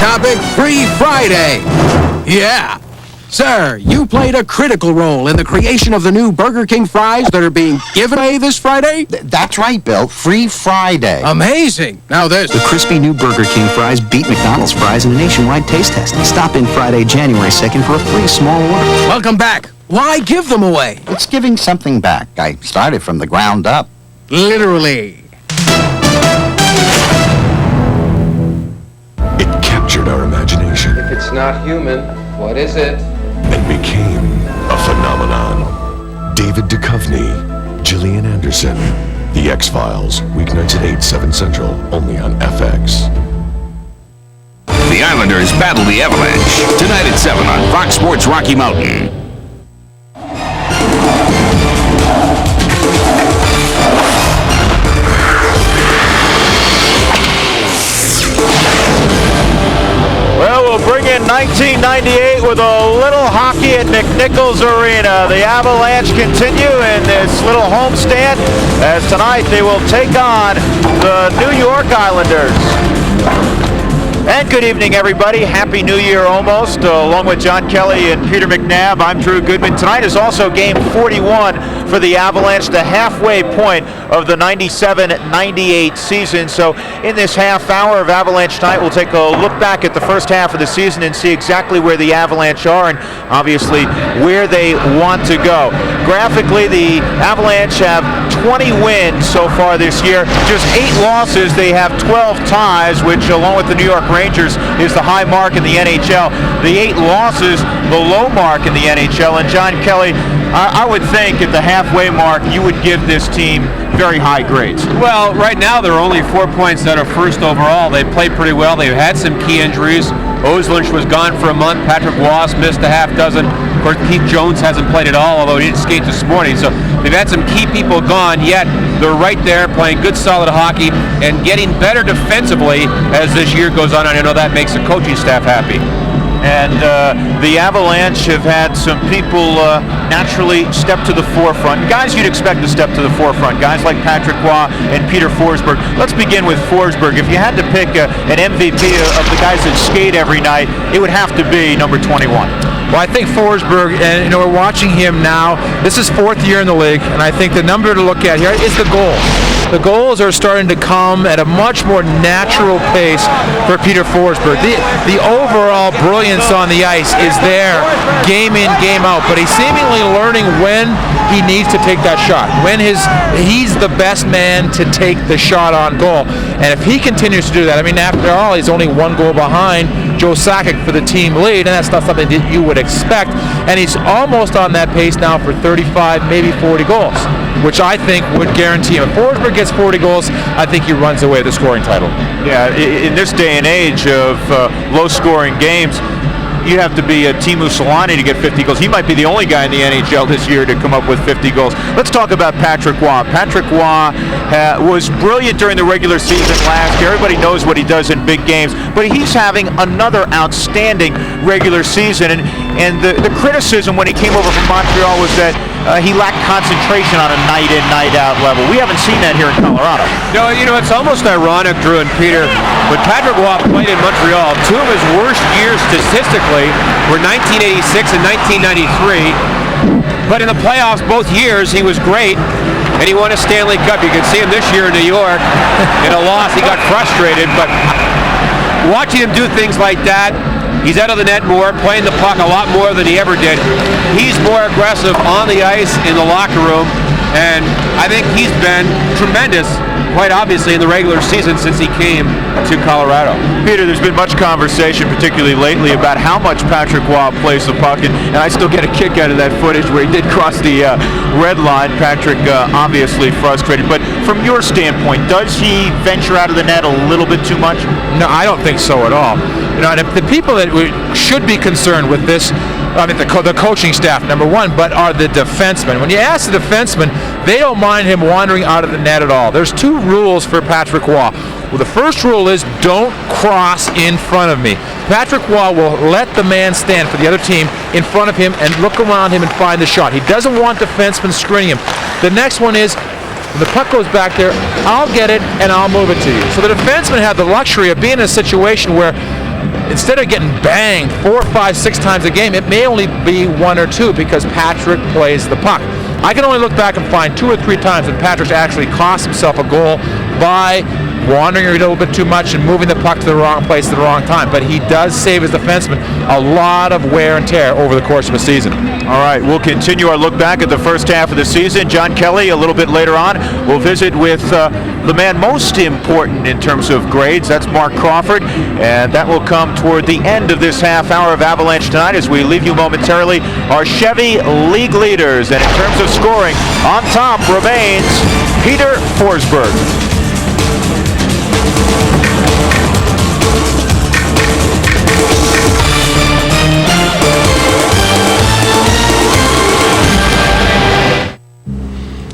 Topic, Free Friday. Yeah. Sir, you played a critical role in the creation of the new Burger King fries that are being given away this Friday? That's right, Bill. Free Friday. Amazing. Now this. The crispy new Burger King fries beat McDonald's fries in a nationwide taste test. Stop in Friday, January 2nd for a free small order. Welcome back. Why give them away? It's giving something back. I started from the ground up. Literally. It captured our imagination. If it's not human, what is it? And became a phenomenon. David Duchovny, Gillian Anderson, The X-Files, weeknights at 8, 7 Central, only on FX. The Islanders battle the Avalanche tonight at 7 on Fox Sports Rocky Mountain. Well, we'll bring in 1998 with a little hockey at McNichols Arena. The Avalanche continue in this little homestand as tonight they will take on the New York Islanders. And good evening, everybody. Happy New Year almost. Along with John Kelly and Peter McNabb, I'm Drew Goodman. Tonight is also game 41 for the Avalanche, the halfway point of the 97-98 season. So in this half hour of Avalanche Night, we'll take a look back at the first half of the season and see exactly where the Avalanche are and obviously where they want to go. Graphically, the Avalanche have 20 wins so far this year, just 8 losses. They have 12 ties, which along with the New York Rangers is the high mark in the NHL. The 8 losses, the low mark in the NHL. And John Kelly, I would think at the halfway mark you would give this team very high grades. Well, right now they're only 4 points out of first overall. They played pretty well. They've had some key injuries. Oslunch was gone for a month. Patrick Wass missed a half dozen. Of course, Keith Jones hasn't played at all, although he didn't skate this morning. So they've had some key people gone, yet they're right there playing good, solid hockey and getting better defensively as this year goes on. And I know that makes the coaching staff happy. And the Avalanche have had some people naturally step to the forefront. Guys you'd expect to step to the forefront. Guys like Patrick Roy and Peter Forsberg. Let's begin with Forsberg. If you had to pick an MVP of the guys that skate every night, it would have to be number 21. Well, I think Forsberg, and we're watching him now. This is 4th year in the league, and I think the number to look at here is the goals. The goals are starting to come at a much more natural pace for Peter Forsberg. The overall brilliance on the ice is there, game in, game out, but he's seemingly learning when he needs to take that shot, when he's the best man to take the shot on goal. And if he continues to do that, I mean, after all, he's only 1 goal behind Joe Sakic for the team lead, and that's not something that you would expect. And he's almost on that pace now for 35, maybe 40 goals, which I think would guarantee him. If Forsberg gets 40 goals, I think he runs away with the scoring title. Yeah, in this day and age of low-scoring games, you have to be a Teemu Selanne to get 50 goals. He might be the only guy in the NHL this year to come up with 50 goals. Let's talk about Patrick Roy. Patrick Roy was brilliant during the regular season last year. Everybody knows what he does in big games, but he's having another outstanding regular season. And the criticism when he came over from Montreal was that he lacked concentration on a night-in, night-out level. We haven't seen that here in Colorado. No, it's almost ironic, Drew and Peter, when Patrick Roy played in Montreal, 2 of his worst years statistically were 1986 and 1993. But in the playoffs, both years, he was great, and he won a Stanley Cup. You can see him this year in New York. In a loss, he got frustrated, but watching him do things like that, he's out of the net more, playing the puck a lot more than he ever did. He's more aggressive on the ice, in the locker room, and I think he's been tremendous, quite obviously, in the regular season since he came to Colorado. Peter, there's been much conversation, particularly lately, about how much Patrick Roy plays the puck, and I still get a kick out of that footage where he did cross the red line. Patrick obviously frustrated, but from your standpoint, does he venture out of the net a little bit too much? No, I don't think so at all. The people that should be concerned with this, I mean, the coaching staff, number one, but are the defensemen. When you ask the defensemen, they don't mind him wandering out of the net at all. There's 2 rules for Patrick Roy. Well, the first rule is don't cross in front of me. Patrick Roy will let the man stand for the other team in front of him and look around him and find the shot. He doesn't want defensemen screening him. The next one is, when the puck goes back there, I'll get it and I'll move it to you. So the defensemen have the luxury of being in a situation where instead of getting banged 4, 5, 6 times a game, it may only be 1 or 2 because Patrick plays the puck. I can only look back and find 2 or 3 times when Patrick's actually cost himself a goal by wandering a little bit too much and moving the puck to the wrong place at the wrong time. But he does save his defenseman a lot of wear and tear over the course of a season. All right, we'll continue our look back at the first half of the season. John Kelly, a little bit later on, we'll visit with the man most important in terms of grades. That's Mark Crawford, and that will come toward the end of this half hour of Avalanche Tonight. As we leave you momentarily, our Chevy league leaders. And in terms of scoring, on top remains Peter Forsberg.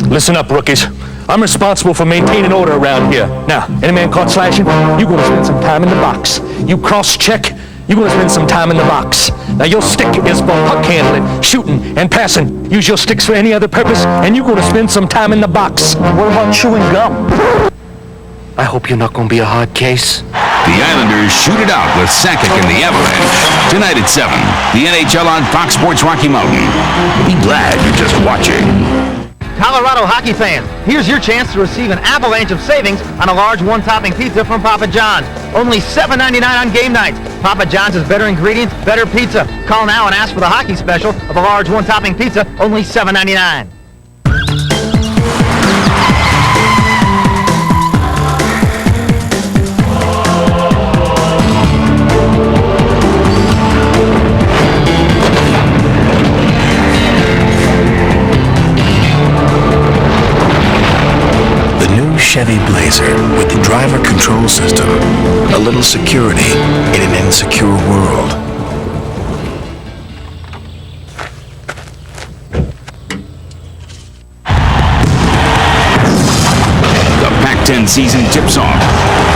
Listen up, rookies. I'm responsible for maintaining order around here. Now, any man caught slashing, you're going to spend some time in the box. You cross-check, you're going to spend some time in the box. Now, your stick is for puck handling, shooting, and passing. Use your sticks for any other purpose, and you're going to spend some time in the box. What about chewing gum? I hope you're not going to be a hard case. The Islanders shoot it out with Sakic and the Avalanche. Tonight at 7, the NHL on Fox Sports Rocky Mountain. Be glad you're just watching. Colorado hockey fans, here's your chance to receive an avalanche of savings on a large one-topping pizza from Papa John's. Only $7.99 on game nights. Papa John's has better ingredients, better pizza. Call now and ask for the hockey special of a large one-topping pizza, only $7.99. Chevy Blazer with the driver control system. A little security in an insecure world. The Pac-10 season tips off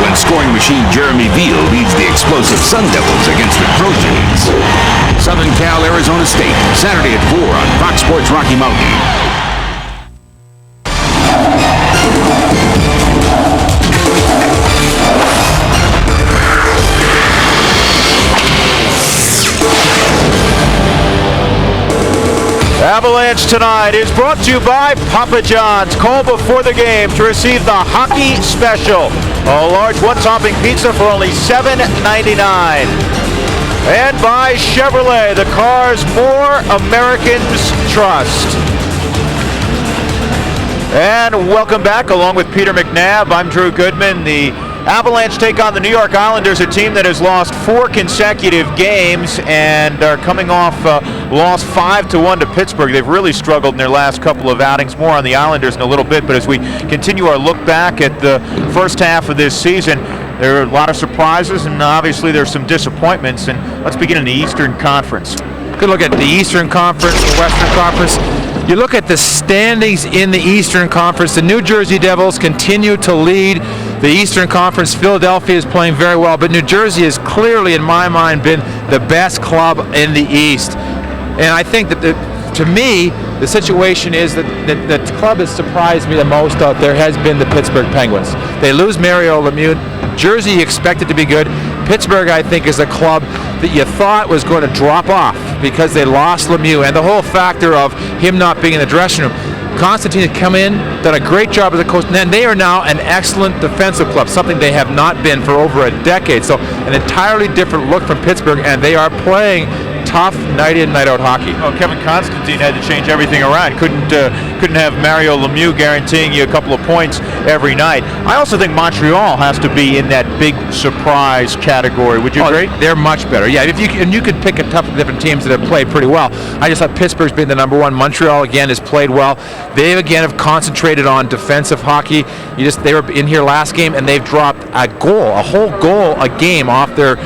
when scoring machine Jeremy Veal leads the explosive Sun Devils against the Trojans. Southern Cal, Arizona State, Saturday at 4 on Fox Sports Rocky Mountain. Avalanche Tonight is brought to you by Papa John's. Call before the game to receive the hockey special. A large one-topping pizza for only $7.99. And by Chevrolet, the cars more Americans trust. And welcome back, along with Peter McNabb. I'm Drew Goodman. The Avalanche take on the New York Islanders, a team that has lost 4 consecutive games and are coming off loss 5-1 to Pittsburgh. They've really struggled in their last couple of outings. More on the Islanders in a little bit, but as we continue our look back at the first half of this season, there are a lot of surprises and obviously there's some disappointments. And let's begin in the Eastern Conference. Good look at the Eastern Conference, the Western Conference. You look at the standings in the Eastern Conference. The New Jersey Devils continue to lead the Eastern Conference. Philadelphia is playing very well, but New Jersey has clearly, in my mind, been the best club in the East. And I think that, to me, the situation is that the club has surprised me the most out there has been the Pittsburgh Penguins. They lose Mario Lemieux. Jersey, you expected to be good. Pittsburgh, I think, is a club that you thought was going to drop off because they lost Lemieux, and the whole factor of him not being in the dressing room. Constantine has come in, done a great job as a coach, and they are now an excellent defensive club, something they have not been for over a decade. So an entirely different look from Pittsburgh, and they are playing tough night in, night out hockey. Well, Kevin Constantine had to change everything around. Couldn't have Mario Lemieux guaranteeing you a couple of points every night. I also think Montreal has to be in that big surprise category. Would you agree? They're much better. Yeah, if you could pick a couple of different teams that have played pretty well. I just thought Pittsburgh's been the number one. Montreal again has played well. They again have concentrated on defensive hockey. They were in here last game and they've dropped a whole goal a game off their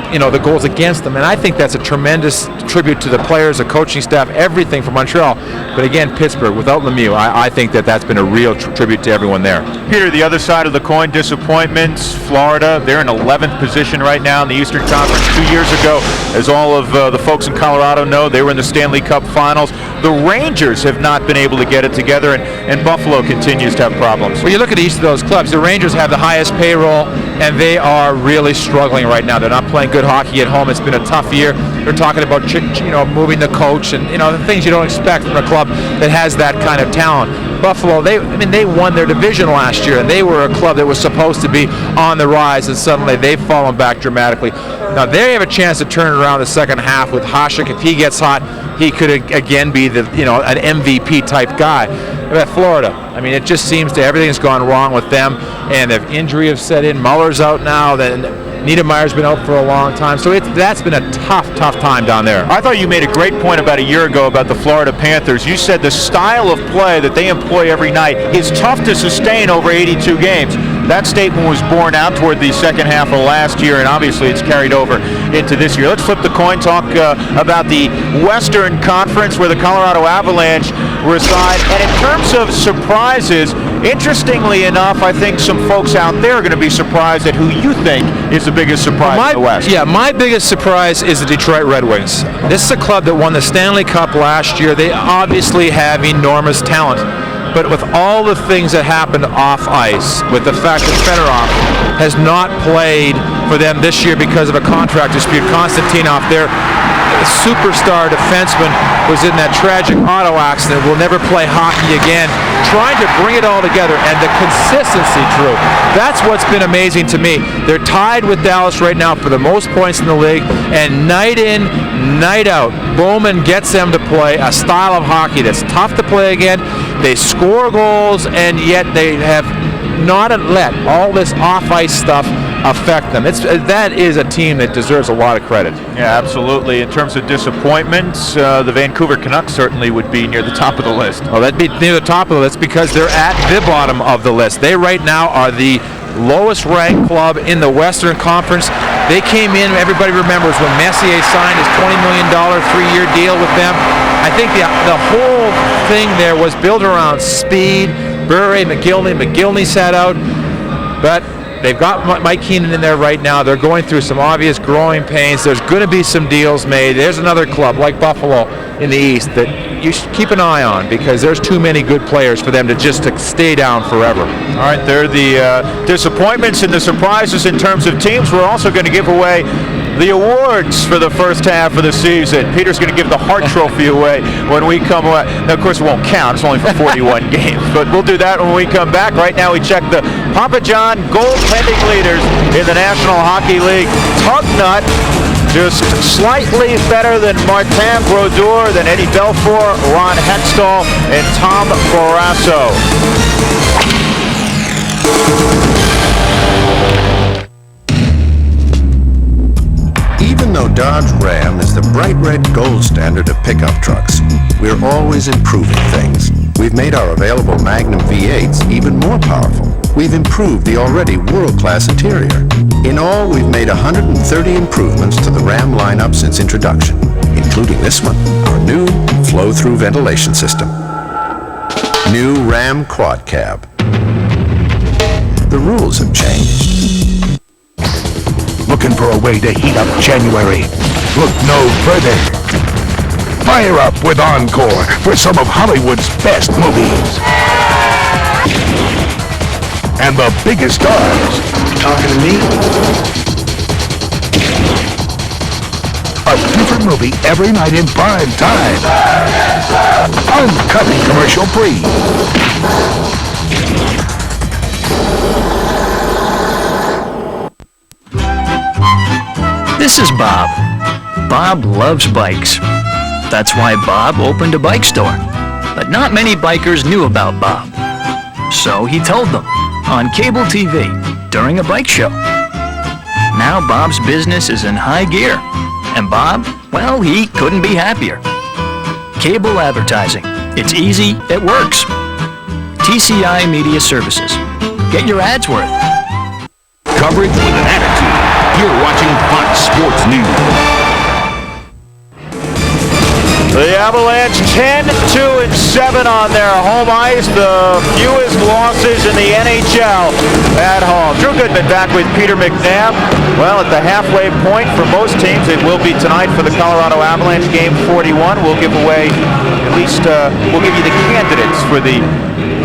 the goals against them, and I think that's a tremendous tribute to the players, the coaching staff, everything from Montreal. But again, Pittsburgh, without Lemieux, I think that's been a real tribute to everyone there. Peter, the other side of the coin, disappointments. Florida, they're in 11th position right now in the Eastern Conference. 2 years ago, as all of the folks in Colorado know, they were in the Stanley Cup Finals. The Rangers have not been able to get it together, and Buffalo continues to have problems. Well, you look at each of those clubs. The Rangers have the highest payroll, and they are really struggling right now. They're not playing good good hockey at home. It's been a tough year. They're talking about moving the coach and the things you don't expect from a club that has that kind of talent. Buffalo, they won their division last year, and they were a club that was supposed to be on the rise, and suddenly they've fallen back dramatically. Now they have a chance to turn it around the second half with Hasek. If he gets hot, he could again be an MVP type guy. But Florida, it just seems that everything's gone wrong with them, and if injury have set in, Muller's out now, then Niedermayer's been out for a long time, so that's been a tough time down there. I thought you made a great point about a year ago about the Florida Panthers. You said the style of play that they employ every night is tough to sustain over 82 games. That statement was borne out toward the second half of last year, and obviously it's carried over into this year. Let's flip the coin, talk about the Western Conference where the Colorado Avalanche reside. And in terms of surprises, interestingly enough, I think some folks out there are going to be surprised at who you think is the biggest surprise in the West. Yeah, my biggest surprise is the Detroit Red Wings. This is a club that won the Stanley Cup last year. They obviously have enormous talent. But with all the things that happened off ice, with the fact that Fedorov has not played for them this year because of a contract dispute, Konstantinov, their superstar defenseman, was in that tragic auto accident, will never play hockey again. Trying to bring it all together, and the consistency, Drew, that's what's been amazing to me. They're tied with Dallas right now for the most points in the league, and night in, night out, Bowman gets them to play a style of hockey that's tough to play again. They score goals, and yet they have not let all this off-ice stuff affect them. That is a team that deserves a lot of credit. Yeah, absolutely. In terms of disappointments, the Vancouver Canucks certainly would be near the top of the list. Well, that'd be near the top of the list because they're at the bottom of the list. They right now are the lowest ranked club in the Western Conference. They came in, everybody remembers when Messier signed his $20 million 3-year deal with them. I think the whole thing there was built around speed. Bure, McGillney sat out, but they've got Mike Keenan in there right now. They're going through some obvious growing pains. There's going to be some deals made. There's another club like Buffalo in the East that you should keep an eye on because there's too many good players for them to stay down forever. All right, they're the disappointments and the surprises in terms of teams. We're also going to give away the awards for the first half of the season. Peter's going to give the Hart Trophy away when we come away. Now, of course, it won't count. It's only for 41 games. But we'll do that when we come back. Right now, we check the Papa John goaltending leaders in the National Hockey League. Tugnut just slightly better than Martin Brodeur, than Eddie Belfour, Ron Hextall, and Tom Barrasso. Even though Dodge Ram is the bright red gold standard of pickup trucks, we're always improving things. We've made our available Magnum V8s even more powerful. We've improved the already world-class interior. In all, we've made 130 improvements to the Ram lineup since introduction, including this one, our new flow-through ventilation system. New Ram Quad Cab. The rules have changed. Looking for a way to heat up January? Look no further. Fire up with Encore for some of Hollywood's best movies. And the biggest stars. Talking to me? A different movie every night in prime time. Uncut and commercial free. This is Bob. Bob loves bikes. That's why Bob opened a bike store. But not many bikers knew about Bob. So he told them on cable TV during a bike show. Now Bob's business is in high gear. And Bob, well, he couldn't be happier. Cable advertising. It's easy, it works. TCI Media Services. Get your ads worth. Coverage with an attitude. You're watching Fox Sports News. The Avalanche 10-2-7 on their home ice, the fewest losses in the NHL at home. Drew Goodman back with Peter McNabb. Well, at the halfway point for most teams, it will be tonight for the Colorado Avalanche, game 41. We'll give away at least, we'll give you the candidates for the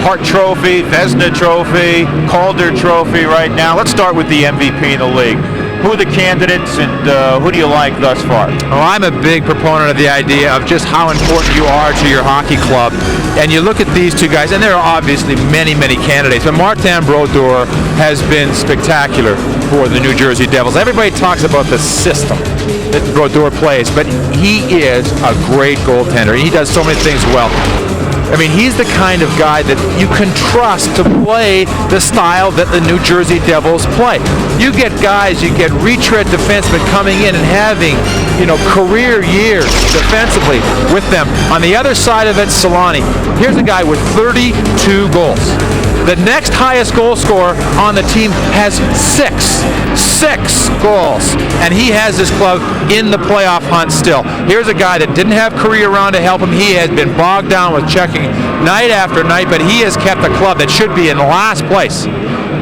Hart Trophy, Vezina Trophy, Calder Trophy right now. Let's start with the MVP in the league. who are the candidates, and who do you like thus far? Oh, I'm a big proponent of the idea of just how important you are to your hockey club. And you look at these two guys, and there are obviously many, many candidates, but Martin Brodeur has been spectacular for the New Jersey Devils. Everybody talks about the system that Brodeur plays, but he is a great goaltender. He does so many things well. I mean, he's the kind of guy that you can trust to play the style that the New Jersey Devils play. You get guys, you get retread defensemen coming in and having, career years defensively with them. On the other side of it, Solani. Here's a guy with 32 goals. The next highest goal scorer on the team has six goals, and he has this club in the playoff hunt still. Here's a guy that didn't have Korea around to help him. He has been bogged down with checking night after night, but he has kept a club that should be in last place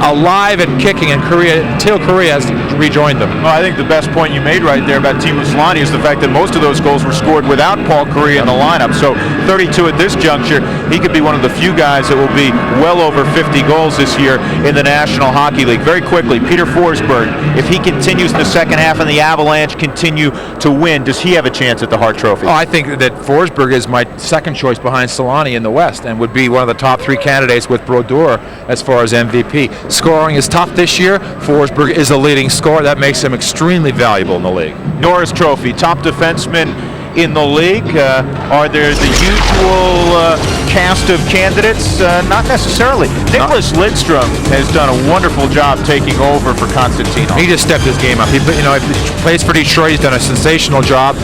alive and kicking in Korea until Korea has rejoined them. Well, I think the best point you made right there about Teemu Selanne is the fact that most of those goals were scored without Paul Korea in the lineup. So 32 at this juncture, he could be one of the few guys that will be well over 50 goals this year in the National Hockey League. Very quickly, Peter Forsberg, if he continues in the second half and the Avalanche continue to win, does he have a chance at the Hart Trophy? Oh, I think that Forsberg is my second choice behind Selanne in the West and would be one of the top three candidates with Brodeur as far as MVP. Scoring is tough this year. Forsberg is a leading scorer. That makes him extremely valuable in the league. Norris Trophy, top defenseman in the league. Are there the usual cast of candidates? Not necessarily. Nicholas Lidstrom has done a wonderful job taking over for Constantino. He just stepped his game up. He plays for Detroit. He's done a sensational job.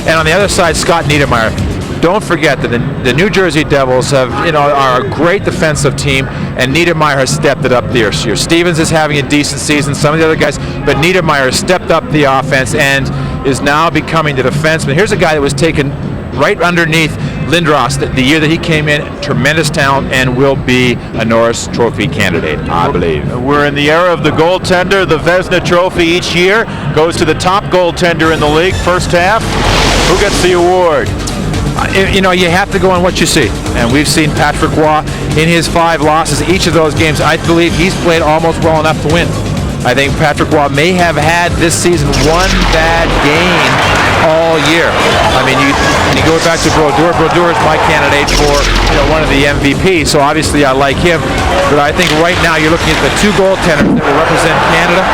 And on the other side, Scott Niedermayer. Don't forget that the New Jersey Devils are a great defensive team, and Niedermayer has stepped it up there. Stevens is having a decent season, some of the other guys, but Niedermayer has stepped up the offense and is now becoming the defenseman. Here's a guy that was taken right underneath Lindros the year that he came in. Tremendous talent, and will be a Norris Trophy candidate, I believe. We're in the era of the goaltender. The Vezina Trophy each year goes to the top goaltender in the league. First half, who gets the award? You have to go on what you see. And we've seen Patrick Roy in his 5 losses. Each of those games, I believe he's played almost well enough to win. I think Patrick Roy may have had this season one bad game all year. I mean, you go back to Brodeur. Brodeur is my candidate for one of the MVPs, so obviously I like him. But I think right now you're looking at the 2 goaltenders that will represent Canada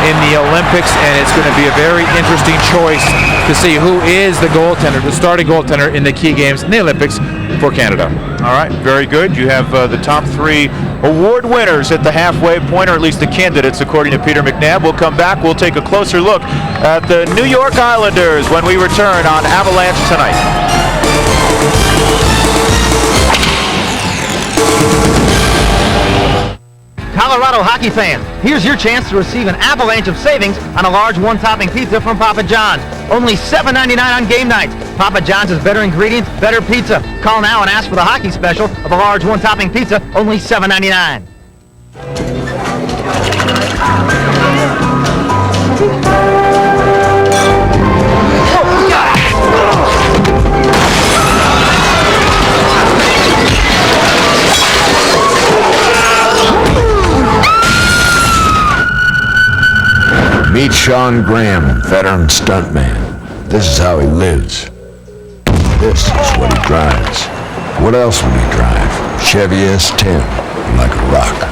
in the Olympics, and it's going to be a very interesting choice to see who is the starting goaltender in the key games in the Olympics for Canada. All right, very good. You have the top 3 award winners at the halfway point, or at least the candidates, according to Peter McNabb. We'll come back. We'll take a closer look at the New York Islanders when we return on Avalanche Tonight. Colorado hockey fans, here's your chance to receive an avalanche of savings on a large one-topping pizza from Papa John's. Only $7.99 on game nights. Papa John's has better ingredients, better pizza. Call now and ask for the hockey special of a large one-topping pizza, only $7.99. Meet Sean Graham, veteran stuntman. This is how he lives. This is what he drives. What else would he drive? Chevy S10, like a rock.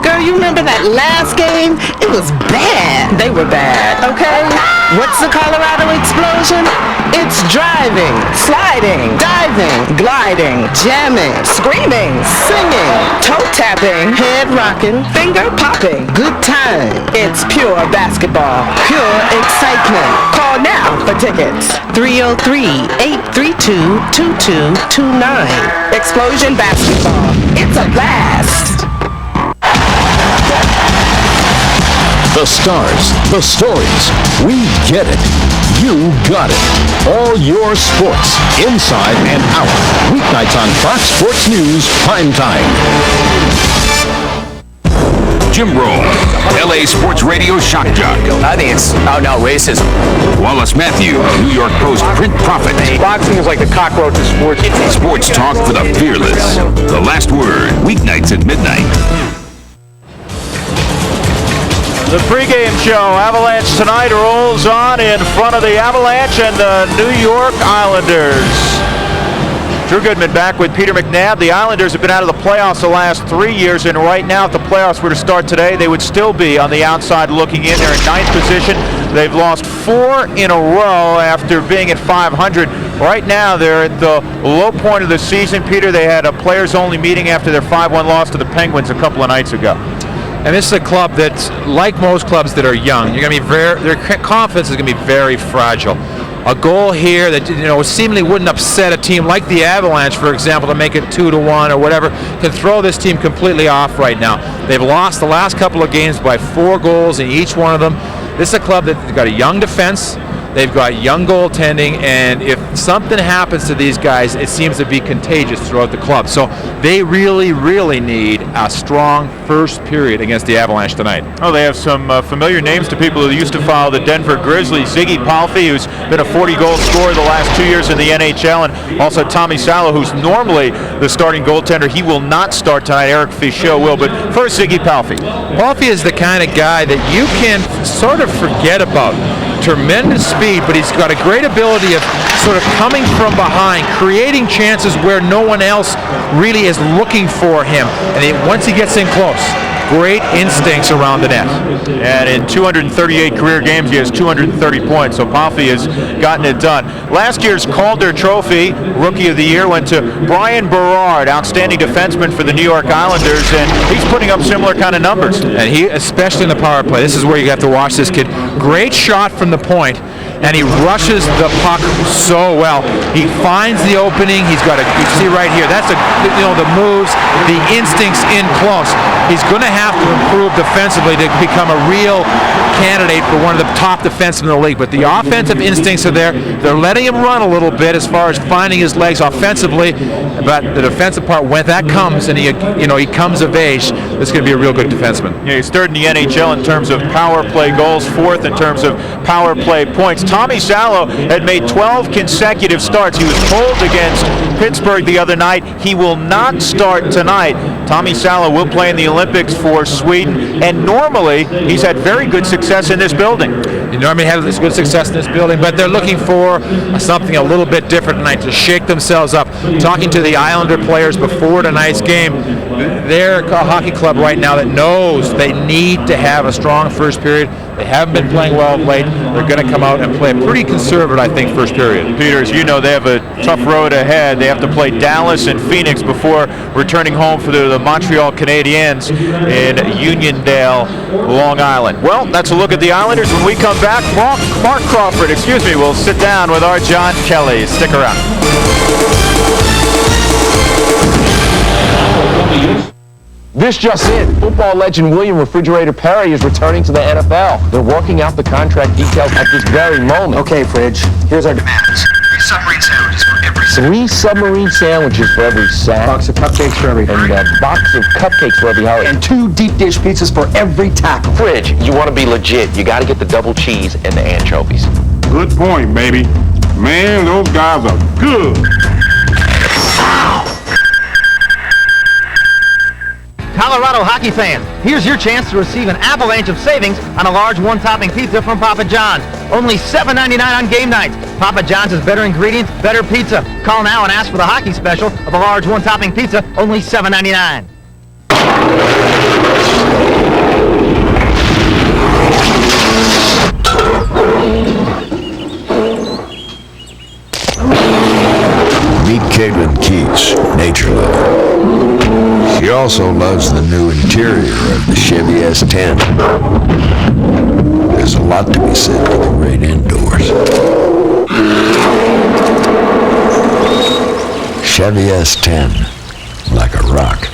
Girl, you remember that last game? It was bad. They were bad, okay? What's the Colorado explosion? It's driving, sliding, diving, gliding, jamming, screaming, singing, toe tapping, head rocking, finger popping. Good time. It's pure basketball, pure excitement. Call now for tickets. 303-832-2229. Explosion Basketball. It's a blast. The stars, the stories, we get it. You got it. All your sports, inside and out. Weeknights on Fox Sports News, prime time. Jim Rome, LA Sports Radio shock jock. I think it's out-and-out racism. Wallace Matthew, New York Post print prophet. Boxing is like the cockroach of sports. Sports talk for the fearless. The Last Word, weeknights at midnight. The pregame show, Avalanche tonight, rolls on in front of the Avalanche and the New York Islanders. Drew Goodman back with Peter McNabb. The Islanders have been out of the playoffs the last 3 years, and right now, if the playoffs were to start today, they would still be on the outside looking in. They're in 9th position. They've lost 4 in a row after being at 500. Right now, they're at the low point of the season. Peter, they had a players-only meeting after their 5-1 loss to the Penguins a couple of nights ago. And this is a club that's, like most clubs that are young, you're going to be their confidence is going to be very fragile. A goal here that seemingly wouldn't upset a team like the Avalanche, for example, to make it 2-1 or whatever, can throw this team completely off right now. They've lost the last couple of games by 4 goals in each one of them. This is a club that's got a young defense. They've got young goaltending, and if something happens to these guys, it seems to be contagious throughout the club. So they really, really need a strong first period against the Avalanche tonight. Oh, they have some familiar names to people who used to follow the Denver Grizzlies. Ziggy Palffy, who's been a 40-goal scorer the last 2 years in the NHL, and also Tommy Salo, who's normally the starting goaltender. He will not start tonight. Eric Fichaud will, but first, Ziggy Palffy. Palffy is the kind of guy that you can sort of forget about. Tremendous speed, but he's got a great ability of sort of coming from behind, creating chances where no one else really is looking for him. And once he gets in close, great instincts around the net. And in 238 career games, he has 230 points, so Palffy has gotten it done. Last year's Calder Trophy, Rookie of the Year, went to Brian Berard, outstanding defenseman for the New York Islanders, and he's putting up similar kind of numbers. And he, especially in the power play, this is where you have to watch this kid. Great shot from the point, and he rushes the puck so well. He finds the opening. He's got you see right here, that's the moves, the instincts in close. He's going to have to improve defensively to become a real candidate for one of the top defensemen in the league. But the offensive instincts are there. They're letting him run a little bit as far as finding his legs offensively. But the defensive part, when that comes and he comes of age, this is going to be a real good defenseman. Yeah, he's third in the NHL in terms of power play goals, fourth in terms of power play points. Tommy Salo had made 12 consecutive starts. He was pulled against Pittsburgh the other night. He will not start tonight. Tommy Salo will play in the Olympics for Sweden, and normally he's had very good success in this building. He normally has good success in this building, but they're looking for something a little bit different tonight to shake themselves up. Talking to the Islander players before tonight's game, they're a hockey club right now that knows they need to have a strong first period. They haven't been playing well of late. They're going to come out and play pretty conservative, I think, first period. Peter, as you know, they have a tough road ahead. They have to play Dallas and Phoenix before returning home for the Montreal Canadiens in Uniondale, Long Island. Well, that's a look at the Islanders. When we come back, Mark Crawford, will sit down with our John Kelly. Stick around. This just in. Football legend William Refrigerator Perry is returning to the NFL. They're working out the contract details at this very moment. Okay, Fridge, here's our demands. 3 submarine sandwiches for every sack. 3 submarine sandwiches for every sack. Box of cupcakes for every And a box of cupcakes for every holiday. And 2 deep dish pizzas for every tackle. Fridge, you want to be legit. You got to get the double cheese and the anchovies. Good point, baby. Man, those guys are good. Colorado hockey fans, here's your chance to receive an avalanche of savings on a large one-topping pizza from Papa John's. Only $7.99 on game nights. Papa John's has better ingredients, better pizza. Call now and ask for the hockey special of a large one-topping pizza, only $7.99. Meet Caitlin Keats, nature lover. She also loves the new interior of the Chevy S10. There's a lot to be said for the great indoors. Chevy S10, like a rock.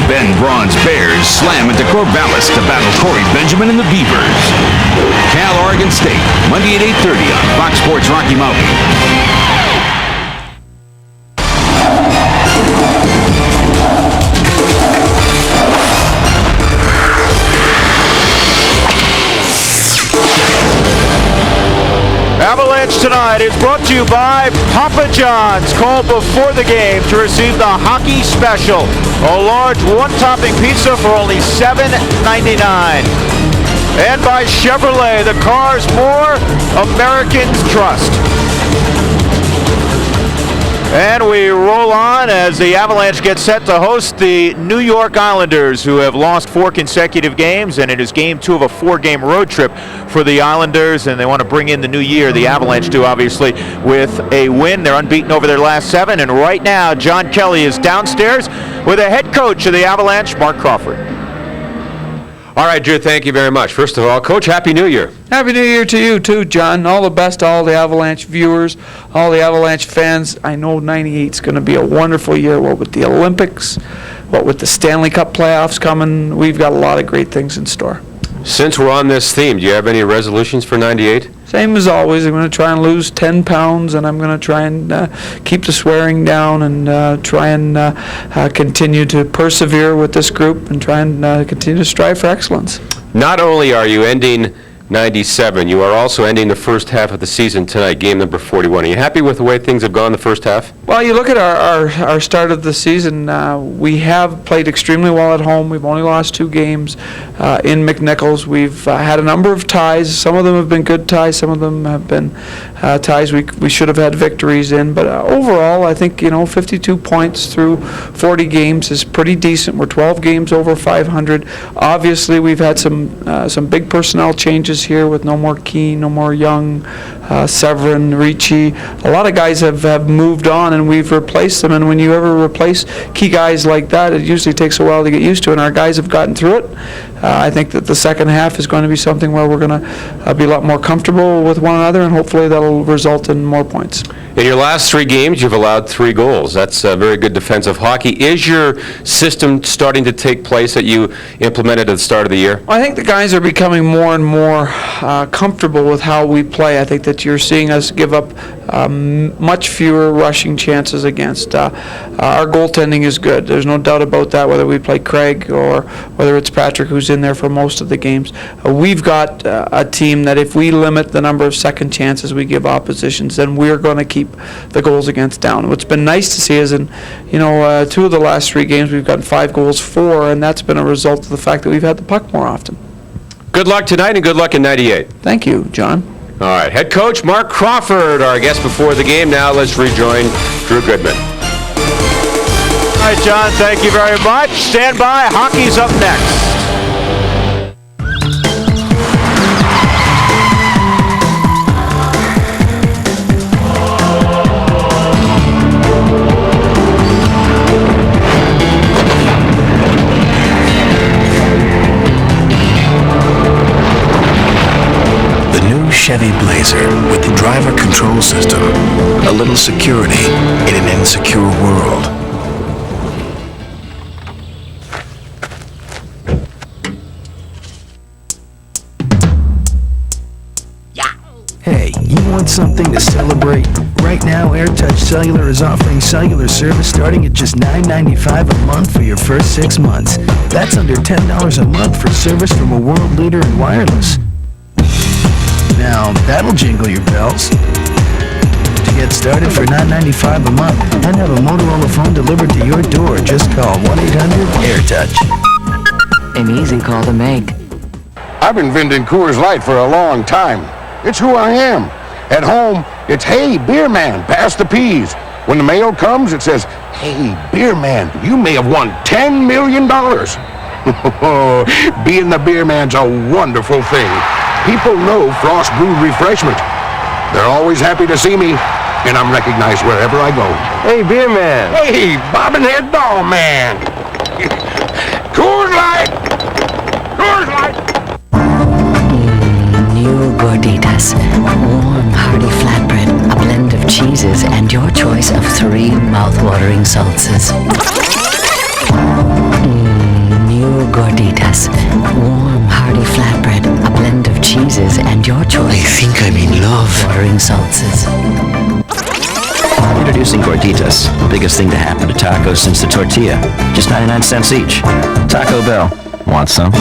Ben Braun's Bears slam into Corvallis to battle Corey Benjamin and the Beavers. Cal, Oregon State, Monday at 8:30 on Fox Sports Rocky Mountain. Avalanche tonight is brought to you by Papa John's. Call before the game to receive the hockey special. A large one-topping pizza for only $7.99. And by Chevrolet, the cars more Americans trust. And we roll on as the Avalanche get set to host the New York Islanders, who have lost 4 consecutive games, and it is game 2 of a 4-game road trip for the Islanders, and they want to bring in the new year. The Avalanche do, obviously, with a win. They're unbeaten over their last 7, and right now John Kelly is downstairs with the head coach of the Avalanche, Mark Crawford. All right, Drew, thank you very much. First of all, Coach, Happy New Year. Happy New Year to you, too, John. All the best to all the Avalanche viewers, all the Avalanche fans. I know 98 is going to be a wonderful year, what with the Olympics, what with the Stanley Cup playoffs coming. We've got a lot of great things in store. Since we're on this theme, do you have any resolutions for 98? Same as always. I'm going to try and lose 10 pounds, and I'm going to try and keep the swearing down and try and continue to persevere with this group and try and continue to strive for excellence. Not only are you ending 97, you are also ending the first half of the season tonight, game number 41. Are you happy with the way things have gone the first half? Well, you look at our start of the season, we have played extremely well at home. We've only lost 2 games in McNichols. We've had a number of ties. Some of them have been good ties. Some of them have been ties we should have had victories in. But overall, I think, 52 points through 40 games is pretty decent. We're 12 games over 500. Obviously, we've had some big personnel changes here with no more Keane, no more Young, Severin, Ricci. A lot of guys have moved on, and we've replaced them. And when you ever replace key guys like that, it usually takes a while to get used to, and our guys have gotten through it. I think that the second half is going to be something where we're going to be a lot more comfortable with one another, and hopefully that'll result in more points. In your last 3 games, you've allowed 3 goals. That's very good defensive hockey. Is your system starting to take place that you implemented at the start of the year? I think the guys are becoming more and more comfortable with how we play. I think that you're seeing us give up much fewer rushing chances against. Our goaltending is good. There's no doubt about that, whether we play Craig or whether it's Patrick, who's in there for most of the games. We've got a team that if we limit the number of second chances we give oppositions, then we're going to keep the goals against down. What's been nice to see is in 2 of the last 3 games we've gotten 5 goals for, and that's been a result of the fact that we've had the puck more often. Good luck tonight and good luck in 98. Thank you, John. All right, head coach Mark Crawford, our guest before the game. Now let's rejoin Drew Goodman. All right, John, thank you very much. Stand by. Hockey's up next. Chevy Blazer with the driver control system. A little security in an insecure world. Hey, you want something to celebrate? Right now, AirTouch Cellular is offering cellular service starting at just $9.95 a month for your first 6 months. That's under $10 a month for service from a world leader in wireless. Now, that'll jingle your bells. To get started for $9.95 a month and have a Motorola phone delivered to your door, just call 1-800-AirTouch. An easy call to make. I've been vending Coors Light for a long time. It's who I am. At home, it's, hey, beer man, pass the peas. When the mail comes, it says, hey, beer man, you may have won $10 million. Being the beer man's a wonderful thing. People know Frost Brewed Refreshment. They're always happy to see me, and I'm recognized wherever I go. Hey, beer man. Hey, bobbin-head doll man. Coors Light! Coors Light! New Gorditas. Warm, hearty flatbread, a blend of cheeses, and your choice of 3 mouth-watering salsas. New Gorditas. Warm, hearty flatbread, a blend of cheeses, and your choice. I think I'm in love. Watering salsas. Introducing Gorditas, the biggest thing to happen to tacos since the tortilla. Just 99 cents each. Taco Bell. Want some?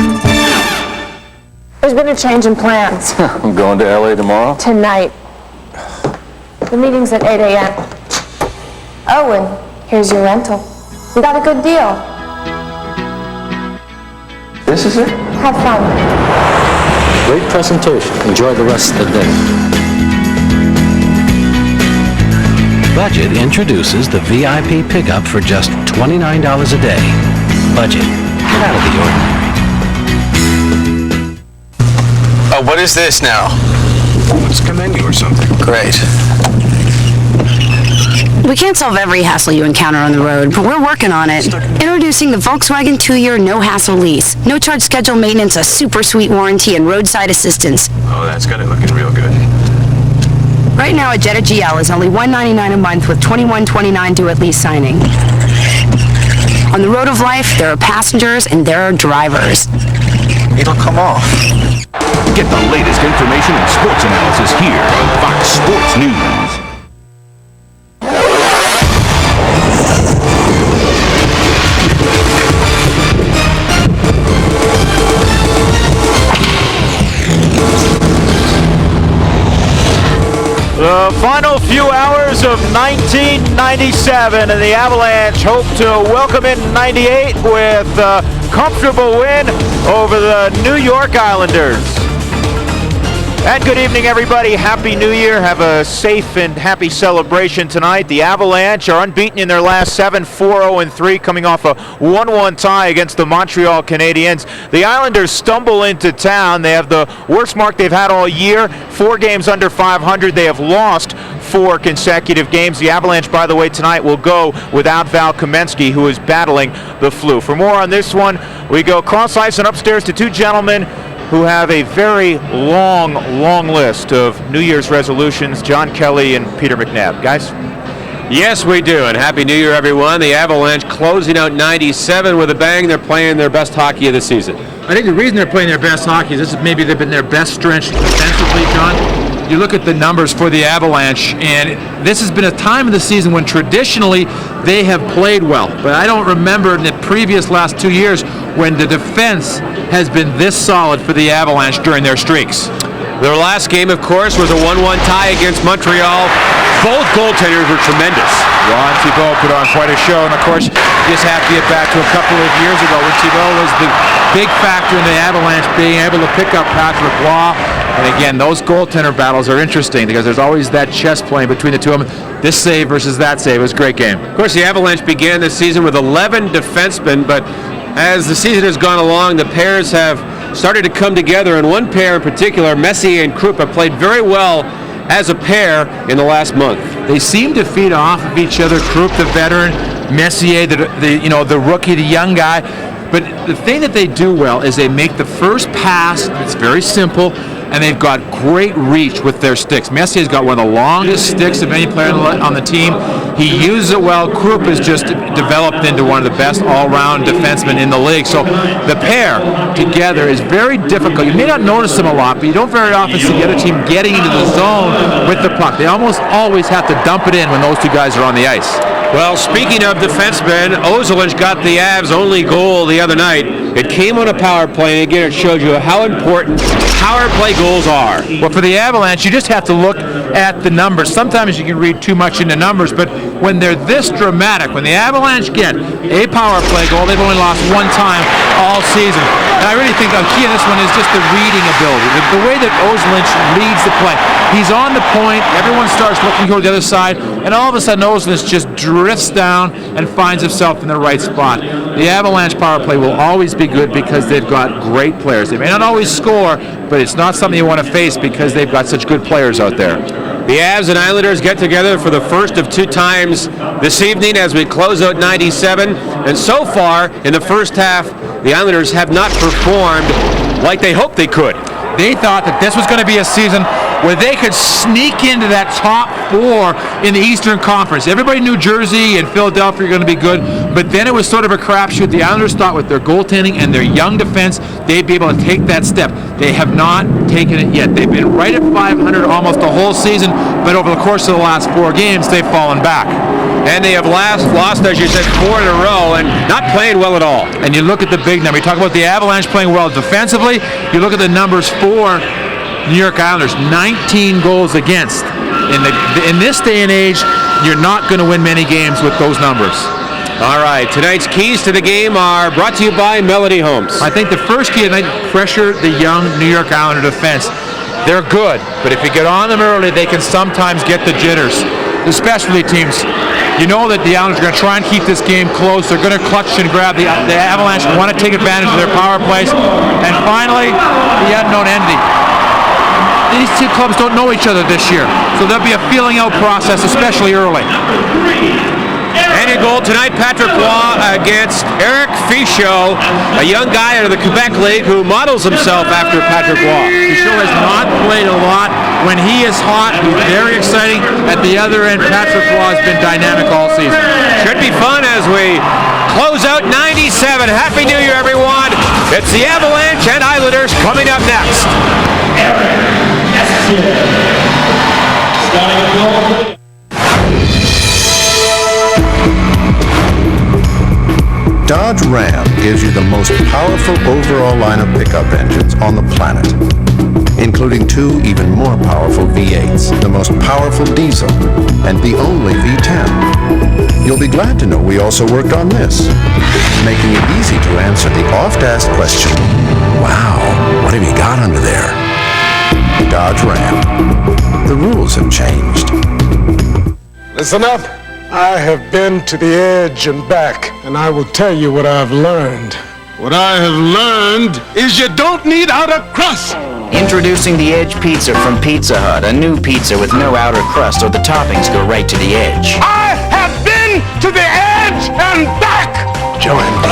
There's been a change in plans. I'm going to LA tomorrow. Tonight. The meeting's at 8 a.m. Oh, and here's your rental. We got a good deal. This is it? Have fun. Great presentation. Enjoy the rest of the day. Budget introduces the VIP pickup for just $29 a day. Budget. Get out of the ordinary. Oh, what is this now? It's a menu or something. Great. We can't solve every hassle you encounter on the road, but we're working on it. Introducing the Volkswagen 2-year no-hassle lease. No-charge schedule maintenance, a super sweet warranty, and roadside assistance. Oh, that's got it looking real good. Right now, a Jetta GL is only $199 a month with $21.29 due at lease signing. On the road of life, there are passengers and there are drivers. It'll come off. Get the latest information and sports analysis here on Fox Sports News. The final few hours of 1997, and the Avalanche hope to welcome in 98 with a comfortable win over the New York Islanders. And good evening, everybody. Happy New Year. Have a safe and happy celebration tonight. The Avalanche are unbeaten in their last 7, 4-0-3, coming off a 1-1 tie against the Montreal Canadiens. The Islanders stumble into town. They have the worst mark they've had all year, 4 games under 500. They have lost 4 consecutive games. The Avalanche, by the way, tonight will go without Val Kamensky, who is battling the flu. For more on this one, we go cross-ice and upstairs to 2 gentlemen who have a very long list of New Year's resolutions, John Kelly and Peter McNabb. Guys? Yes, we do, and Happy New Year, everyone. The Avalanche closing out 97 with a bang. They're playing their best hockey of the season. I think the reason they're playing their best hockey is this is maybe they've been their best stretch defensively, John. You look at the numbers for the Avalanche, and this has been a time of the season when traditionally they have played well. But I don't remember in the previous last 2 years when the defense has been this solid for the Avalanche during their streaks. Their last game, of course, was a 1-1 tie against Montreal. Both goaltenders were tremendous. Ron Thibault put on quite a show, and of course, you just have to get back to a couple of years ago when Thibault was the big factor in the Avalanche being able to pick up Patrick Roy. And again, those goaltender battles are interesting because there's always that chess playing between the two of them. This save versus that save. It was a great game. Of course, the Avalanche began this season with 11 defensemen, but as the season has gone along, the pairs have started to come together, and one pair in particular, Messier and Krupp, have played very well as a pair in the last month. They seem to feed off of each other. Krupp, the veteran, Messier, the rookie, the young guy. But the thing that they do well is they make the first pass. It's very simple, and they've got great reach with their sticks. Messier's got one of the longest sticks of any player on the team. He uses it well. Krupp has just developed into one of the best all-round defensemen in the league. So the pair together is very difficult. You may not notice them a lot, but you don't very often see the other team getting into the zone with the puck. They almost always have to dump it in when those two guys are on the ice. Well, speaking of defensemen, Avalanche got the Avs' only goal the other night. It came on a power play, and again, it showed you how important power play goals are. Well, for the Avalanche, you just have to look at the numbers. Sometimes you can read too much into numbers, but when they're this dramatic, when the Avalanche get a power play goal, they've only lost 1 time all season. And I really think the key in this one is just the reading ability. The way that Avalanche leads the play. He's on the point, everyone starts looking toward the other side, and all of a sudden Avalanche just drifts down and finds himself in the right spot. The Avalanche power play will always be good because they've got great players. They may not always score, but it's not something you want to face because they've got such good players out there. The Avs and Islanders get together for the first of 2 times this evening as we close out 97. And so far, in the first half, the Islanders have not performed like they hoped they could. They thought that this was going to be a season where they could sneak into that top 4 in the Eastern Conference. Everybody knew Jersey and Philadelphia were going to be good, but then it was sort of a crapshoot. The Islanders thought with their goaltending and their young defense, they'd be able to take that step. They have not taken it yet. They've been right at 500 almost the whole season, but over the course of the last 4 games, they've fallen back. And they have lost, as you said, 4 in a row and not playing well at all. And you look at the big number. You talk about the Avalanche playing well defensively. You look at the numbers for New York Islanders, 19 goals against. In this day and age, you're not going to win many games with those numbers. All right, tonight's keys to the game are brought to you by Melody Homes. I think the first key tonight, pressure the young New York Islander defense. They're good, but if you get on them early, they can sometimes get the jitters. The specialty teams, you know that the Islanders are going to try and keep this game close. They're going to clutch and grab. The Avalanche want to take advantage of their power plays. And finally, the unknown entity. These two clubs don't know each other this year, so there'll be a feeling out process, especially early. And in goal tonight, Patrick Roy against Eric Fichaud, a young guy out of the Quebec League who models himself after Patrick Roy. Fichaud has not played a lot. When he is hot, he's very exciting. At the other end, Patrick Roy has been dynamic all season. Should be fun as we close out 97. Happy New Year, everyone. It's the Avalanche and Islanders coming up next. Dodge Ram gives you the most powerful overall line of pickup engines on the planet, including 2 even more powerful V8s, the most powerful diesel, and the only V10. You'll be glad to know we also worked on this, making it easy to answer the oft-asked question, wow, what have you got under there? Dodge Ram. The rules have changed. Listen up. I have been to the edge and back, and I will tell you what I've learned. What I have learned is you don't need outer crust. Introducing the Edge Pizza from Pizza Hut, a new pizza with no outer crust, so the toppings go right to the edge. I have been to the edge and back. Join me.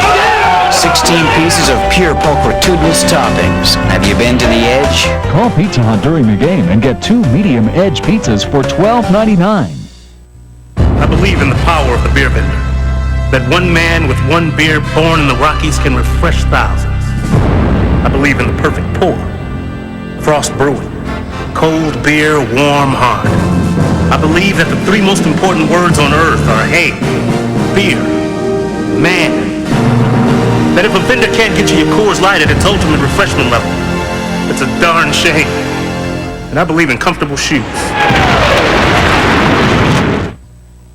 16 pieces of pure pulchritudinous toppings. Have you been to the edge? Call Pizza Hut during the game and get 2 medium Edge pizzas for $12.99. I believe in the power of the beer vendor. That one man with one beer born in the Rockies can refresh thousands. I believe in the perfect pour. Frost Brewing. Cold beer, warm heart. I believe that the 3 most important words on earth are hay, beer, man. That if a vendor can't get you your Coors Light at its ultimate refreshment level, it's a darn shame. And I believe in comfortable shoes.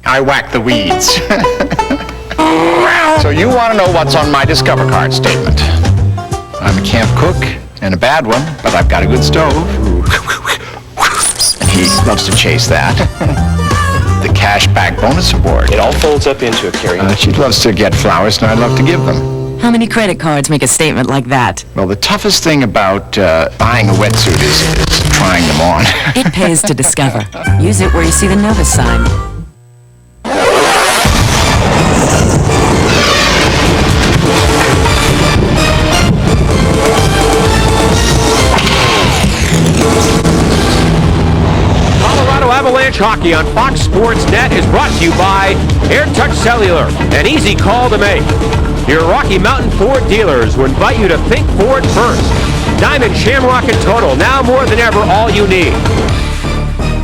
I whack the weeds. So you want to know what's on my Discover Card statement. I'm a camp cook, and a bad one, but I've got a good stove. And he loves to chase that. The cashback bonus award. It all folds up into a carry-on. She loves to get flowers, and I love to give them. How many credit cards make a statement like that? Well, the toughest thing about buying a wetsuit is trying them on. It pays to Discover. Use it where you see the Novus sign. Avalanche Hockey on Fox Sports Net is brought to you by AirTouch Cellular, an easy call to make. Your Rocky Mountain Ford dealers will invite you to think Ford first. Diamond, Shamrock, and Total, now more than ever, all you need.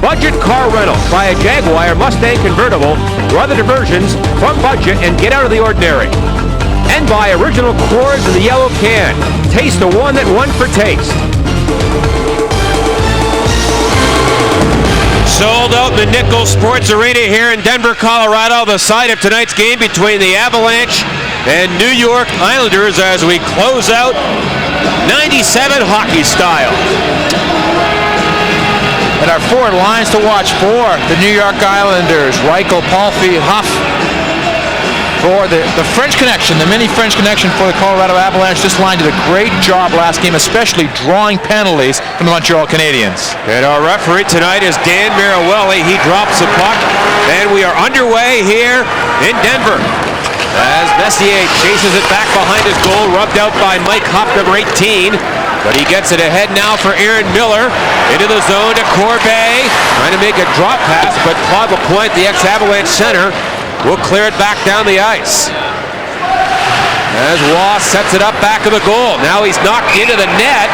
Budget car rental. Try a Jaguar, Mustang convertible, or other diversions from budget and get out of the ordinary. And by Original Coors in the yellow can. Taste the one that won for taste. Sold out in the Nichols Sports Arena here in Denver, Colorado, the site of tonight's game between the Avalanche and New York Islanders as we close out 97 hockey style. And our forward lines to watch for the New York Islanders, Reichel, Palffy, Huff. For the French connection, the mini French connection for the Colorado Avalanche. This line did a great job last game, especially drawing penalties from the Montreal Canadiens. And our referee tonight is Dan Marawelli. He drops the puck, and we are underway here in Denver. As Messier chases it back behind his goal, rubbed out by Mike Hopp, number 18. But he gets it ahead now for Aaron Miller. Into the zone to Corbet. Trying to make a drop pass, but Claude LaPointe, the ex-Avalanche center, will clear it back down the ice. As Ross sets it up back of the goal. Now he's knocked into the net.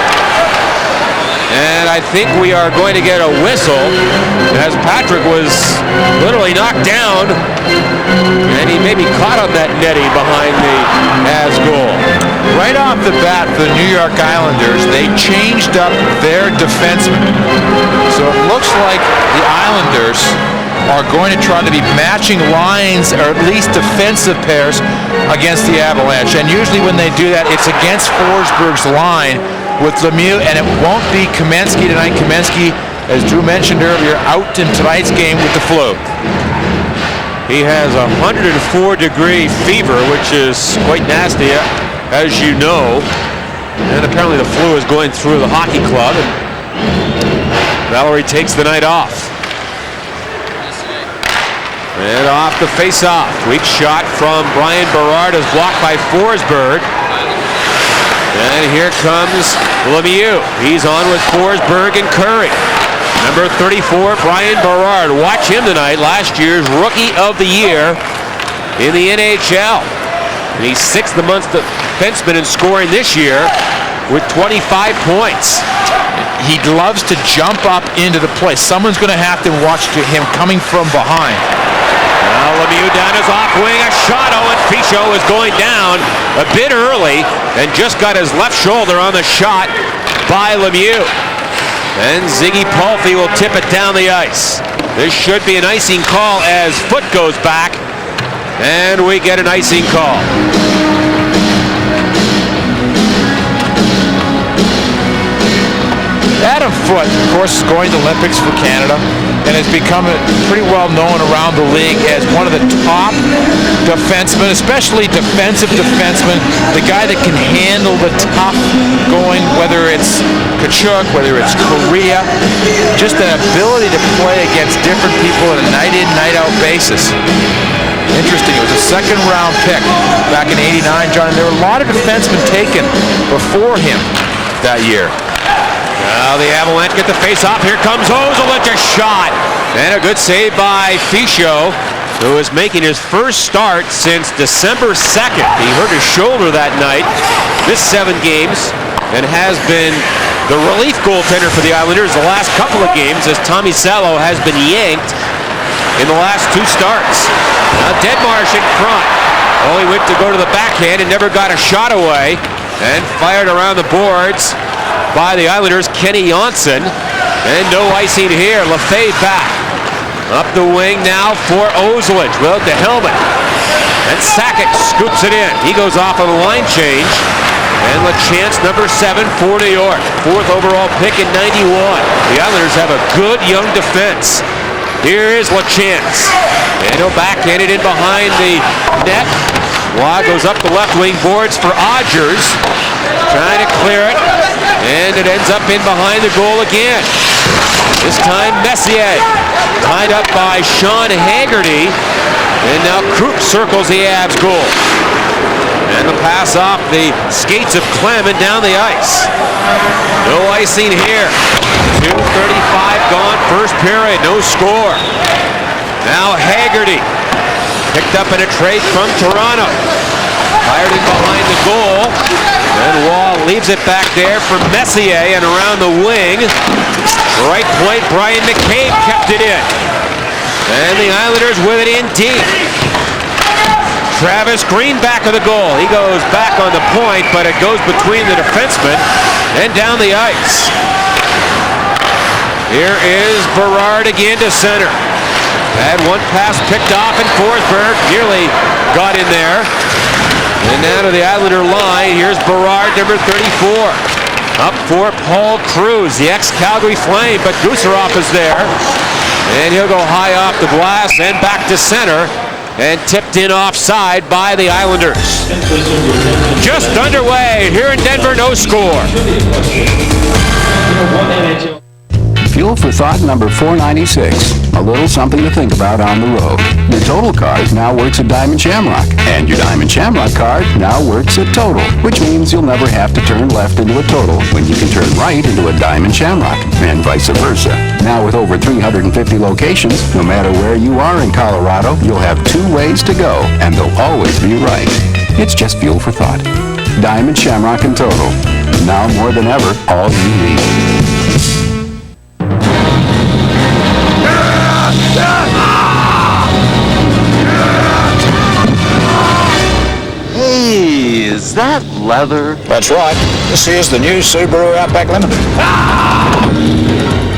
And I think we are going to get a whistle as Patrick was literally knocked down. And he may be caught on that netting behind the as goal. Right off the bat for the New York Islanders, they changed up their defensemen. So it looks like the Islanders are going to try to be matching lines, or at least defensive pairs, against the Avalanche. And usually when they do that, it's against Forsberg's line with Lemieux, and it won't be Kamensky tonight. Kamensky, as Drew mentioned earlier, out in tonight's game with the flu. He has a 104-degree fever, which is quite nasty, as you know. And apparently the flu is going through the hockey club. And Valerie takes the night off. And off the face-off. Weak shot from Brian Berard is blocked by Forsberg. And here comes Lemieux. He's on with Forsberg and Curry. Number 34, Brian Berard. Watch him tonight. Last year's Rookie of the Year in the NHL. And he's sixth-the-month defenseman in scoring this year with 25 points. He loves to jump up into the play. Someone's going to have to watch him coming from behind. Now Lemieux down his off wing, a shot. Owen Fichot is going down a bit early and just got his left shoulder on the shot by Lemieux. And Ziggy Palffy will tip it down the ice. This should be an icing call as Foot goes back, and we get an icing call. Adam Foote, of course, is going to the Olympics for Canada and has become pretty well known around the league as one of the top defensemen, especially defensive defensemen, the guy that can handle the tough going, whether it's Kachuk, whether it's Korea, just an ability to play against different people on a night-in, night-out basis. Interesting, it was a second-round pick back in '89, John, and there were a lot of defensemen taken before him that year. Now the Avalanche get the face-off. Here comes Ozolich, a shot. And a good save by Fichot, who is making his first start since December 2nd. He hurt his shoulder that night, missed 7 games, and has been the relief goaltender for the Islanders the last couple of games as Tommy Salo has been yanked in the last 2 starts. Now Deadmarsh in front. Oh, he went to go to the backhand and never got a shot away, and fired around the boards by the Islanders, Kenny Jonsson. And no icing here. Lefebvre back. Up the wing now for Ozolich. Well, the helmet. And Sakic scoops it in. He goes off on a line change. And LaChance, number 7 for New York. 4th overall pick in '91. The Islanders have a good young defense. Here is LaChance. And he'll backhand it in behind the net. Waugh goes up the left wing boards for Odgers. Trying to clear it. And it ends up in behind the goal again. This time Messier. Tied up by Sean Haggerty. And now Krupp circles the Avs goal. And the pass off the skates of Clement down the ice. No icing here. 2:35 gone, first period, no score. Now Haggerty. Picked up in a trade from Toronto. Fired in behind the goal. And Wall leaves it back there for Messier and around the wing. Right point, Brian McCabe kept it in. And the Islanders with it in deep. Travis Green back of the goal. He goes back on the point, but it goes between the defensemen and down the ice. Here is Berard again to center. Had one pass picked off, and Forsberg nearly got in there. And now to the Islander line. Here's Berard, number 34. Up for Paul Cruz, the ex-Calgary Flame, but Gusarov is there. And he'll go high off the glass and back to center. And tipped in offside by the Islanders. Just underway here in Denver, no score. Fuel for thought number 496. A little something to think about on the road. Your Total card now works at Diamond Shamrock. And your Diamond Shamrock card now works at Total, which means you'll never have to turn left into a Total when you can turn right into a Diamond Shamrock, and vice versa. Now with over 350 locations, no matter where you are in Colorado, you'll have 2 ways to go, and they'll always be right. It's just fuel for thought. Diamond Shamrock and Total. Now more than ever, all you need. Hey, is that leather? That's right. This here's the new Subaru Outback Limited.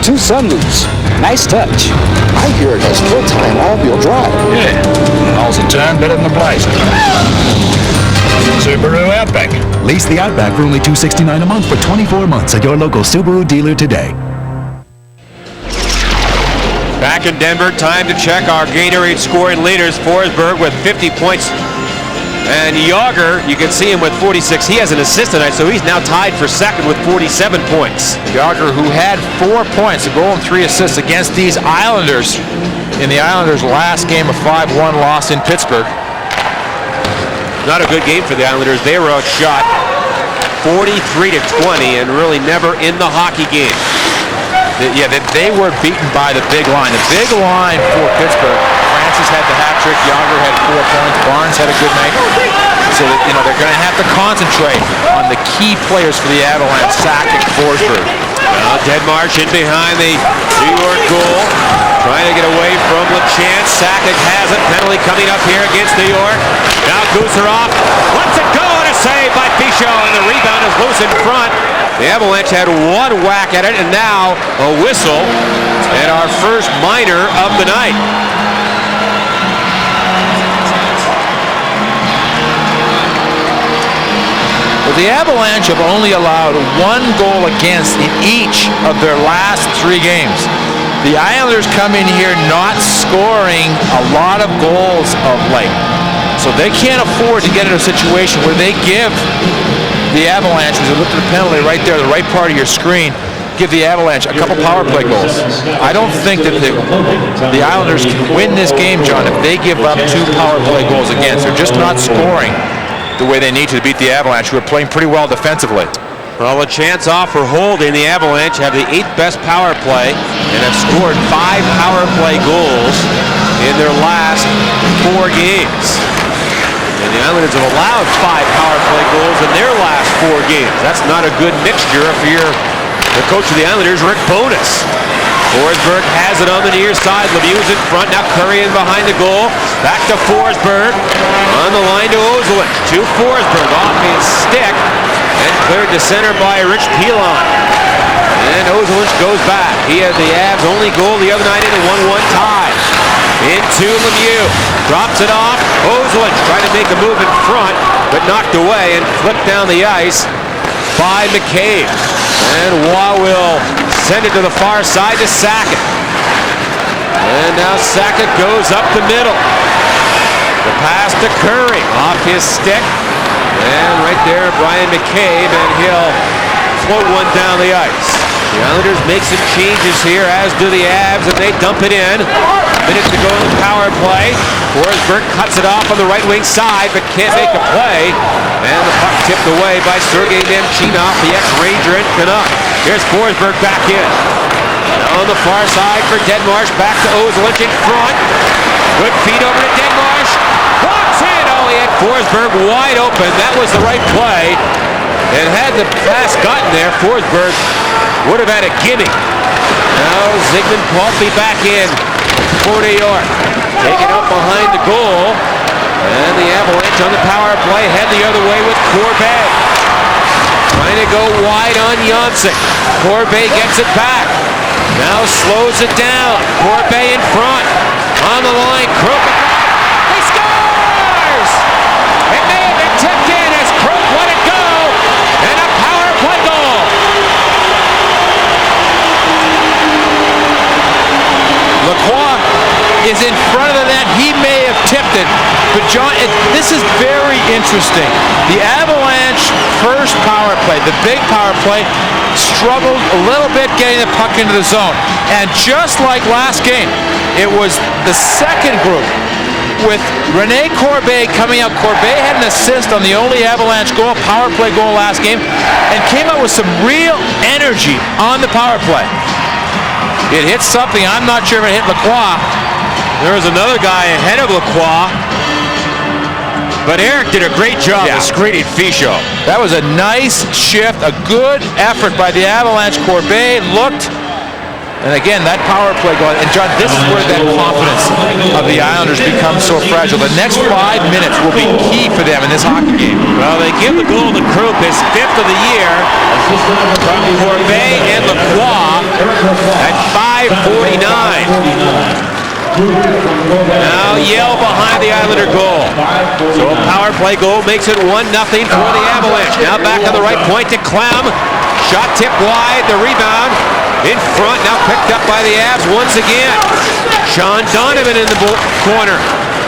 Two sunroofs. Nice touch. I hear it has full-time all-wheel drive. Yeah. All's a turn better than the Blazer. Subaru Outback. Lease the Outback for only $269 a month for 24 months at your local Subaru dealer today. Back in Denver, time to check our Gatorade scoring leaders. Forsberg with 50 points. And Yager, you can see him with 46. He has an assist tonight, so he's now tied for second with 47 points. Yager, who had 4 points, a goal and 3 assists against these Islanders in the Islanders' last game of 5-1 loss in Pittsburgh. Not a good game for the Islanders. They were outshot 43-20 and really never in the hockey game. Yeah, they were beaten by the big line. The big line for Pittsburgh. Francis had the hat trick. Yager had 4 points. Barnes had a good night. So that, they're going to have to concentrate on the key players for the Avalanche, Sakic, Forsberg. Now Deadmarsh in behind the New York goal, trying to get away from LeChance. Sakic has it. Penalty coming up here against New York. Now Gusarov lets it go, and a save by Pichot, and the rebound is loose in front. The Avalanche had 1 whack at it, and now a whistle, and our first minor of the night. Well, the Avalanche have only allowed 1 goal against in each of their last 3 games. The Islanders come in here not scoring a lot of goals of late. So they can't afford to get in a situation where they give the Avalanche, as you look at the penalty right there, the right part of your screen, give the Avalanche a couple power play goals. I don't think that the Islanders can win this game, John, if they give up 2 power play goals against. They're just not scoring the way they need to beat the Avalanche, who are playing pretty well defensively. Well, a chance off for holding. The Avalanche have the 8th best power play and have scored 5 power play goals in their last 4 games. And the Islanders have allowed 5 power play goals in their last 4 games. That's not a good mixture if you're the coach of the Islanders, Rick Bowness. Forsberg has it on the near side. Lemieux's in front. Now Curry in behind the goal. Back to Forsberg. On the line to Ozolic. To Forsberg off his stick. And cleared to center by Rich Pilon. And Ozolic goes back. He had the Avs' only goal the other night in a 1-1 tie. Into Lemieux. Drops it off. Ozolic trying to make a move in front, but knocked away and flipped down the ice by McCabe. And Waugh will send it to the far side to Sakic. And now Sakic goes up the middle. The pass to Curry off his stick. And right there, Brian McCabe, and he'll float one down the ice. The Islanders make some changes here, as do the Avs, and they dump it in. Minute to go in the power play. Forsberg cuts it off on the right wing side, but can't make a play. And the puck tipped away by Sergei Nemchinov, the ex-Ranger and Canuck. Here's Forsberg back in. Now on the far side for Deadmarsh, back to Ozolic in front. Good feed over to Deadmarsh. Walks in! Oh, he had Forsberg wide open. That was the right play. And had the pass gotten there, Forsberg would have had a gimme. Now Zygmunt Palffy back in for New York. Taken up behind the goal. And the Avalanche on the power play head the other way with Corbet. Trying to go wide on Janssen. Corbet gets it back. Now slows it down. Corbet in front. On the line, Krug. He scores! It may have been tipped in as Krug let it go. And a power play goal. Lacroix is in front of the net. He may have tipped it. But John, this is very interesting. The Avalanche first power play, the big power play, struggled a little bit getting the puck into the zone. And just like last game, it was the second group with Rene Corbet coming out. Corbet had an assist on the only Avalanche goal, power play goal last game, and came out with some real energy on the power play. It hit something. I'm not sure if it hit Lacroix. There was another guy ahead of Lacroix. But Eric did a great job of screening Fischel. That was a nice shift, a good effort by the Avalanche. Corbet looked And again, that power play going, and John, this is where that confidence of the Islanders becomes so fragile. The next 5 minutes will be key for them in this hockey game. Well, they give the goal to Krupp, his 5th of the year, from Corbet and Lacroix at 5:49. Now Yale behind the Islander goal. So a power play goal makes it 1-0 for the Avalanche. Now back on the right point to Clem. Shot tipped wide, the rebound in front, now picked up by the Avs once again. Sean Donovan in the corner.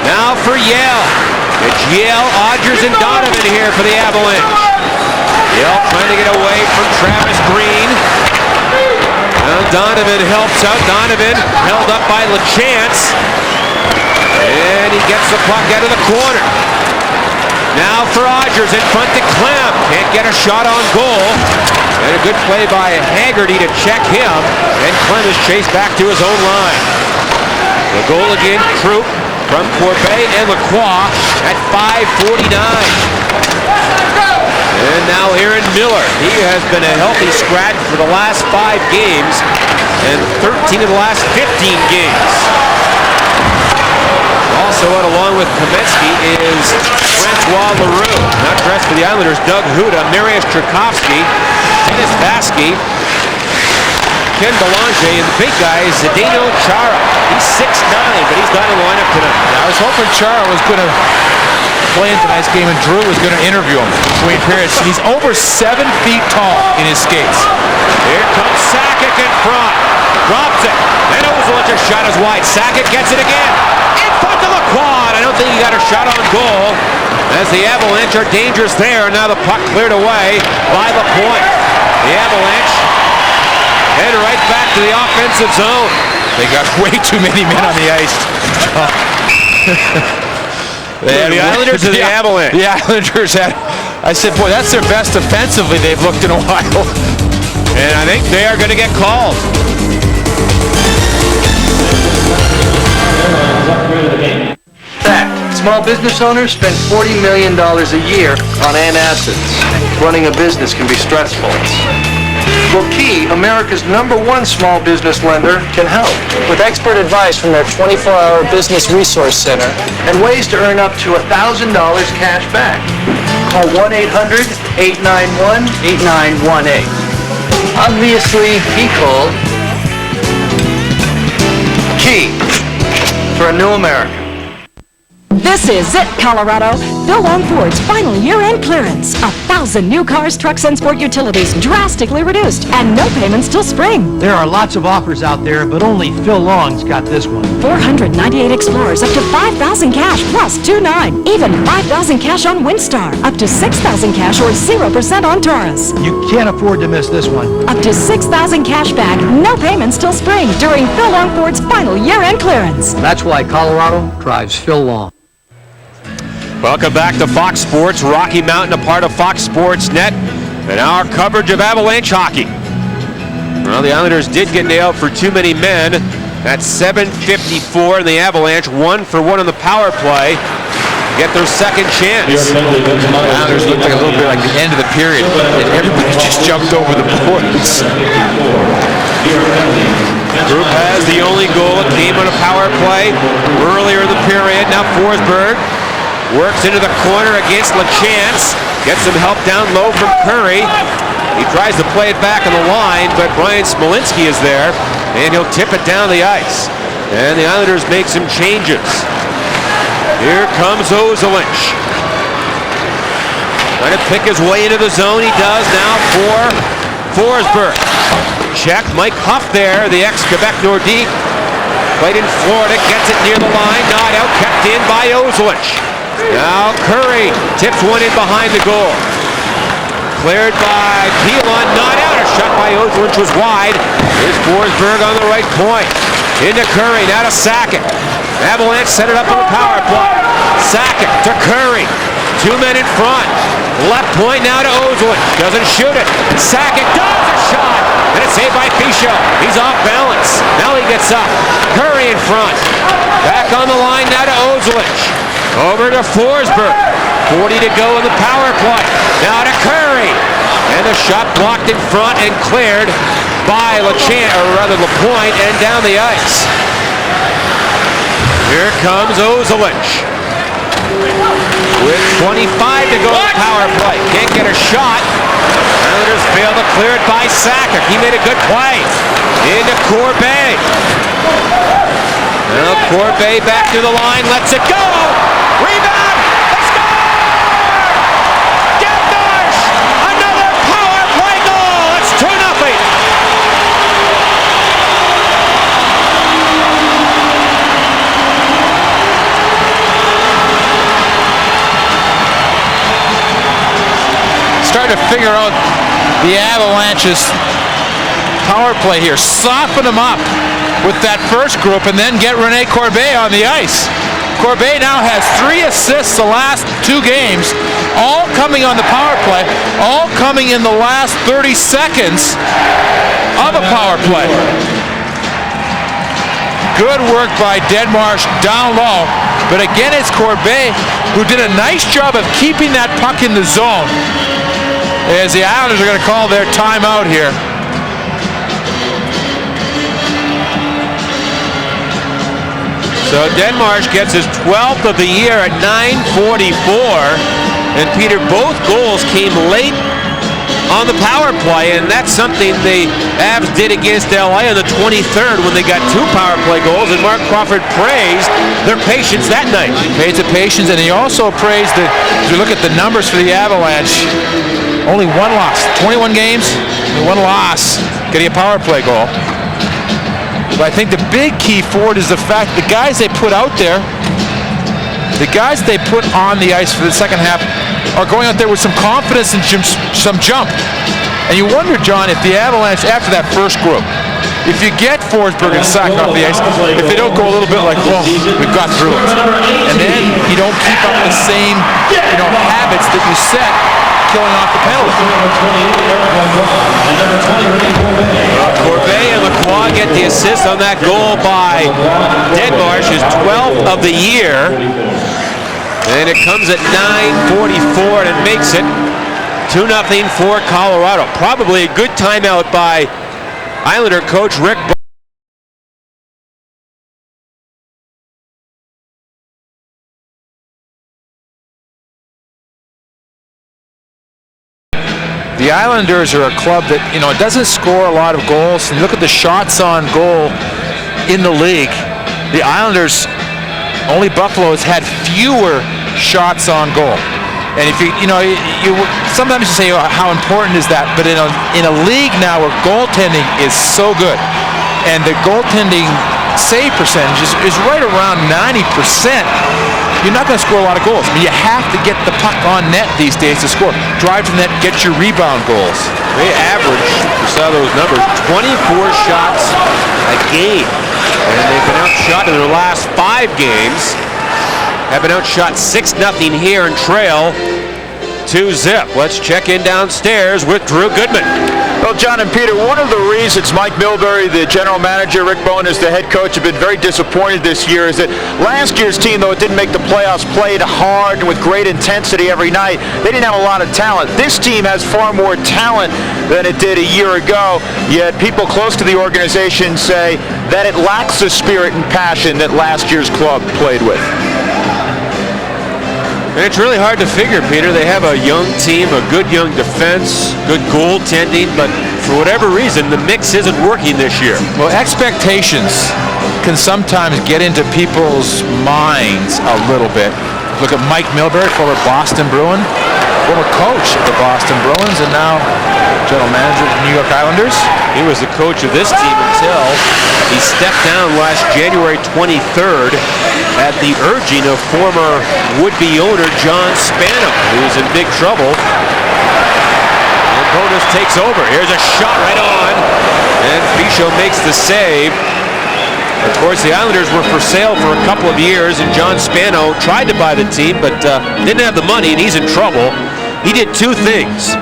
Now for Yale. It's Yale, Odgers, and Donovan here for the Avalanche. Yale trying to get away from Travis Green. Now Donovan helps out. Donovan held up by LaChance. And he gets the puck out of the corner. Now for Odgers in front to Clem. Can't get a shot on goal. And a good play by Haggerty to check him. And Clem is chased back to his own line. The goal again, Krupp from Corbet and Lacroix at 5:49. And now Aaron Miller. He has been a healthy scratch for the last 5 games and 13 of the last 15 games. Also out along with Kamensky is Francois Leroux. Not dressed for the Islanders, Doug Huda, Mariusz Tchaikovsky, Dennis Vasky, Ken Belanger, and the big guy is Zdeno Chara. He's 6'9", but he's not in the lineup tonight. I was hoping Chara was going to play in tonight's game and Drew was going to interview him between periods. He's over 7 feet tall in his skates. Here comes Sakic in front. Drops it. And Ozolich's shot is wide. Sakic gets it again. In front of the quad. I don't think he got a shot on goal. As the Avalanche are dangerous there. Now the puck cleared away by LaPointe. The Avalanche head right back to the offensive zone. They got way too many men on the ice. The Islanders or the Avalanche? The Islanders had, I said, boy, that's their best offensively they've looked in a while. And I think they are going to get called. Small business owners spend $40 million a year on antacids. Running a business can be stressful. Well, Key, America's #1 small business lender, can help. With expert advice from their 24-hour business resource center and ways to earn up to $1,000 cash back. Call 1-800-891-8918. Obviously, he called Key for a new America. This is it, Colorado. Phil Long Ford's final year-end clearance. 1,000 new cars, trucks, and sport utilities drastically reduced, and no payments till spring. There are lots of offers out there, but only Phil Long's got this one. 498 Explorers up to 5,000 cash plus 2.9. Even 5,000 cash on Windstar. Up to 6,000 cash or 0% on Taurus. You can't afford to miss this one. Up to 6,000 cash back, no payments till spring during Phil Long Ford's final year-end clearance. That's why Colorado drives Phil Long. Welcome back to Fox Sports. Rocky Mountain, a part of Fox Sports Net, and our coverage of Avalanche hockey. Well, the Islanders did get nailed for too many men. That's 7:54, and the Avalanche 1 for 1 on the power play. Get their second chance. The Islanders looked like a little bit like the end of the period, and everybody just jumped over the boards. Krupp has the only goal. It came on a power play earlier in the period. Now Forsberg works into the corner against LaChance. Gets some help down low from Curry. He tries to play it back on the line, but Brian Smolinski is there, and he'll tip it down the ice. And the Islanders make some changes. Here comes Ozolinsh. Trying to pick his way into the zone. He does now for Forsberg. Check. Mike Huff there, the ex-Quebec Nordique. Played in Florida, gets it near the line. Not out, kept in by Ozolinsh. Now Curry tips one in behind the goal. Cleared by Pilon, not out. A shot by Ozolinsh was wide. Here's Forsberg on the right point. Into Curry, now to Sakic. Avalanche set it up on the power play. Sakic to Curry. 2 men in front. Left point now to Ozolinsh. Doesn't shoot it. Sakic does a shot. And it's saved by Fischel. He's off balance. Now he gets up. Curry in front. Back on the line now to Ozolinsh. Over to Forsberg. 40 to go in the power play. Now to Curry. And the shot blocked in front and cleared by LaPointe and down the ice. Here comes Avalanche. With 25 to go in the power play. Can't get a shot. Islanders fail to clear it by Sakic. He made a good play. Into Corbeil. Now Corbeil back to the line. Lets it go. Rebound. They score! Denmarsh. Another power play goal. It's 2-0. Starting to figure out the Avalanche's power play here. Soften them up with that first group and then get Rene Corbeil on the ice. Corbeil now has 3 assists the last 2 games, all coming on the power play, all coming in the last 30 seconds of a power play. Good work by Denmarsh down low, but again it's Corbeil who did a nice job of keeping that puck in the zone. As the Islanders are going to call their timeout here. So Denmarsh gets his 12th of the year at 9:44. And Peter, both goals came late on the power play, and that's something the Avs did against LA on the 23rd when they got 2 power play goals, and Mark Crawford praised their patience that night. Praised the patience, and he also praised the, if you look at the numbers for the Avalanche, only 1 loss. 21 games, 1 loss, getting a power play goal. But I think the big key for it is the fact the guys they put out there, the guys they put on the ice for the second half are going out there with some confidence and some jump. And you wonder, John, if the Avalanche, after that first group, if you get Forsberg and Sakic off the ice, if they don't go a little bit like, well, we've got through it. And then you don't keep up the same, habits that you set, killing off the penalty. Corbeil and Lacroix get the assist on that goal by Denmarsh, his 12th of the year. And it comes at 9:44, and it makes it 2-0 for Colorado. Probably a good timeout by Islander coach Rick. The Islanders are a club that, it doesn't score a lot of goals. And look at the shots on goal in the league. The Islanders, only Buffalo has had fewer shots on goal. And if you sometimes you say, how important is that? But in a league now where goaltending is so good, and the goaltending save percentage is right around 90%, you're not going to score a lot of goals. I mean, you have to get the puck on net these days to score. Drive to net, get your rebound goals. They average, you saw those numbers, 24 shots a game. And they've been outshot in their last 5 games. Have been outshot 6-0 here and trail 2-0. Let's check in downstairs with Drew Goodman. Well, John and Peter, one of the reasons Mike Milbury, the general manager, Rick Bowen as the head coach, have been very disappointed this year is that last year's team, though it didn't make the playoffs, played hard and with great intensity every night. They didn't have a lot of talent. This team has far more talent than it did a year ago, yet people close to the organization say that it lacks the spirit and passion that last year's club played with. And it's really hard to figure, Peter. They have a young team, a good young defense, good goaltending, but for whatever reason, the mix isn't working this year. Well, expectations can sometimes get into people's minds a little bit. Look at Mike Milbury, former Boston Bruin, former coach of the Boston Bruins, and now general manager of the New York Islanders. He was the coach of this team until he stepped down last January 23rd at the urging of former would-be owner John Spano, who's in big trouble. And Bonus takes over. Here's a shot right on, and Fischel makes the save. Of course, the Islanders were for sale for a couple of years, and John Spano tried to buy the team, but didn't have the money, and he's in trouble. He did 2 things.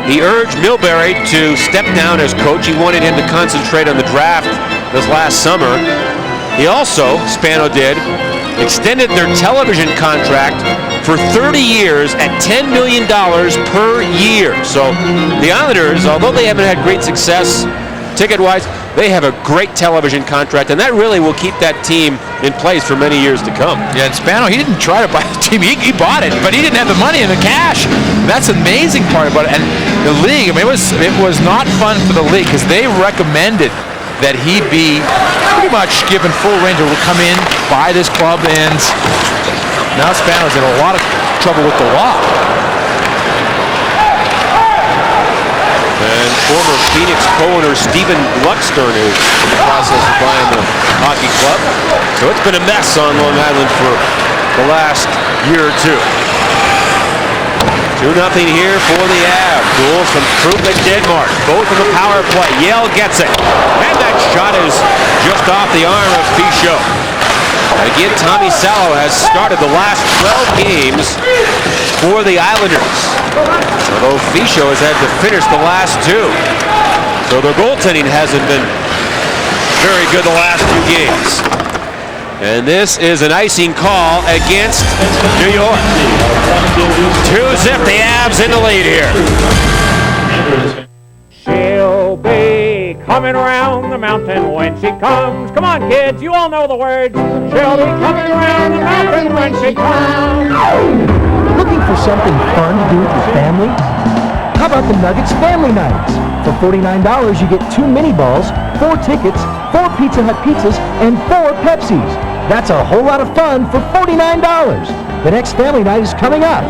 He urged Milbury to step down as coach. He wanted him to concentrate on the draft this last summer. He also, Spano did, extended their television contract for 30 years at $10 million per year. So the Islanders, although they haven't had great success ticket-wise, they have a great television contract, and that really will keep that team in place for many years to come. Yeah, and Spano, he didn't try to buy the team. He bought it, but he didn't have the money and the cash. And that's the amazing part about it. And the league, I mean, it was not fun for the league because they recommended that he be pretty much given full range to come in, buy this club, and now Spano's in a lot of trouble with the law. And former Phoenix co-owner Stephen Gluckstern is in the process of buying the hockey club. So it's been a mess on Long Island for the last year or two. 2-0 here for the Avs. Goals from Krupp and Denmark. Both in the power play. Yale gets it. And that shot is just off the arm of Fichot. And again, Tommy Salo has started the last 12 games for the Islanders, although Fichot has had to finish the last 2. So their goaltending hasn't been very good the last 2 games. And this is an icing call against New York. 2-0, the Avs in the lead here. She'll be coming around the mountain when she comes. Come on, kids, you all know the words. She'll be coming around the mountain when she comes. Looking for something fun to do with your family? How about the Nuggets Family Nights? For $49, you get 2 mini balls, 4 tickets, 4 Pizza Hut pizzas, and 4 Pepsis. That's a whole lot of fun for $49. The next family night is coming up.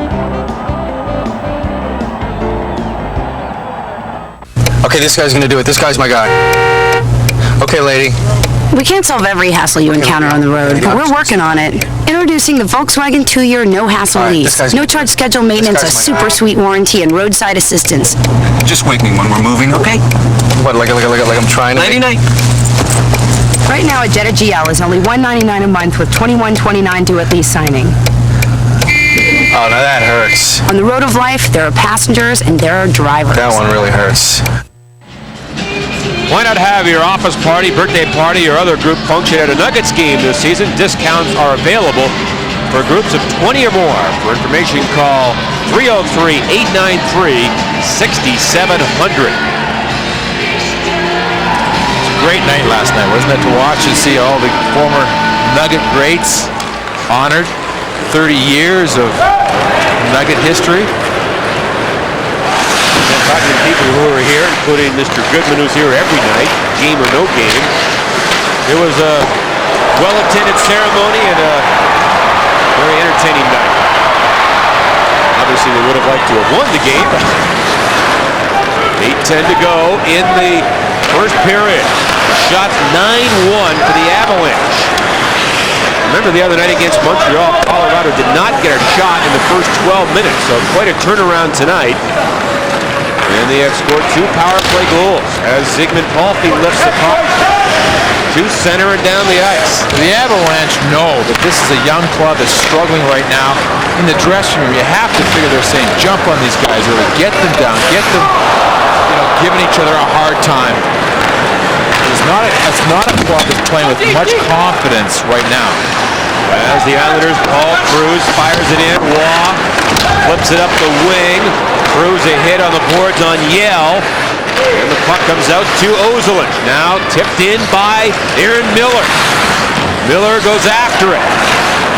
Okay, this guy's gonna do it. This guy's my guy. Okay, lady. We can't solve every hassle you encounter on the road, but we're working on it. Introducing the Volkswagen 2-year no-hassle lease. No-charge schedule maintenance, a super sweet warranty, and roadside assistance. Just wake me when we're moving, okay? What, like I'm trying to... Nighty-night. Right now, a Jetta GL is only $199 a month with $21.29 due at lease signing. Oh, now that hurts. On the road of life, there are passengers and there are drivers. That one really hurts. Why not have your office party, birthday party, or other group function at a Nuggets game this season? Discounts are available for groups of 20 or more. For information, call 303-893-6700. Great night last night, wasn't it, to watch and see all the former Nugget greats honored. 30 years of Nugget history. And talking to people who are here, including Mr. Goodman, who's here every night, game or no game. It was a well-attended ceremony and a very entertaining night. Obviously, they would have liked to have won the game. 8:10 to go in the first period. Shots 9-1 for the Avalanche. Remember the other night against Montreal, Colorado did not get a shot in the first 12 minutes, so quite a turnaround tonight. And they have scored 2 power play goals as Zygmunt Palffy lifts the puck to center and down the ice. The Avalanche know that this is a young club that's struggling right now. In the dressing room, you have to figure they're saying, jump on these guys early, get them down, get them, giving each other a hard time. It's not a club that's playing with much confidence right now. As the Islanders, Paul Cruz fires it in. Waugh flips it up the wing. Cruz a hit on the boards on Yale. And the puck comes out to Avalanche. Now tipped in by Aaron Miller. Miller goes after it.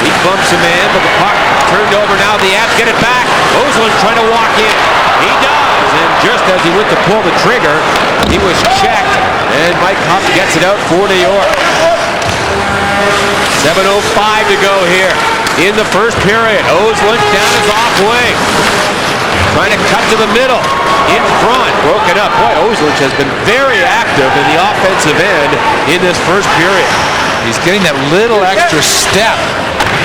He bumps a man, but the puck turned over. Now the Avs get it back. Avalanche trying to walk in. He does. And just as he went to pull the trigger, he was checked. And Mike Huff gets it out for New York. 7:05 to go here in the first period. Avalanche down his off wing. Trying to cut to the middle. In front. Broken up. Boy, Avalanche has been very active in the offensive end in this first period. He's getting that little extra step.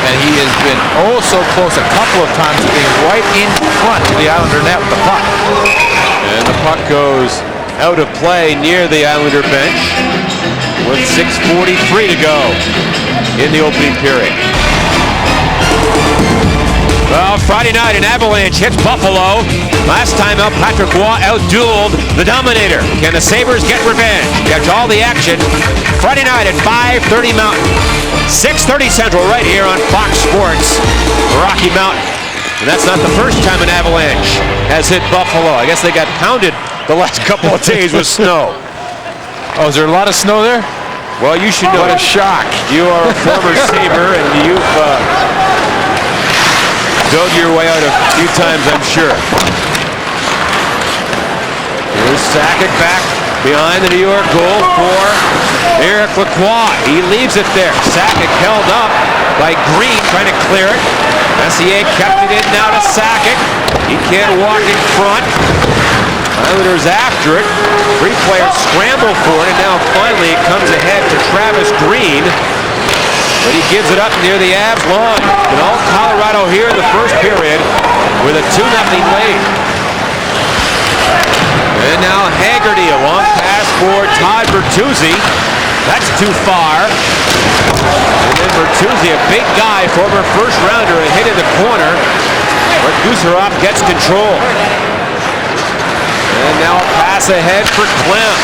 And he has been oh so close a couple of times to being right in front of the Islander net with the puck. And the puck goes out of play near the Islander bench with 6:43 to go in the opening period. Well, Friday night, an Avalanche hits Buffalo. Last time out, Patrick Waugh outdueled the Dominator. Can the Sabres get revenge? Catch all the action Friday night at 5:30 Mountain, 6:30 Central, right here on Fox Sports Rocky Mountain. And that's not the first time an Avalanche has hit Buffalo. I guess they got pounded the last couple of days with snow. Oh, is there a lot of snow there? Well, you should know. What a shock. You are a former Sabre, and you've dug your way out a few times, I'm sure. Here's Sakic back behind the New York goal for Eric Lacroix. He leaves it there. Sakic held up by Green, trying to clear it. Messier kept it in now to Sakic. He can't walk in front. Islanders after it. Three players scramble for it, and now finally it comes ahead to Travis Green. But he gives it up near the Avs line. And all Colorado here in the first period with a 2-0 lead. And now Haggerty, a long pass for Todd Bertuzzi. That's too far. And then Bertuzzi, a big guy, former first rounder, a hit in the corner. But Gusarov gets control. And now a pass ahead for Klim.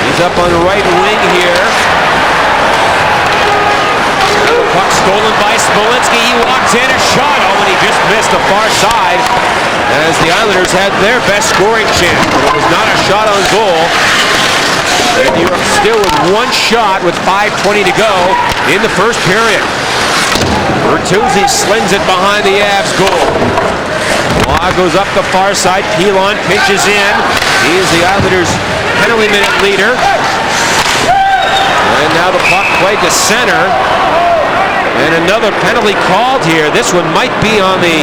He's up on the right wing here. Now the puck stolen by Smolinski. He walks in and shot. Oh, and he just missed the far side as the Islanders had their best scoring chance. But it was not a shot on goal. And New York still with one shot with 5:20 to go in the first period. Bertuzzi slings it behind the Avs goal. Law goes up the far side. Pilon pitches in. He's the Islanders' penalty minute leader. And now the puck played to center. And another penalty called here. This one might be on the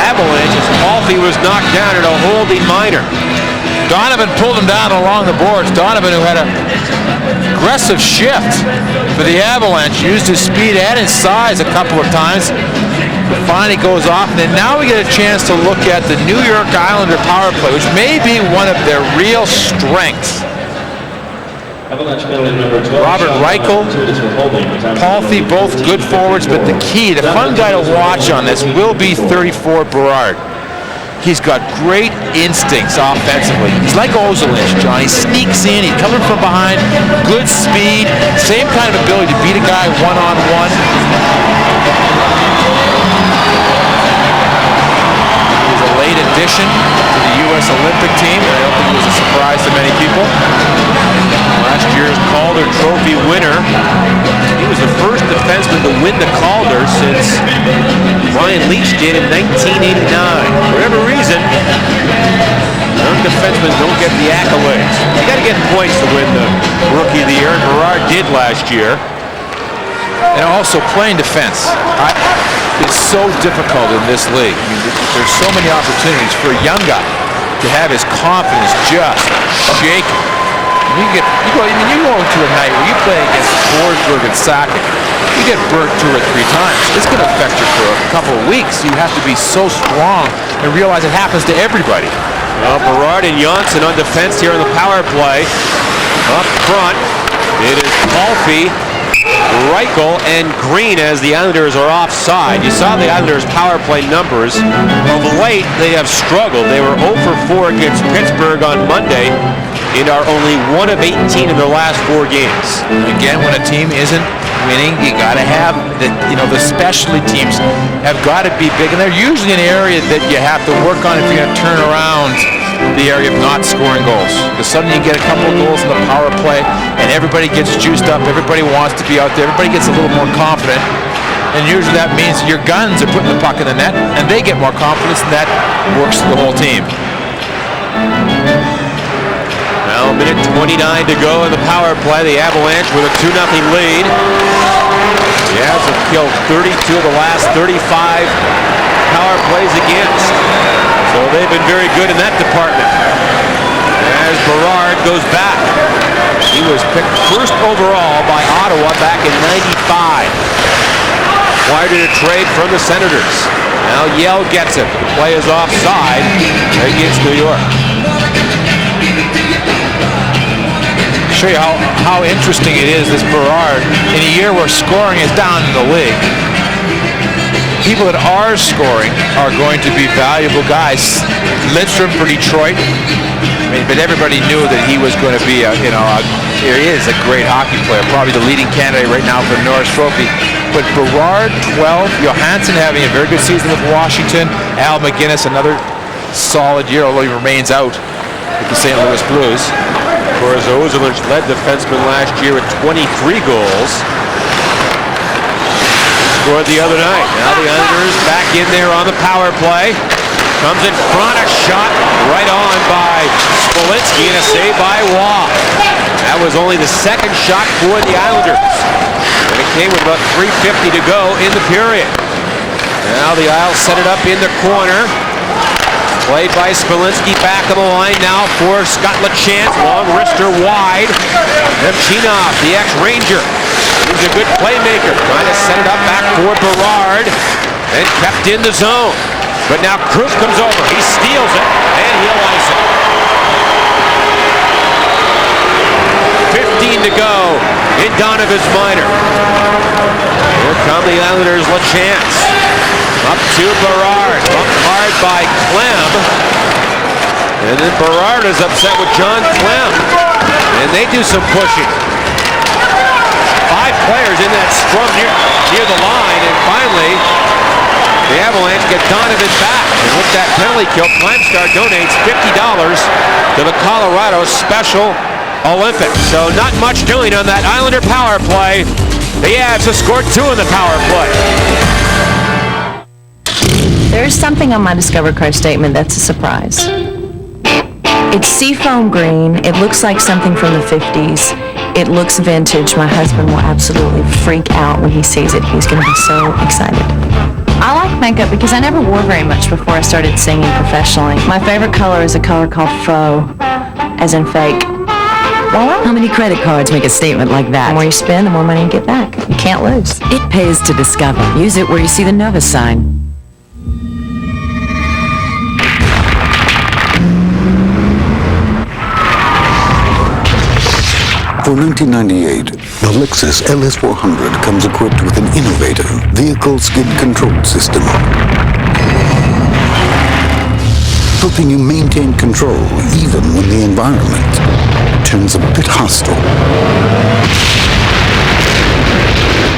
Avalanche as Palffy was knocked down in a holding minor. Donovan pulled him down along the boards. Donovan, who had an aggressive shift for the Avalanche, used his speed and his size a couple of times. But finally goes off, and then now we get a chance to look at the New York Islander power play, which may be one of their real strengths. Robert Reichel, Palffy, both good forwards, but the key, the fun guy to watch on this will be 34 Berard. He's got great instincts offensively. He's like Ozolinsh, John. He sneaks in, he's coming from behind, good speed, same kind of ability to beat a guy one-on-one. He's a late addition to the U.S. Olympic team. I don't think it was a surprise to many people. Last year's Calder Trophy winner. He was the first defenseman to win the Calder since Brian Leetch did in 1989. For whatever reason, young defensemen don't get the accolades. You got to get points to win the Rookie of the Year, and Berard did last year. And also playing defense. It's so difficult in this league. I mean, there's so many opportunities for a young guy to have his confidence just shaken. You go into a night where you play against Forsberg and Sakic, you get burnt 2 or 3 times. It's going to affect you for a couple of weeks. You have to be so strong and realize it happens to everybody. Well, Berard and Janssen on defense here on the power play. Up front, it is Palffy, Reichel, and Green as the Islanders are offside. You saw the Islanders' power play numbers. Of late, they have struggled. They were 0 for 4 against Pittsburgh on Monday and are only 1 of 18 in their last 4 games. Again, when a team isn't winning, you got to have the specialty teams have got to be big, and they're usually an area that you have to work on if you're going to turn around the area of not scoring goals. Because suddenly you get a couple of goals in the power play, and everybody gets juiced up. Everybody wants to be out there. Everybody gets a little more confident, and usually that means your guns are putting the puck in the net, and they get more confidence, and that works for the whole team. Now, 1:29 to go in the power play. The Avalanche with a 2-0 lead. The Avs have killed 32 of the last 35 power plays against. So they've been very good in that department. As Berard goes back. He was picked first overall by Ottawa back in '95. Acquired in a trade from the Senators. Now Yell gets it. The play is offside against New York. Show you how interesting it is, this Berard, in a year where scoring is down in the league. People that are scoring are going to be valuable guys. Lidstrom for Detroit, but everybody knew that he was going to be he is a great hockey player, probably the leading candidate right now for the Norris Trophy. But Berard, 12, Johansson having a very good season with Washington, Al McGinnis, another solid year, although he remains out with the St. Louis Blues. Of course, Ozolinsh led defenseman last year with 23 goals. Scored the other night. Now the Islanders back in there on the power play. Comes in front, a shot right on by Smolinski and a save by Waugh. That was only the second shot for the Islanders. And it came with about 3:50 to go in the period. Now the Isles set it up in the corner. Played by Smolinski back of the line now for Scott LaChance. Long wrister wide. Nemchinov, the ex-Ranger. He's a good playmaker. Trying to set it up back for Berard. And kept in the zone. But now Krug comes over. He steals it, and he'll ice it. 15 to go in Donovan's minor. Here come the Islanders, LaChance. Up to Berard. Bumped hard by Clem. And then Berard is upset with John Clem. And they do some pushing. 5 players in that scrum near the line, and finally the Avalanche get Donovan back. And with that penalty kill, Climstar donates $50 to the Colorado Special Olympics. So not much doing on that Islander power play. The Avs have scored 2 in the power play. There's something on my Discover Card statement that's a surprise. It's seafoam green. It looks like something from the 50s. It looks vintage. My husband will absolutely freak out when he sees it. He's going to be so excited. I like makeup because I never wore very much before I started singing professionally. My favorite color is a color called faux, as in fake. Well, how many credit cards make a statement like that? The more you spend, the more money you get back. You can't lose. It pays to Discover. Use it where you see the Nova sign. For 1998, the Lexus LS400 comes equipped with an innovative vehicle skid control system, helping you maintain control even when the environment turns a bit hostile.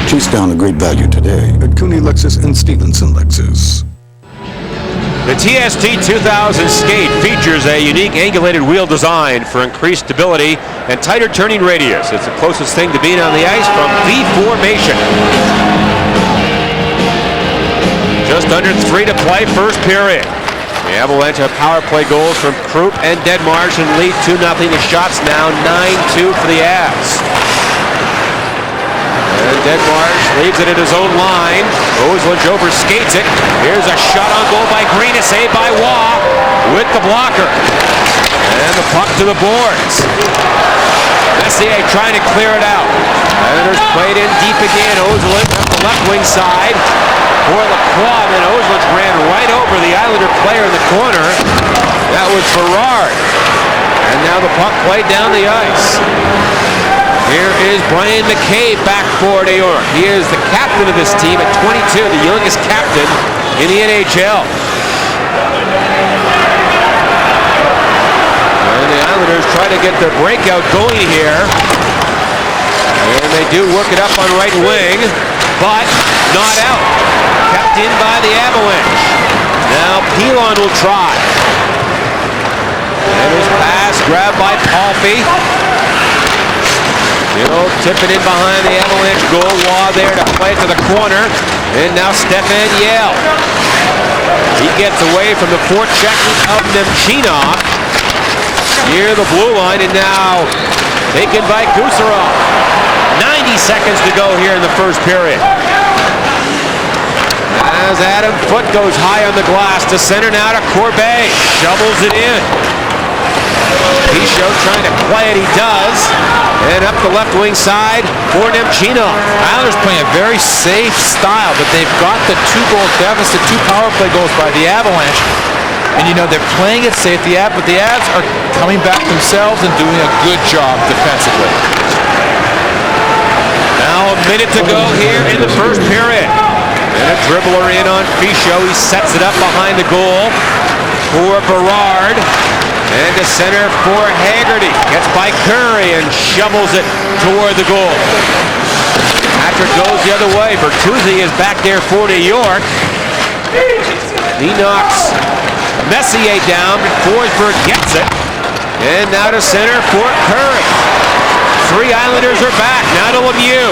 Chase down a great value today at Cooney Lexus and Stevenson Lexus. The TST 2000 Skate features a unique angulated wheel design for increased stability and tighter turning radius. It's the closest thing to being on the ice from V formation. Just under 3 to play, first period. The Avalanche have power play goals from Krupp and Deadmarsh and lead 2-0. The shots now 9-2 for the Avs. And Deadmarsh leaves it at his own line. Ozolinsh overskates it. Here's a shot on goal by Green, a save by Waugh with the blocker. And the puck to the boards. Messier trying to clear it out. Islanders played in deep again. Ozolinsh up the left wing side for Lacroix. And then Ozolinsh ran right over the Islander player in the corner. That was Berard. And now the puck played down the ice. Here is Brian McCabe back for New York. He is the captain of this team at 22, the youngest captain in the NHL. And the Islanders try to get their breakout going here. And they do work it up on right wing, but not out. Kept in by the Avalanche. Now Pilon will try. And his pass grabbed by Palffy. Tipping in behind the Avalanche goal. Waugh there to play it to the corner. And now Stefan Yell. He gets away from the forechecking of Nemchinov near the blue line, and now taken by Gusarov. 90 seconds to go here in the first period. As Adam Foote goes high on the glass to center now to Corbet. Shovels it in. Pichot trying to play it, he does. And up the left wing side for Nemchinov. Islanders playing a very safe style, but they've got the 2-goal deficit, 2 power play goals by the Avalanche. And they're playing it safe, but the Avs are coming back themselves and doing a good job defensively. Now a minute to go here in the first period. And a dribbler in on Pichot. He sets it up behind the goal for Berard. And to center for Haggerty. Gets by Curry and shovels it toward the goal. Patrick goes the other way. Bertuzzi is back there for New York. He knocks Messier down. Forsberg gets it. And now to center for Curry. Three Islanders are back. Now to Lemieux.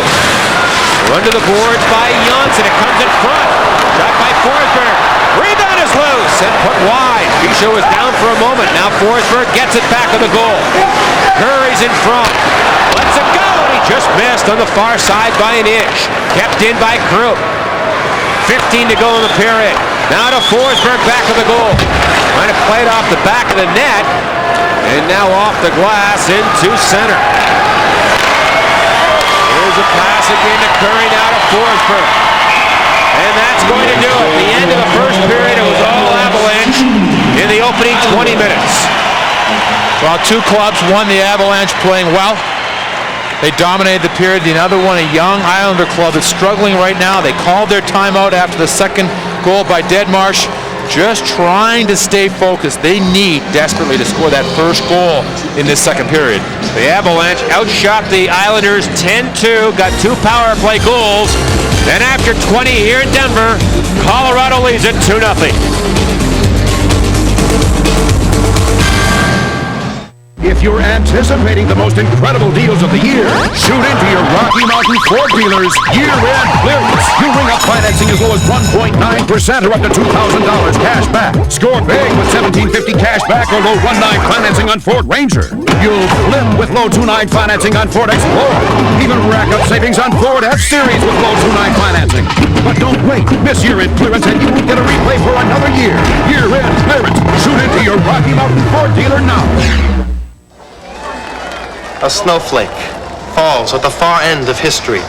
Under the boards by Janssen. It comes in front. Shot by Forsberg. Rebound is loose and put wide. Pichot is down for a moment. Now Forsberg gets it back of the goal. Curry's in front. Lets it go. And he just missed on the far side by an inch. Kept in by Krupp. 15 to go in the period. Now to Forsberg back of the goal. Trying to play it off the back of the net. And now off the glass into center. Here's a pass again to Curry, now to Forsberg. And that's going to do it. The end of the first period, it was all Avalanche in the opening 20 minutes. Well, two clubs, one the Avalanche playing well. They dominated the period. The other one, a young Islander club that's struggling right now. They called their timeout after the second goal by Deadmarsh. Just trying to stay focused. They need desperately to score that first goal in this second period. The Avalanche outshot the Islanders 10-2, got two power play goals. Then after 20 here in Denver, Colorado leads it 2-0. If you're anticipating the most incredible deals of the year, shoot into your Rocky Mountain Ford dealers year-end clearance. You ring up financing as low as 1.9% or up to $2,000 cash back. Score big with $1,750 cash back or low 1.9 financing on Ford Ranger. You'll flip with low 2.9 financing on Ford Explorer. Even rack up savings on Ford F-Series with low 2.9 financing. But don't wait. Miss year-end clearance and you won't get a replay for another year. Year-end clearance. Shoot into your Rocky Mountain Ford dealer now. A snowflake falls at the far end of history.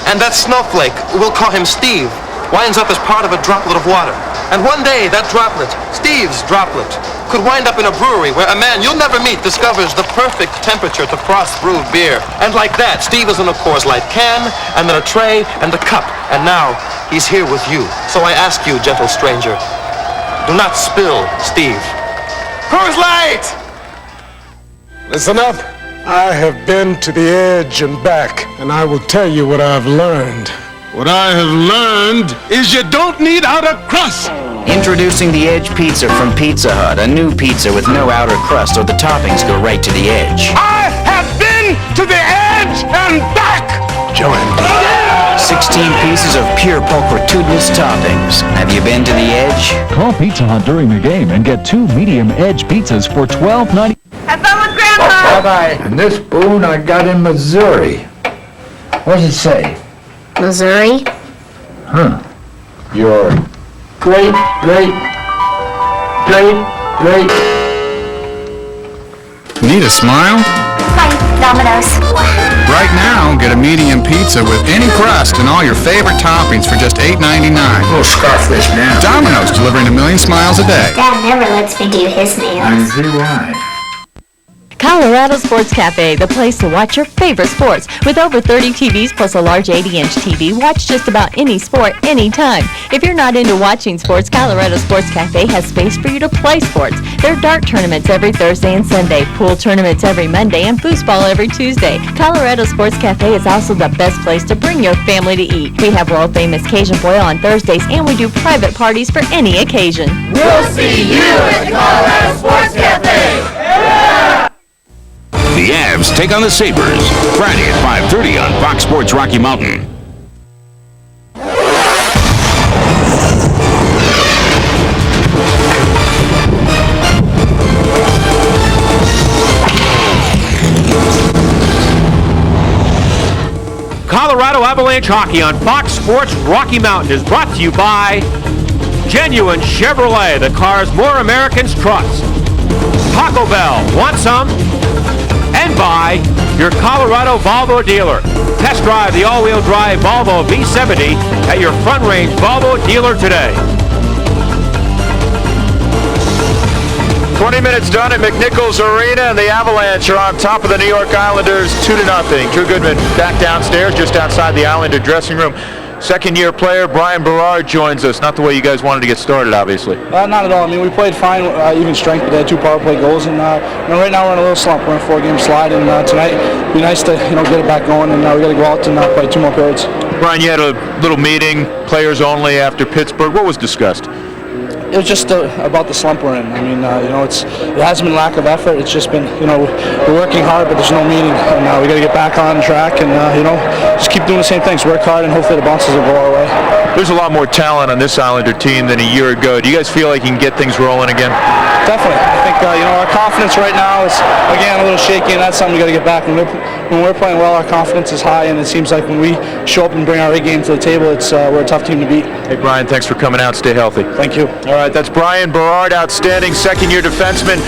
And that snowflake, we'll call him Steve, winds up as part of a droplet of water. And one day, that droplet, Steve's droplet, could wind up in a brewery where a man you'll never meet discovers the perfect temperature to frost-brewed beer. And like that, Steve is in a Coors Light can, and then a tray, and a cup. And now, he's here with you. So I ask you, gentle stranger, do not spill Steve. Coors Light! Listen up. I have been to the edge and back, and I will tell you what I've learned. What I have learned is you don't need outer crust. Introducing the Edge Pizza from Pizza Hut, a new pizza with no outer crust or the toppings go right to the edge. I have been to the edge and back! Join. 16 pieces of pure pulchritudinous toppings. Have you been to the edge? Call Pizza Hut during the game and get 2 medium edge pizzas for $12.90. Have fun with Grandpa! Bye-bye. And this spoon I got in Missouri. What does it say? Missouri? Huh. Your great. Need a smile? Hi, Domino's. Right now, get a medium pizza with any crust and all your favorite toppings for just $8.99. We'll scarf this now. Domino's, delivering 1 million smiles a day. Dad never lets me do his nails. I see why. Colorado Sports Cafe, the place to watch your favorite sports. With over 30 TVs plus a large 80-inch TV, watch just about any sport, anytime. If you're not into watching sports, Colorado Sports Cafe has space for you to play sports. There are dart tournaments every Thursday and Sunday, pool tournaments every Monday, and foosball every Tuesday. Colorado Sports Cafe is also the best place to bring your family to eat. We have world-famous Cajun boil on Thursdays, and we do private parties for any occasion. We'll see you at the Colorado Sports Cafe! Yeah! The Avs take on the Sabres, Friday at 5:30 on Fox Sports Rocky Mountain. Colorado Avalanche hockey on Fox Sports Rocky Mountain is brought to you by Genuine Chevrolet, the cars more Americans trust. Taco Bell, want some? And by your Colorado Volvo dealer. Test drive the all-wheel drive Volvo V70 at your Front Range Volvo dealer today. 20 minutes done at McNichols Arena, and the Avalanche are on top of the New York Islanders 2-0. Drew Goodman back downstairs just outside the Islander dressing room. Second-year player Brian Berard joins us. Not the way you guys wanted to get started, obviously. Not at all. I mean, we played fine, even strength, but they had 2 power play goals, and right now we're in a little slump. We're in a 4-game slide, and tonight it'd be nice to get it back going, and we got to go out and play 2 more periods. Brian, you had a little meeting, players only, after Pittsburgh. What was discussed? It was just about the slump we're in. I mean, it hasn't been lack of effort. It's just been, we're working hard, but there's no meaning. And we got to get back on track and, just keep doing the same things. Work hard, and hopefully the bounces will go our way. There's a lot more talent on this Islander team than a year ago. Do you guys feel like you can get things rolling again? Definitely. I think, our confidence right now is, again, a little shaky, and that's something we got to get back. When we're playing well, our confidence is high, and it seems like when we show up and bring our A game to the table, we're a tough team to beat. Hey, Brian, thanks for coming out. Stay healthy. Thank you. All right, that's Brian Berard, outstanding second-year defenseman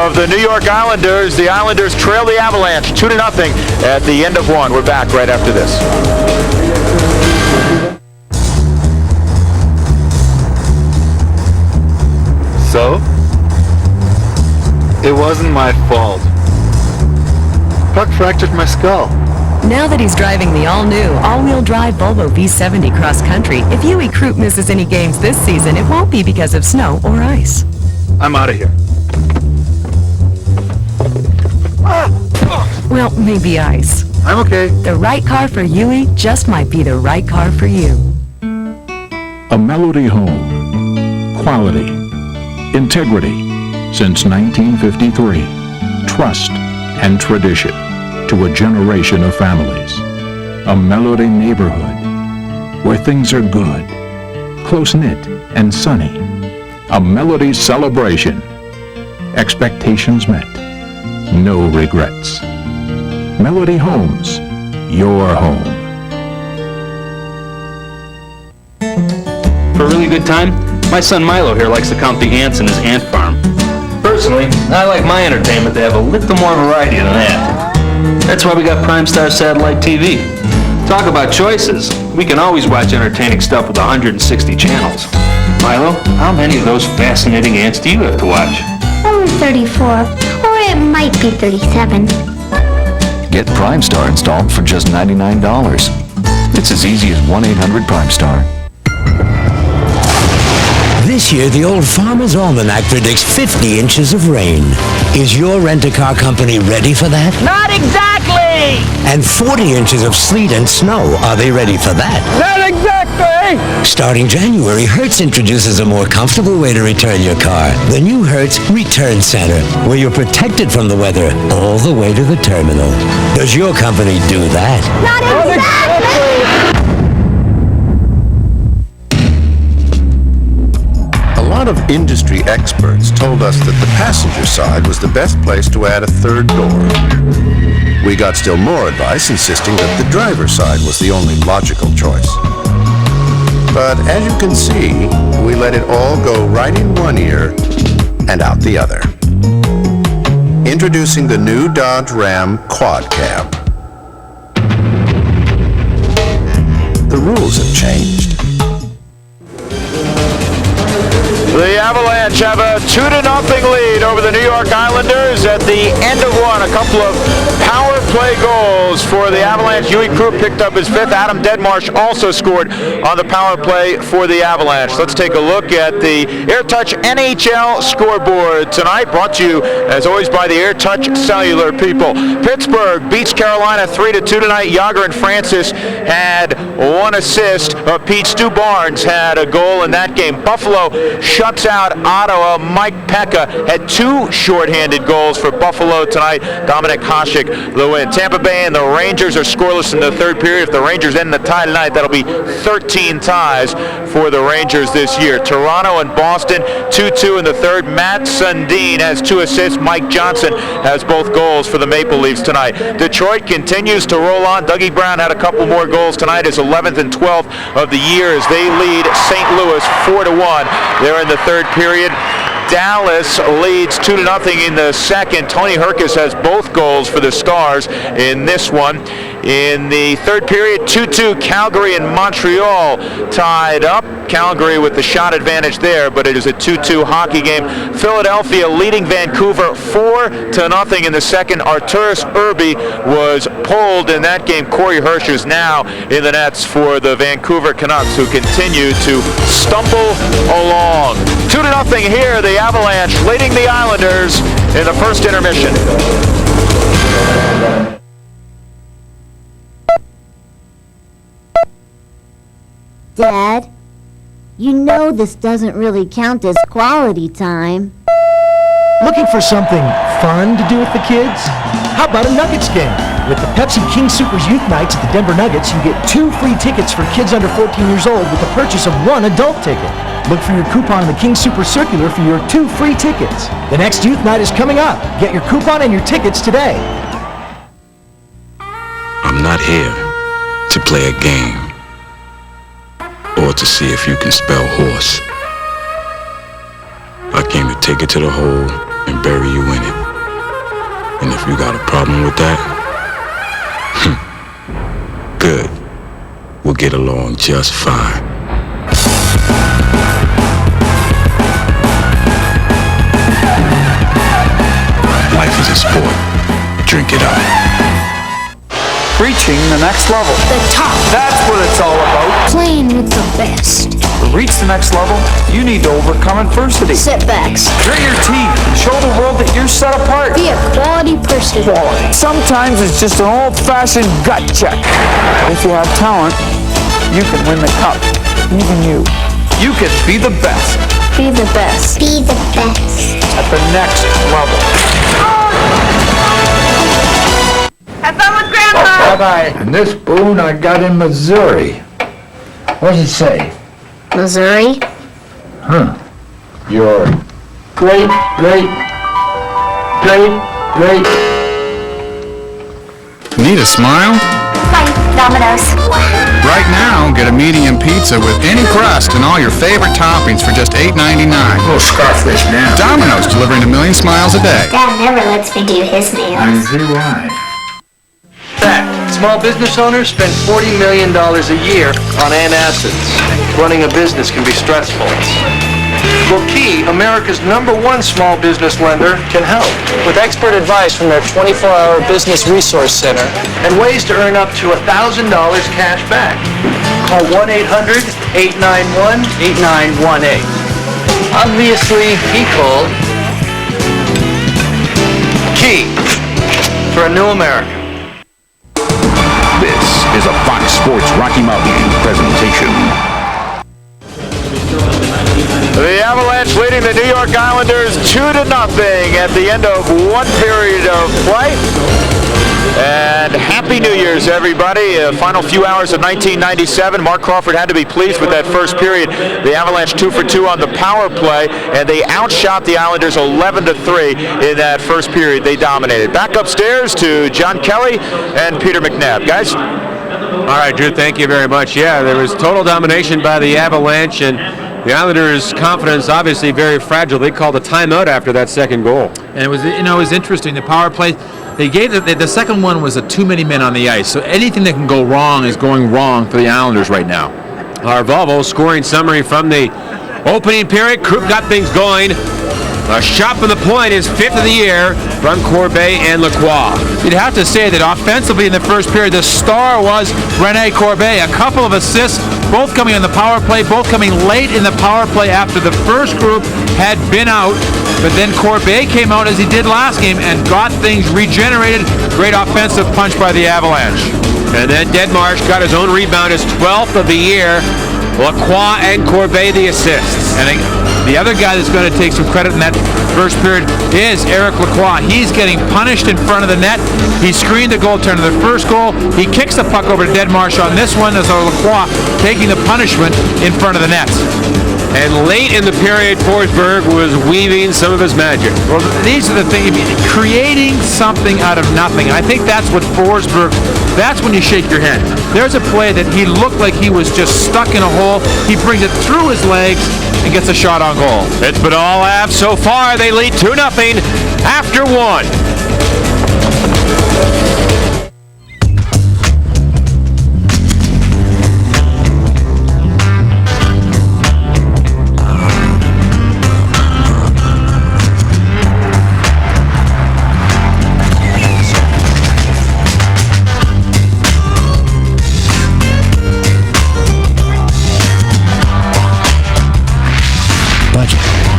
of the New York Islanders. The Islanders trail the Avalanche 2-0 at the end of 1. We're back right after this. So, it wasn't my fault. Puck fractured my skull. Now that he's driving the all-new, all-wheel drive Volvo V70 cross-country, if Huey Croup misses any games this season, it won't be because of snow or ice. I'm out of here. Well, maybe ice. I'm okay. The right car for Huey just might be the right car for you. A Melody home. Quality. Integrity. Since 1953. Trust and tradition to a generation of families. A Melody neighborhood where things are good, close-knit and sunny. A Melody celebration. Expectations met. No regrets. Melody Homes, your home. For a really good time, my son Milo here likes to count the ants in his ant farm. Personally, I like my entertainment to have a little more variety than that. That's why we got Prime Star Satellite TV. Talk about choices. We can always watch entertaining stuff with 160 channels. Milo, how many of those fascinating ants do you have to watch? Only 34, or it might be 37. Get Prime Star installed for just $99. It's as easy as 1-800-PRIME STAR. This year, the Old Farmer's Almanac predicts 50 inches of rain. Is your rent-a-car company ready for that? Not exactly! And 40 inches of sleet and snow. Are they ready for that? Not exactly! Starting January, Hertz introduces a more comfortable way to return your car. The new Hertz Return Center, where you're protected from the weather all the way to the terminal. Does your company do that? Not exactly! A lot of industry experts told us that the passenger side was the best place to add a third door. We got still more advice insisting that the driver's side was the only logical choice. But as you can see, we let it all go right in one ear and out the other. Introducing the new Dodge Ram Quad Cab. The rules have changed. The Avalanche have a 2-0 lead over the New York Islanders at the end of 1. A couple of power play goals for the Avalanche. Huey Croup picked up his 5th. Adam Deadmarsh also scored on the power play for the Avalanche. Let's take a look at the AirTouch NHL scoreboard tonight, brought to you, as always, by the AirTouch Cellular people. Pittsburgh beats Carolina 3-2 tonight. Yager and Francis had 1 assist. Pete Stu Barnes had a goal in that game. Buffalo shuts out Ottawa. Mike Pekka had 2 shorthanded goals for Buffalo tonight. Dominic Hasek the win. Tampa Bay and the Rangers are scoreless in the third period. If the Rangers end the tie tonight, that'll be 13 ties for the Rangers this year. Toronto and Boston 2-2 in the third. Matt Sundin has 2 assists. Mike Johnson has both goals for the Maple Leafs tonight. Detroit continues to roll on. Dougie Brown had a couple more goals tonight, his 11th and 12th of the year, as they lead St. Louis 4-1. They're in the third period. Dallas leads 2-0 in the second. Tony Herkus has both goals for the Stars in this one. In the third period, 2-2, Calgary and Montreal tied up. Calgary with the shot advantage there, but it is a 2-2 hockey game. Philadelphia leading Vancouver 4-0 in the second. Arturas Irby was pulled in that game. Corey Hirsch is now in the nets for the Vancouver Canucks, who continue to stumble along. 2-0 here, the Avalanche leading the Islanders in the first intermission. Dad, you know this doesn't really count as quality time. Looking for something fun to do with the kids? How about a Nuggets game? With the Pepsi King Supers Youth Nights at the Denver Nuggets, you get 2 free tickets for kids under 14 years old with the purchase of 1 adult ticket. Look for your coupon in the King Super Circular for your 2 free tickets. The next youth night is coming up. Get your coupon and your tickets today. I'm not here to play a game or to see if you can spell horse. I came to take it to the hole and bury you in it. And if you got a problem with that, good. We'll get along just fine. Life is a sport. Drink it up. Reaching the next level. The top. That's what it's all about. Playing with the best. To reach the next level, you need to overcome adversity. Setbacks. Grit your teeth and show the world that you're set apart. Be a quality person. Sometimes it's just an old-fashioned gut check. If you have talent, you can win the cup. Even you. You can be the best. Be the best. Be the best. At the next level. Have fun with Grandpa! Bye-bye. And this boon I got in Missouri. What does it say? Missouri? Huh. Your great. Need a smile? Hi, Domino's. Right now, get a medium pizza with any crust and all your favorite toppings for just $8.99. We'll scarf this now. Domino's, delivering a million smiles a day. Dad never lets me do his nails. I see why. Small business owners spend $40 million a year on antacids. Running a business can be stressful. Well, Key, America's #1 small business lender, can help. With expert advice from their 24-hour business resource center. And ways to earn up to $1,000 cash back. Call 1-800-891-8918. Obviously, he called Key for a new America. This is a Fox Sports Rocky Mountain presentation. The Avalanche leading the New York Islanders 2-0 at the end of one period of play. And Happy New Year's, everybody. Final few hours of 1997. Mark Crawford had to be pleased with that first period. The Avalanche 2 for 2 on the power play, and they outshot the Islanders 11-3 in that first period. They dominated. Back upstairs to John Kelly and Peter McNabb. Guys? All right, Drew, thank you very much. Yeah, there was total domination by the Avalanche, and the Islanders' confidence obviously very fragile. They called a timeout after that second goal. And it was, it was interesting. The power play, they gave the second one was a too many men on the ice. So anything that can go wrong is going wrong for the Islanders right now. Our Volvo scoring summary from the opening period. Krupp got things going. A shot from the point is 5th of the year from Corbeil and Lacroix. You'd have to say that offensively in the first period, the star was Rene Corbeil. A couple of assists, both coming on the power play, both coming late in the power play after the first group had been out. But then Corbeil came out as he did last game and got things regenerated. Great offensive punch by the Avalanche. And then Deadmarsh got his own rebound, his 12th of the year. Lacroix and Corbeil the assists. And the other guy that's going to take some credit in that first period is Eric Lacroix. He's getting punished in front of the net. He screened the goaltender the first goal. He kicks the puck over to Deadmarsh on this one as Lacroix taking the punishment in front of the net. And late in the period, Forsberg was weaving some of his magic. Well, these are the things, creating something out of nothing. I think that's what Forsberg, that's when you shake your head. There's a play that he looked like he was just stuck in a hole. He brings it through his legs and gets a shot on goal. It's been all Avs so far. They lead 2-0 after one.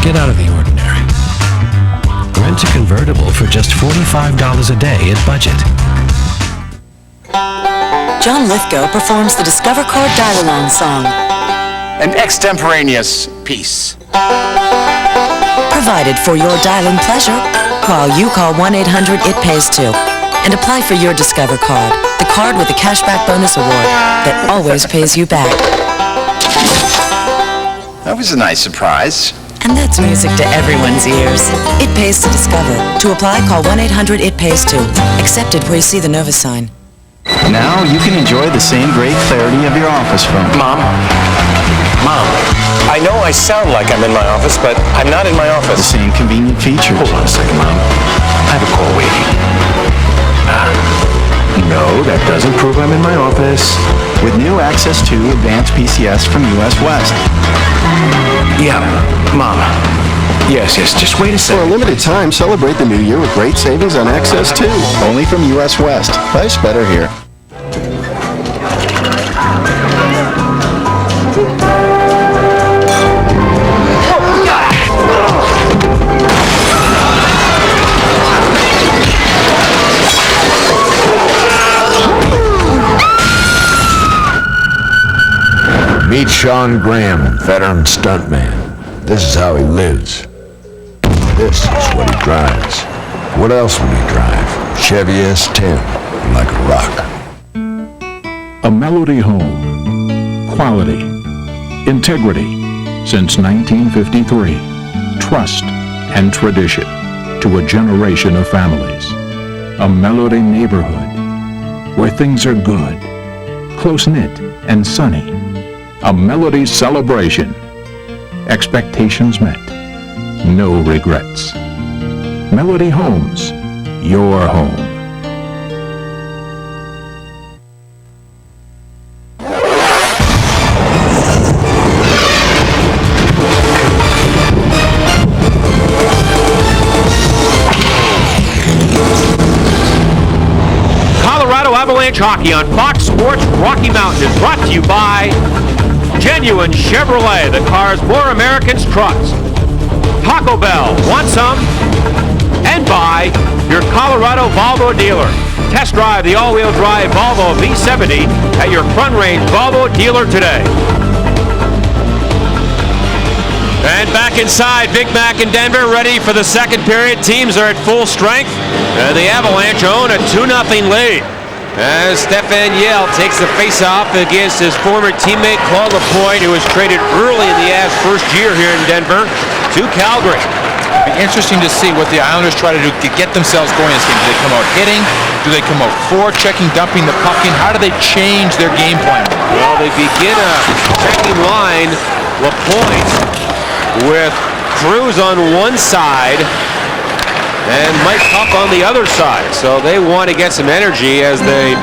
Get out of the ordinary. Rent a convertible for just $45 a day at Budget. John Lithgow performs the Discover Chord Dial-Along song. An extemporaneous piece. Provided for your dialing pleasure while you call 1-800-IT-PAYS-2 and apply for your Discover card, the card with the cashback bonus award that always pays you back. That was a nice surprise. And that's music to everyone's ears. It pays to Discover. To apply, call 1-800-IT-PAYS-2. Accepted where you see the Nova sign. Now you can enjoy the same great clarity of your office phone. Mom, I know I sound like I'm in my office, but I'm not in my office. The same convenient features. Hold on a second, Mom. I have a call waiting. No, that doesn't prove I'm in my office. With new Access 2 Advanced PCS from US West. Yeah, Mom. Yes, just wait a second. For a limited time, celebrate the new year with great savings on Access 2. Only from US West. Life's better here. Meet Sean Graham, veteran stuntman. This is how he lives. This is what he drives. What else would he drive? Chevy S10, like a rock. A Melody Home. Quality. Integrity. Since 1953. Trust and tradition to a generation of families. A Melody neighborhood where things are good, close-knit and sunny. A Melody celebration. Expectations met. No regrets. Melody Homes, your home. Colorado Avalanche hockey on Fox Sports Rocky Mountain is brought to you by Genuine Chevrolet, the cars more Americans trust. Taco Bell, want some? And by your Colorado Volvo dealer. Test drive the all-wheel drive Volvo V70 at your Front Range Volvo dealer today. And back inside, Big Mac in Denver, ready for the second period. Teams are at full strength. The Avalanche own a 2-0 lead. As Stefan Yell takes the face-off against his former teammate Claude Lapointe, who was traded early in the Avs' first year here in Denver to Calgary. It'll be interesting to see what the Islanders try to do to get themselves going in this game. Do they come out hitting? Do they come out forechecking, dumping the puck in? How do they change their game plan? Well, they begin a checking line, Lapointe, with Cruz on one side and Mike Puck on the other side. So they want to get some energy as they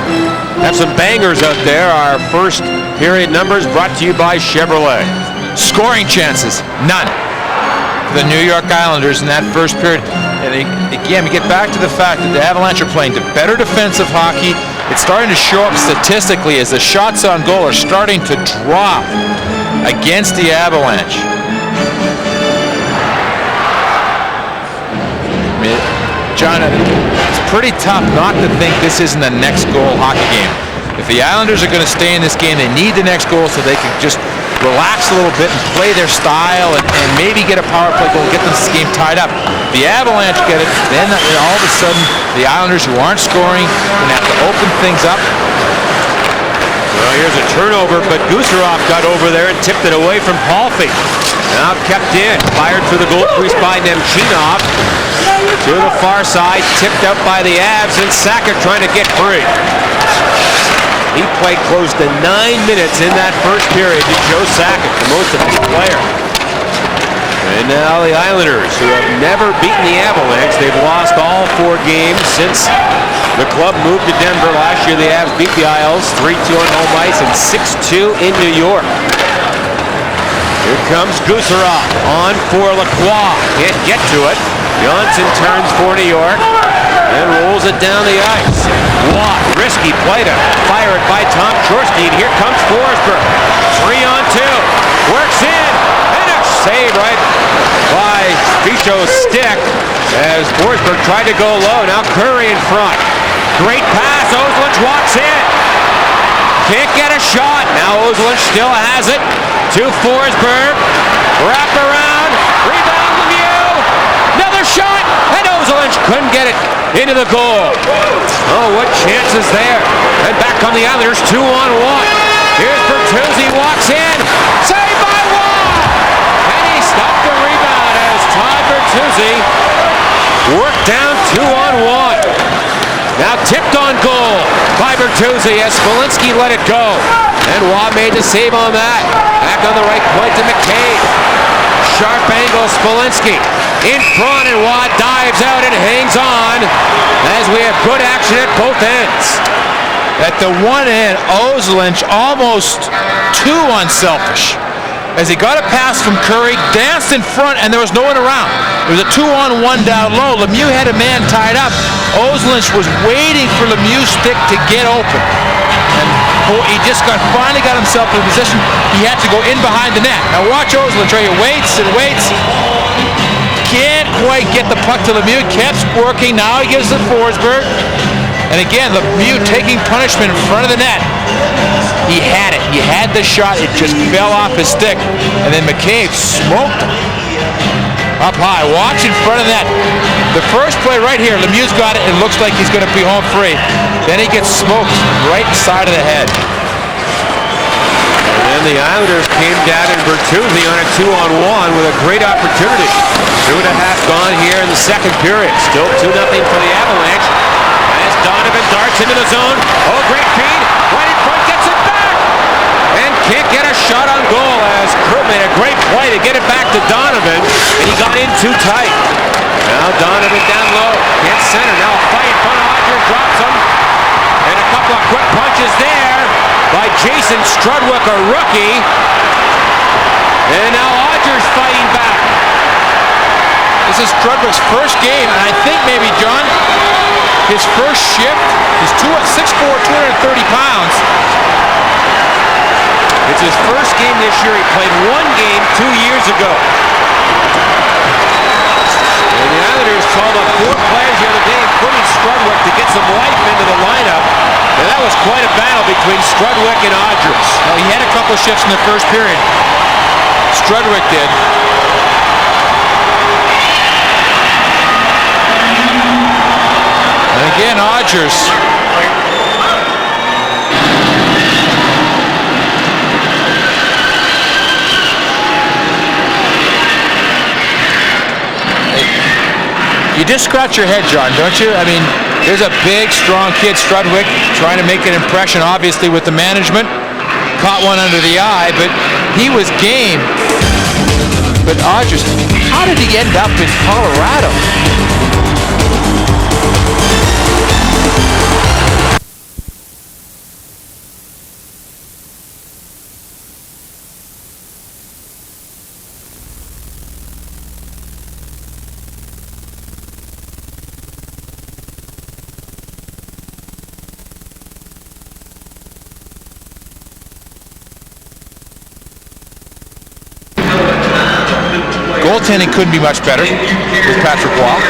have some bangers out there. Our first period numbers brought to you by Chevrolet. Scoring chances, none. The New York Islanders in that first period. And again, we get back to the fact that the Avalanche are playing better defensive hockey. It's starting to show up statistically as the shots on goal are starting to drop against the Avalanche. John, it's pretty tough not to think this isn't the next goal hockey game. If the Islanders are going to stay in this game, they need the next goal so they can just relax a little bit and play their style and maybe get a power play goal and get this game tied up. The Avalanche get it, then all of a sudden the Islanders who aren't scoring are going to have to open things up. Well, here's a turnover, but Gusarov got over there and tipped it away from Palffy. Now kept in, fired through the goal crease by Nemchinov. To the far side, tipped up by the Avs, and Sakic trying to get free. He played close to 9 minutes in that first period to Joe Sakic, the most effective player. And now the Islanders, who have never beaten the Avalanche, they've lost all 4 games since the club moved to Denver last year. The Avs beat the Isles 3-2 on home ice and 6-2 in New York. Here comes Gusarov on for Lacroix. Can't get to it. Johnson turns for New York and rolls it down the ice. Watt, risky play to fire it by Tom Chorsky, and here comes Forsberg. 3-on-2. Works in, and a save right by Bicho's stick as Forsberg tried to go low. Now Curry in front. Great pass. Ozolinsh walks in. Can't get a shot. Now Ozolinsh still has it. To Forsberg. Wrap around. Rebound Lemieux. Another shot. And Ozolinsh couldn't get it into the goal. Oh, what chances there. And back on the Islanders, 2-on-1. Here's Bertuzzi, walks in. Saved by Waugh. And he stopped the rebound as Todd Bertuzzi worked down 2-on-1. Now tipped on goal by Bertuzzi as Smolinski let it go. And Waugh made the save on that. Back on the right point to McCabe. Sharp angle, Smolinski in front, and Waugh dives out and hangs on as we have good action at both ends. At the one end, Ozolinsh almost too unselfish. As he got a pass from Curry, danced in front, and there was no one around. There was a 2-on-1 down low. Lemieux had a man tied up. Ozolinsh was waiting for Lemieux's stick to get open. And he just finally got himself in a position he had to go in behind the net. Now watch Ozolinsh right here. Waits and waits. Can't quite get the puck to Lemieux. Kept working. Now he gives it to Forsberg. And again, Lemieux taking punishment in front of the net. He had it. He had the shot. It just fell off his stick. And then McCabe smoked him. Up high. Watch in front of that. The first play right here, Lemieux's got it. It looks like he's going to be home free. Then he gets smoked right side of the head. And then the Islanders came down in Bertuzzi on a 2-on-1 with a great opportunity. 2.5 gone here in the second period. Still 2-0 for the Avalanche. As Donovan darts into the zone. Oh, great feed. Right in front, gets it back. And can't get a shot on goal as Kurt made a great play to get it back to Donovan. And he got in too tight. Now Donovan down low. Can't center. Now a fight in front of Odgers. Drops him. And a couple of quick punches there by Jason Strudwick, a rookie. And now Odgers fighting back. This is Strudwick's first game, and I think maybe, John, his first shift is 6'4", 230 pounds. It's his first game this year. He played one game 2 years ago. And the Islanders called up 4 players the other day, including Strudwick, to get some life into the lineup. And that was quite a battle between Strudwick and Odgers. Well, he had a couple shifts in the first period. Strudwick did. And again, Odgers. You just scratch your head, John, don't you? I mean, there's a big, strong kid, Strudwick, trying to make an impression, obviously, with the management. Caught one under the eye, but he was game. But Odgers, how did he end up in Colorado? Goaltending couldn't be much better with Patrick Waugh.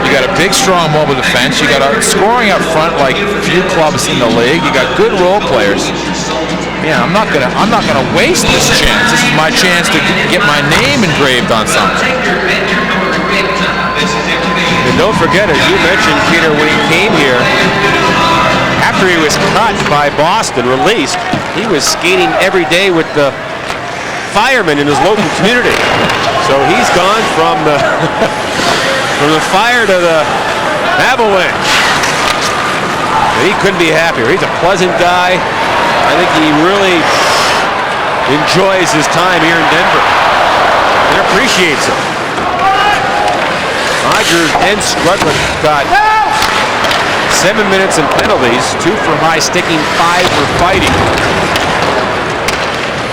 You got a big, strong mobile defense. You got scoring up front like few clubs in the league. You got good role players. Yeah, I'm not gonna waste this chance. This is my chance to get my name engraved on something. And don't forget, as you mentioned, Peter, when he came here, after he was cut by Boston, released, he was skating every day with the firemen in his local community. So he's gone from the from the Fire to the Avalanche. And he couldn't be happier. He's a pleasant guy. I think he really enjoys his time here in Denver and appreciates it. Odgers and Strudwick got 7 minutes and penalties, 2 for high sticking, 5 for fighting.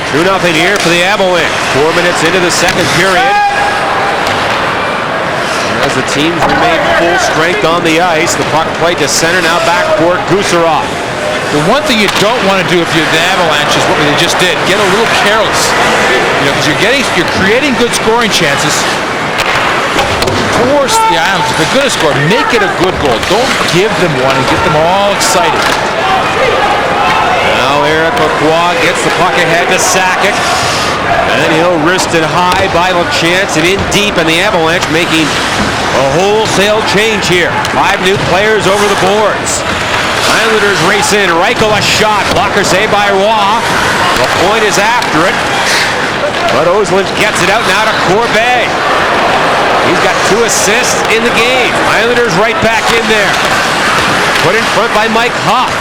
2-0 here for the Avalanche. 4 minutes into the second period. As the teams remain full strength on the ice, the puck played to center, now back for Gusarov. The one thing you don't want to do if you're the Avalanche is what they just did. Get a little careless. You know, because you're creating good scoring chances. force the Islanders, if they're going to score, make it a good goal. Don't give them one and get them all excited. Now Eric Lacroix gets the puck ahead to Sakic. And he'll wrist it high, vital chance, and in deep, and the Avalanche making a wholesale change here. 5 new players over the boards. Islanders race in. Reichel a shot. Blocker saved by Roy. The point is after it. But Ozolinsh gets it out now to Corbeil. He's got 2 assists in the game. Islanders right back in there. Put in front by Mike Huff.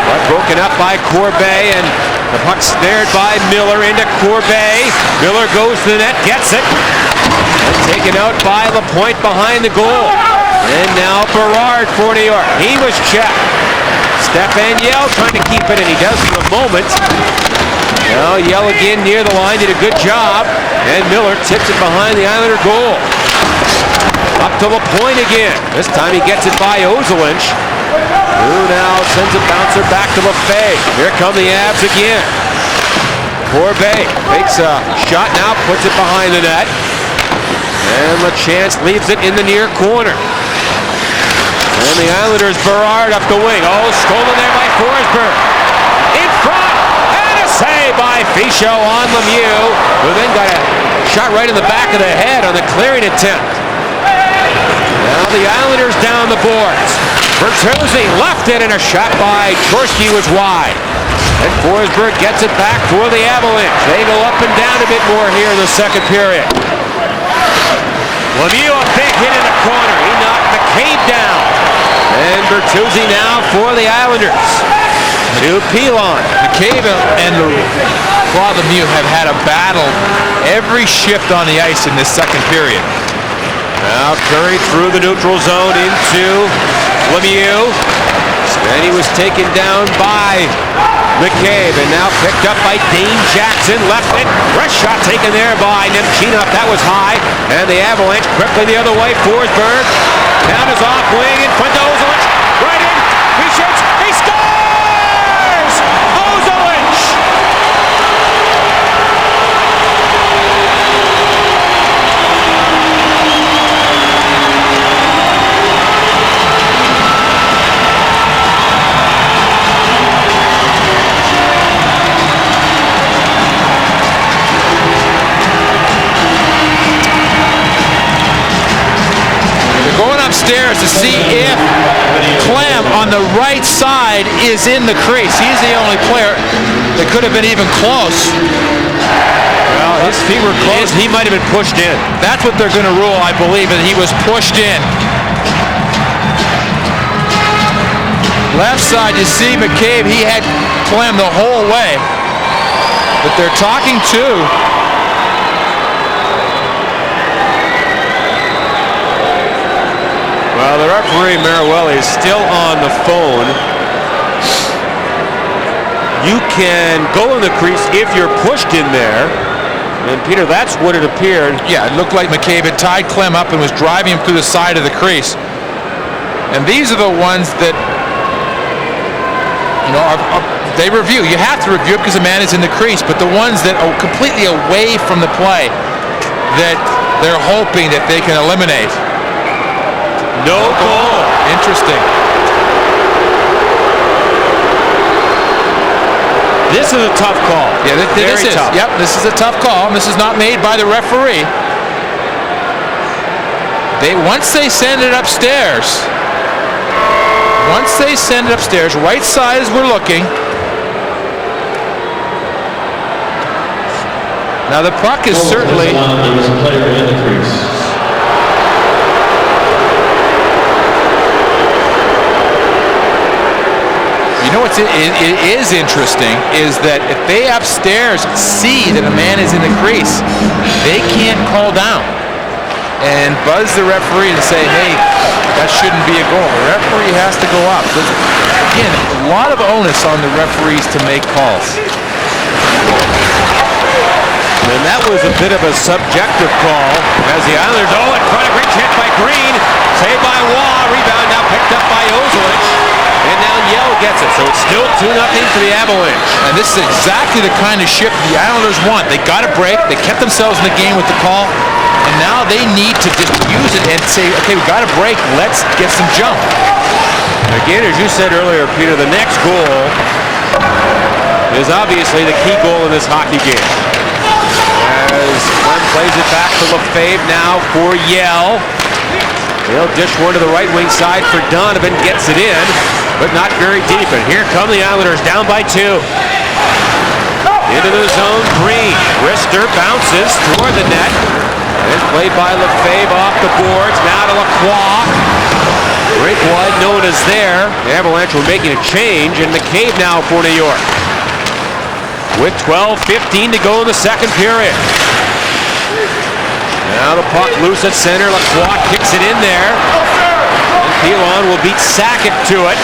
But broken up by Corbeil, and the puck snared by Miller into Corbeil. Miller goes to the net, gets it. And taken out by Lapointe behind the goal. And now Berard for New York. He was checked. Stefan Yell trying to keep it, and he does for the moment. Now Yell again near the line, did a good job. And Miller tips it behind the Islander goal. Up to Lapointe again. This time he gets it by Ozolinsh, who now sends a bouncer back to Lefebvre. Here come the Avs again. Corbeil takes a shot now, puts it behind the net. And LaChance leaves it in the near corner. And the Islanders, Berard up the wing. Oh, stolen there by Forsberg. In front, and a save by Fischel on Lemieux, who then got a shot right in the back of the head on the clearing attempt. Now the Islanders down the boards. Bertuzzi left it, and a shot by Chorsky was wide. And Forsberg gets it back for the Avalanche. They go up and down a bit more here in the second period. Lemieux, a big hit in the corner. He knocked McCabe down. And Bertuzzi now for the Islanders. To Pilon. McCabe and Claude Lemieux have had a battle every shift on the ice in this second period. Now Curry through the neutral zone into Lemieux. And he was taken down by McCabe, and now picked up by Dane Jackson. Left it. Fresh shot taken there by Nemchinov. That was high. And the Avalanche quickly the other way. Forsberg. Down his off wing in front of Ozolinsh. Right in. He shoots. He scores! Ozolinsh! Upstairs to see if Clem on the right side is in the crease. He's the only player that could have been even close. Well, his feet were close. He might have been pushed in. That's what they're going to rule, I believe, and he was pushed in. Left side, you see McCabe, he had Clem the whole way. But they're talking too. Well, the referee, Maruelli, is still on the phone. You can go in the crease if you're pushed in there. And, Peter, that's what it appeared. Yeah, it looked like McCabe had tied Clem up and was driving him through the side of the crease. And these are the ones that, you know, they review. You have to review it because the man is in the crease. But the ones that are completely away from the play, that they're hoping that they can eliminate. No goal. Interesting. This is a tough call. Yeah, this is tough. Yep, this is a tough call. This is not made by the referee. Once they send it upstairs, right side as we're looking. Now the puck is certainly. There was a player in the crease. You know what's it is interesting is that if they upstairs see that a man is in the crease, they can't call down and buzz the referee and say, hey, that shouldn't be a goal. The referee has to go up. But again, a lot of onus on the referees to make calls. And that was a bit of a subjective call as the Islanders, in front of great chance by Green. Saved by Waugh. Rebound now picked up by Ozolinsh. And now Yell gets it, so it's still 2-0 for the Avalanche. And this is exactly the kind of shift the Islanders want. They got a break. They kept themselves in the game with the call. And now they need to just use it and say, okay, we got a break. Let's get some jump. Again, as you said earlier, Peter, the next goal is obviously the key goal in this hockey game. As Clem plays it back to Lefebvre now for Yell. He'll dish one to the right wing side for Donovan, gets it in, but not very deep. And here come the Islanders, down by 2. Into the zone, Green. Rister bounces toward the net. And played by Lefebvre off the boards. Now to Lacroix. Breakaway, no one is there. The Avalanche were making a change, and McCabe now for New York. With 12:15 to go in the second period. Now the puck loose at center. Lacroix kicks it in there. And Pilon will beat Sackett to it.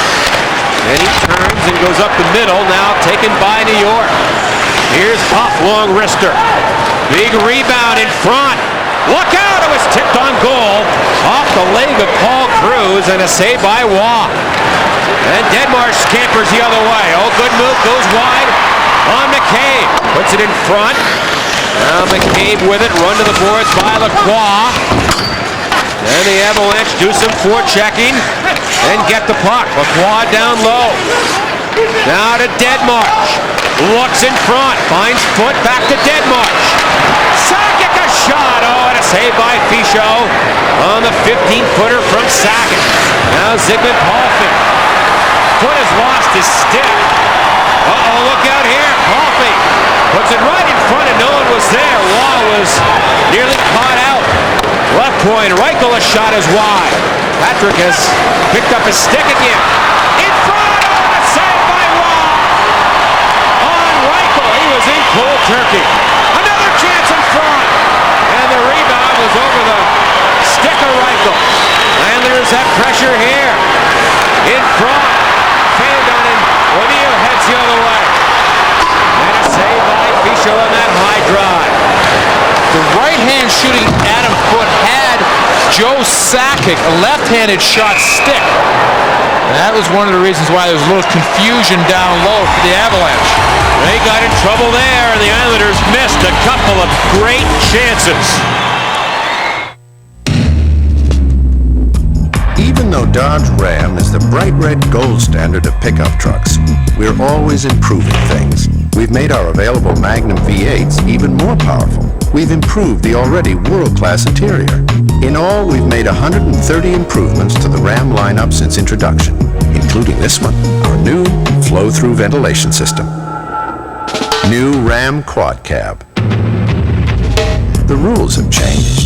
Then he turns and goes up the middle. Now taken by New York. Here's Huff, long wrister. Big rebound in front. Look out! It was tipped on goal. Off the leg of Paul Cruz and a save by Waugh. And Deadmarsh scampers the other way. Oh, good move. Goes wide on McCabe. Puts it in front. Now McCabe with it. Run to the boards by Lacroix. And the Avalanche do some forechecking and get the puck. Lacroix down low. Now to Deadmarsh. Looks in front. Finds foot. Back to Deadmarsh. Sakic a shot. Oh, and a save by Fichot on the 15-footer from Sakic. Now Zygmunt Palffy. Foot has lost his stick. Uh-oh, look out here. Palffy puts it right in front and no one was there. Waugh was nearly caught out. Left point. Reichel, a shot is wide. Patrick has picked up his stick again. In front. Oh, a save by Waugh. On Reichel. He was in cold turkey. Another chance in front. And the rebound was over the stick of Reichel. Islanders have pressure here. In front. Fanned on him. O'Neill heads the other way. And a save by Fichot on that high drive. The right-hand shooting Adam Foote had Joe Sakic, a left-handed shot stick. And that was one of the reasons why there was a little confusion down low for the Avalanche. They got in trouble there, and the Islanders missed a couple of great chances. Even though Dodge Ram is the bright red gold standard of pickup trucks, we're always improving things. We've made our available Magnum V8s even more powerful. We've improved the already world-class interior. In all, we've made 130 improvements to the Ram lineup since introduction, including this one, our new flow-through ventilation system. New Ram Quad Cab. The rules have changed.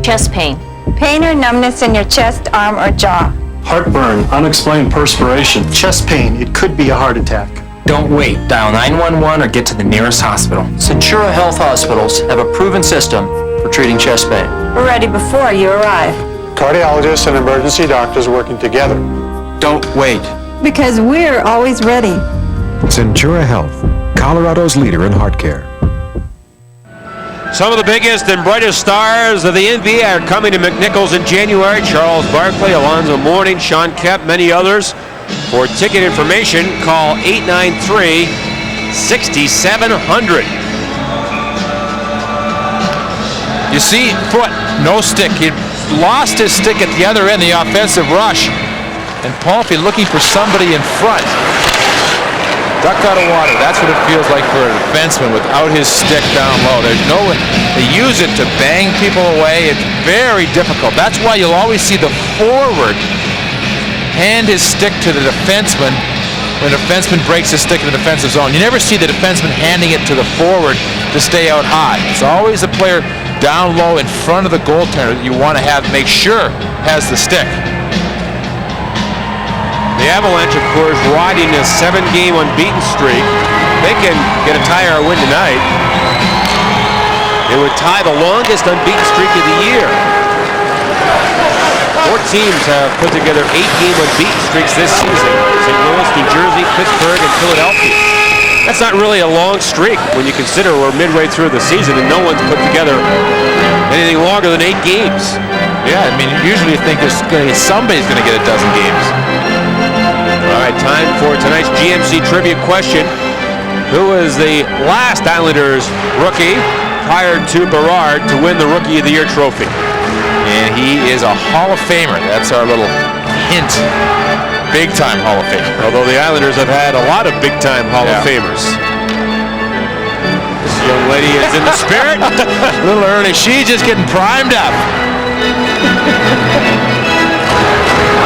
Chest pain. Pain or numbness in your chest, arm, or jaw. Heartburn, unexplained perspiration, chest pain. It could be a heart attack. Don't wait. Dial 911 or get to the nearest hospital. Centura Health Hospitals have a proven system for treating chest pain. We're ready before you arrive. Cardiologists and emergency doctors working together. Don't wait. Because we're always ready. Centura Health, Colorado's leader in heart care. Some of the biggest and brightest stars of the NBA are coming to McNichols in January. Charles Barkley, Alonzo Mourning, Sean Kemp, many others. For ticket information, call 893-6700. You see, Foote, no stick. He lost his stick at the other end, the offensive rush. And Palffy looking for somebody in front. Ducked out of water. That's what it feels like for a defenseman without his stick down low. There's no one. They use it to bang people away. It's very difficult. That's why you'll always see the forward hand his stick to the defenseman when a defenseman breaks his stick in the defensive zone. You never see the defenseman handing it to the forward to stay out high. It's always the player down low in front of the goaltender that you want to have make sure has the stick. The Avalanche, of course, riding a 7-game unbeaten streak. They can get a tie or a win tonight. It would tie the longest unbeaten streak of the year. 4 teams have put together 8-game unbeaten streaks this season. St. Louis, New Jersey, Pittsburgh, and Philadelphia. That's not really a long streak when you consider we're midway through the season and no one's put together anything longer than 8 games. Yeah, I mean, usually you think somebody's going to get a dozen games. All right, time for tonight's GMC trivia question. who was the last Islanders rookie prior to Berard to win the Rookie of the Year trophy. And he is a Hall of Famer. That's our little hint. Big-time Hall of Famer. Although the Islanders have had a lot of big-time Hall of Famers. This young lady is in the spirit. A little early. She's just getting primed up.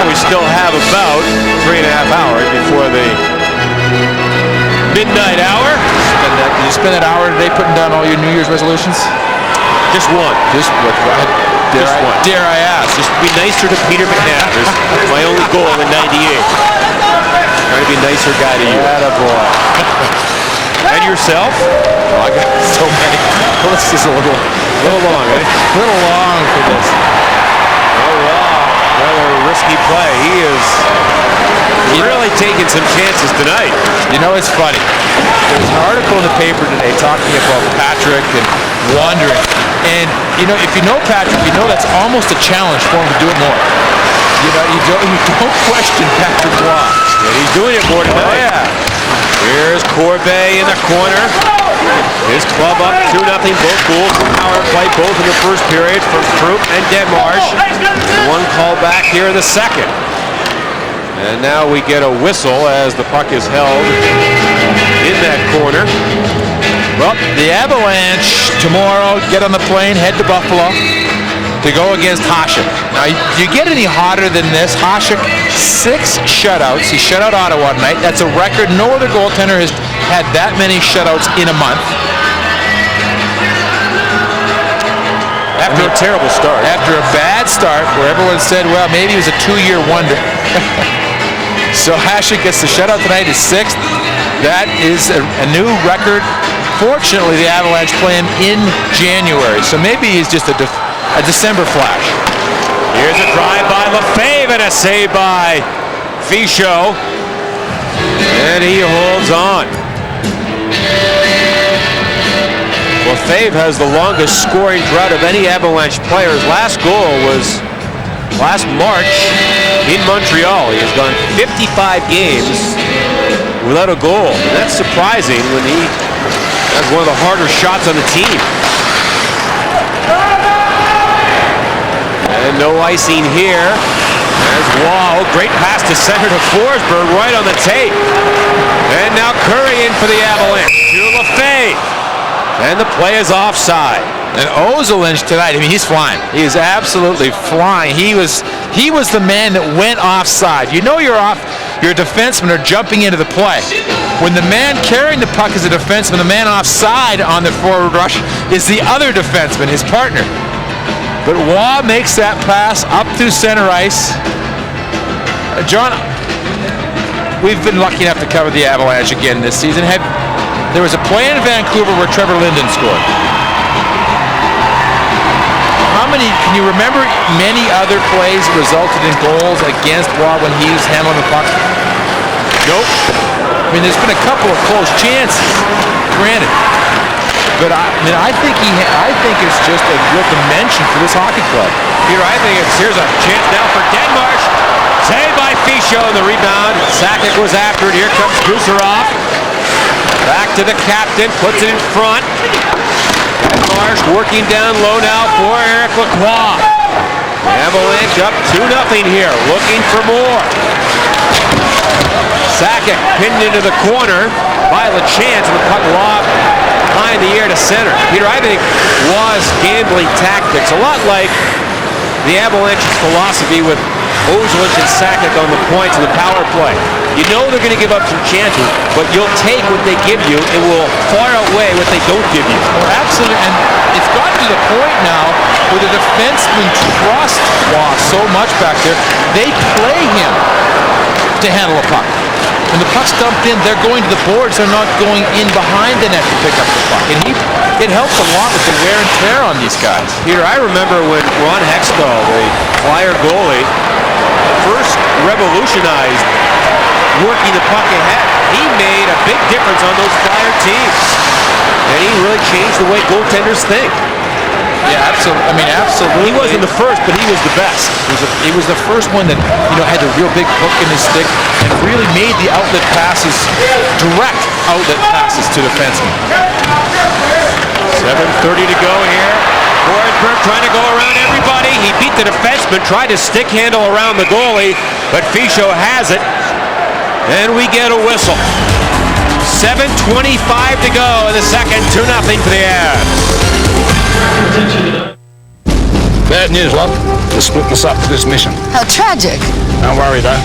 We still have about 3.5 hours before the midnight hour. Did you spend that hour today putting down all your New Year's resolutions? Just one. Just one. Dare I ask? Just be nicer to Peter McNabb. That's my only goal in '98. Trying to be a nicer guy to you. Attaboy. And yourself? Oh, I got so many. Well, this is a little long, eh? A little long for this. Oh, wow. Rather risky play. He is really taking some chances tonight. You know, it's funny. There was an article in the paper today talking about Patrick and wandering. And, you know, if you know Patrick, you know that's almost a challenge for him to do it more. You know, you don't question Patrick Roy. And he's doing it more tonight. Oh, yeah. Here's Corbet in the corner. His club up 2-0. Both goals from power play, both in the first period from Troop and Denmarsh. One call back here in the second. And now we get a whistle as the puck is held in that corner. Well, the Avalanche tomorrow get on the plane, head to Buffalo to go against Hasek. Now, do you get any hotter than this? Hasek, 6 shutouts. He shut out Ottawa tonight. That's a record. No other goaltender has had that many shutouts in a month. After a terrible start. After a bad start where everyone said, well, maybe it was a 2-year wonder. So Hasek gets the shutout tonight, his 6th. That is a new record. Fortunately, the Avalanche play him in January, so maybe he's just a December flash. Here's a drive by Lefebvre and a save by Fichot. And he holds on. Lefebvre has the longest scoring drought of any Avalanche players. Last goal was last March in Montreal. He has gone 55 games without a goal. And that's surprising when he has one of the harder shots on the team. And no icing here. There's Wall. Great pass to center to Forsberg right on the tape. And now Curry in for the Avalanche. To Lefebvre. And the play is offside. And Ozolinsh tonight, I mean, he's flying. He is absolutely flying. He was the man that went offside. You know you're off. Your defensemen are jumping into the play. When the man carrying the puck is a defenseman, the man offside on the forward rush is the other defenseman, his partner. But Waugh makes that pass up through center ice. John, we've been lucky enough to cover the Avalanche again this season. There was a play in Vancouver where Trevor Linden scored. Can you remember many other plays that resulted in goals against Waugh when he was handling the puck? Nope. I mean, there's been a couple of close chances, granted. But I think it's just a real dimension for this hockey club. Peter, I think here's a chance now for Denmarsh. Saved by Fichot on the rebound. Sakic was after it. Here comes Kucherov. Back to the captain, puts it in front. Denmarsh working down low now for Eric Lacroix. Avalanche up 2-0 here, looking for more. Sakic pinned into the corner by LeChance, and the puck lobbed behind the air to center. Peter, I think Waugh's gambling tactics, a lot like the Avalanche's philosophy with Ozolinsh and Sakic on the points of the power play. You know they're going to give up some chances, but you'll take what they give you. It will far outweigh what they don't give you. Well, absolutely, and it's gotten to the point now where the defensemen trust Waugh so much back there, they play him to handle a puck. When the puck's dumped in, they're going to the boards. They're not going in behind the net to pick up the puck. And it helps a lot with the wear and tear on these guys. Peter, I remember when Ron Hextall, the Flyer goalie, first revolutionized working the puck ahead. He made a big difference on those Flyer teams. And he really changed the way goaltenders think. Yeah, absolutely. I mean, absolutely. He wasn't the first, but he was the best. He was the first one that, had the real big hook in his stick and really made the outlet passes direct. outlet passes to defensemen. 7:30 to go here. Forsberg trying to go around everybody. He beat the defenseman, tried to stick handle around the goalie, but Fischel has it. And we get a whistle. 7:25 to go in the second, 2-0 for the Avs. Bad news, love. They're splitting us up for this mission. How tragic. Don't worry, though.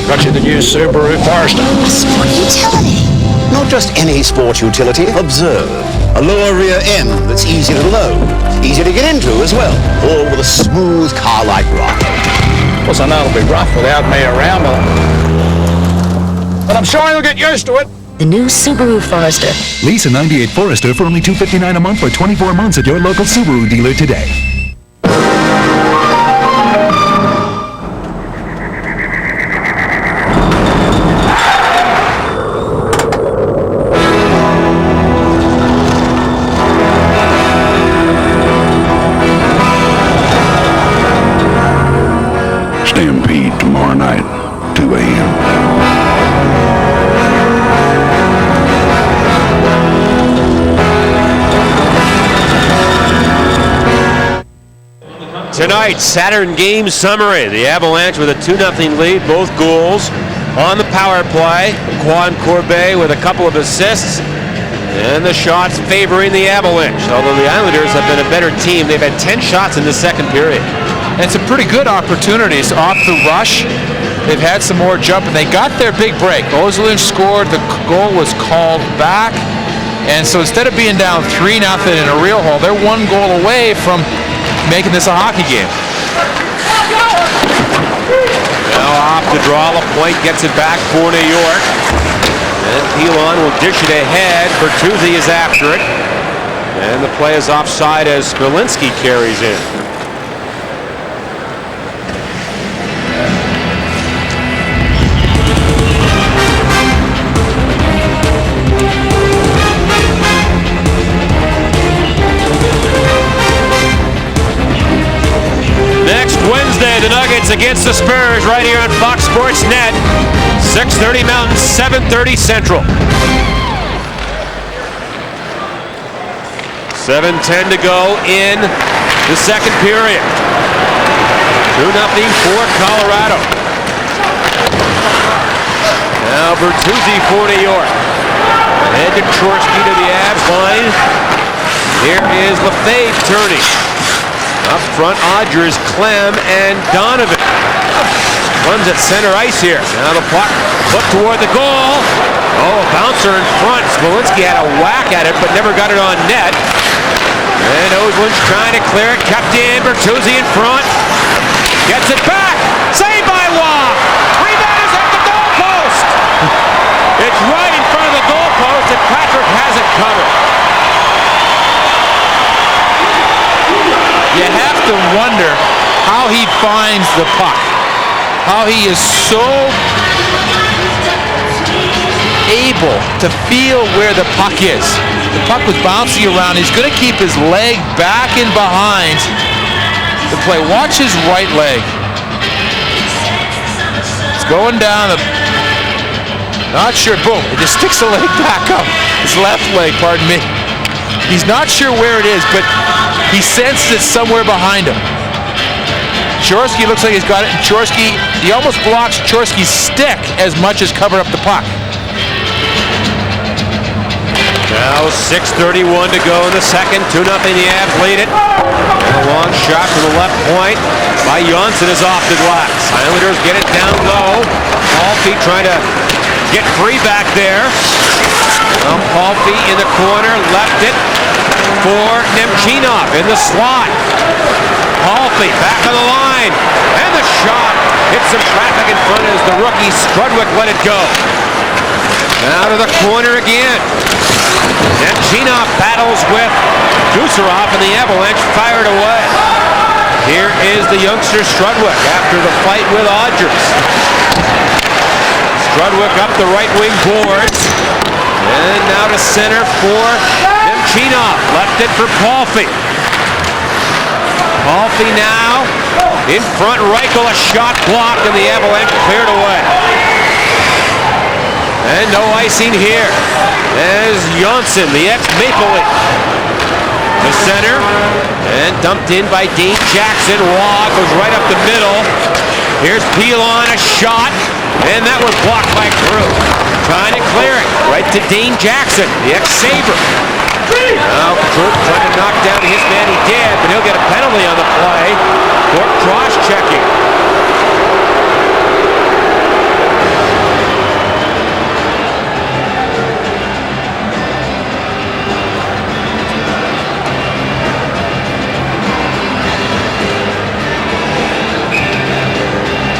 Got you the new Subaru Forester. A sport utility. Not just any sports utility. Observe. A lower rear end that's easy to load, easy to get into as well, all with a smooth car-like ride. Of course, I know it'll be rough without me around, but I'm sure you'll get used to it. The new Subaru Forester. Lease a 98 Forester for only $259 a month for 24 months at your local Subaru dealer today. Stampede tomorrow night, 2 a.m. Tonight, Saturn game summary. The Avalanche with a 2-0 lead, both goals on the power play. Quan Corbet with a couple of assists, and the shots favoring the Avalanche. Although the Islanders have been a better team, they've had 10 shots in the second period. And some pretty good opportunities off the rush. They've had some more jump, and they got their big break. Ozolinsh scored, the goal was called back, and so instead of being down 3-0 in a real hole, they're one goal away from making this a hockey game. Now off to draw the point, gets it back for New York. And Pilon will dish it ahead. Bertuzzi is after it. And the play is offside as Smolinski carries in. Wednesday, the Nuggets against the Spurs right here on Fox Sports Net. 6:30 Mountain, 7:30 Central. 7:10 to go in the second period. 2-0 for Colorado. Now Bertuzzi for New York. Ahead to Chorsky to the Avs line. Here is Lefebvre turning. Up front, Odgers, Clem, and Donovan. Clem's at center ice here. Now the puck put toward the goal. Oh, a bouncer in front. Smolinski had a whack at it, but never got it on net. And Ozolinsh trying to clear it. Kept in. Bertuzzi in front. Gets it back. Saved by Waugh. Rebound is at the goalpost. It's right in front of the goalpost, and Patrick has it covered. You have to wonder how he finds the puck. How he is so able to feel where the puck is. The puck was bouncing around. He's going to keep his leg back and behind the play. Watch his right leg. It's going down. Not sure. Boom. It just sticks the leg back up. His left leg, pardon me. He's not sure where it is, but he senses it somewhere behind him. Chorsky looks like he's got it, and Chorsky, he almost blocks Chorsky's stick as much as cover up the puck. Now 6:31 to go in the second. 2-0 the Avs lead it. And a long shot from the left point by Johnson is off the glass. Islanders get it down low. Palffy trying to get free back there. Well, Palffy in the corner, left it for Nemchinov in the slot. Palffy back on the line, and the shot hits some traffic in front as the rookie Strudwick let it go. Now to the corner again. Nemchinov battles with Gusarov, and the Avalanche fired away. Here is the youngster Strudwick after the fight with Odgers. Strudwick up the right wing boards. And now to center for Nemchinov. Left it for Palffy. Palffy now in front. Reichel, a shot blocked, and the Avalanche cleared away. And no icing here. As Janssen, the ex-Maple Leaf. The center, and dumped in by Dane Jackson. Waugh goes right up the middle. Here's Pilon, a shot, and that was blocked by Crew. Trying to clear it, right to Dane Jackson, the ex-Sabre. Now Crew trying to knock down his man, he did, but he'll get a penalty on the play for cross-checking.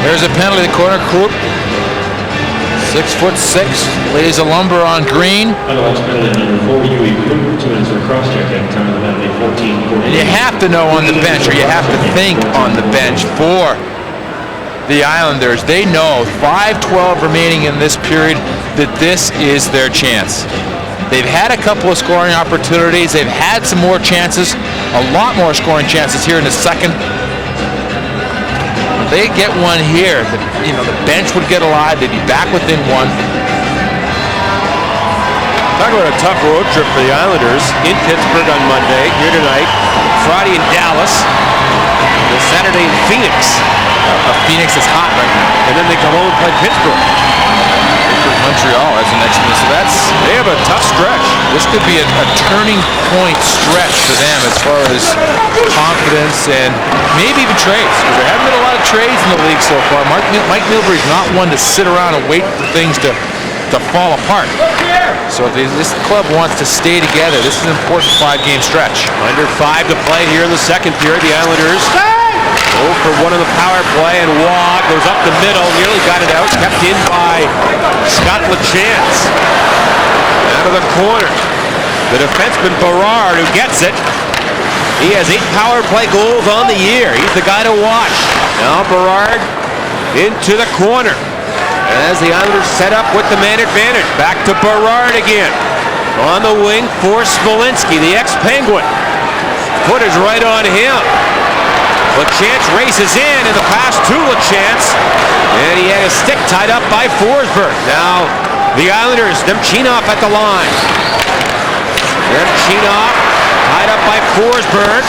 There's a penalty in the corner. Krupp, 6'6", lays a lumber on Green. Avalanche penalty number 4, Huey. 2 minutes for cross-checking. Time of the penalty 14. And you have to know on the bench, or you have to think on the bench for the Islanders. They know 5:12 remaining in this period that this is their chance. They've had a couple of scoring opportunities. They've had some more chances, a lot more scoring chances here in the second. They get one here, the bench would get alive. They'd be back within one. Talk about a tough road trip for the Islanders. In Pittsburgh on Monday, here tonight, Friday in Dallas, and Saturday in Phoenix. Phoenix is hot right now. And then they come home and play Pittsburgh. Montreal as the next one. So they have a tough stretch. This could be a turning point stretch for them as far as confidence and maybe even trades. Because there haven't been a lot of trades in the league so far. Mike Milbury's not one to sit around and wait for things to fall apart. So if this club wants to stay together, this is an important 5-game stretch. Under 5 to play here in the second period. The Islanders go for one on the power play, and Waugh goes up the middle, nearly got it out, kept in by Scott LaChance. Out of the corner. The defenseman Berard who gets it. He has 8 power play goals on the year. He's the guy to watch. Now Berard into the corner. As the Islanders set up with the man advantage. Back to Berard again. On the wing for Smolinski, the ex-Penguin. Foot is right on him. LaChance races in, and the pass to LaChance. And he had his stick tied up by Forsberg. Now, the Islanders, Nemchinov at the line. Nemchinov tied up by Forsberg.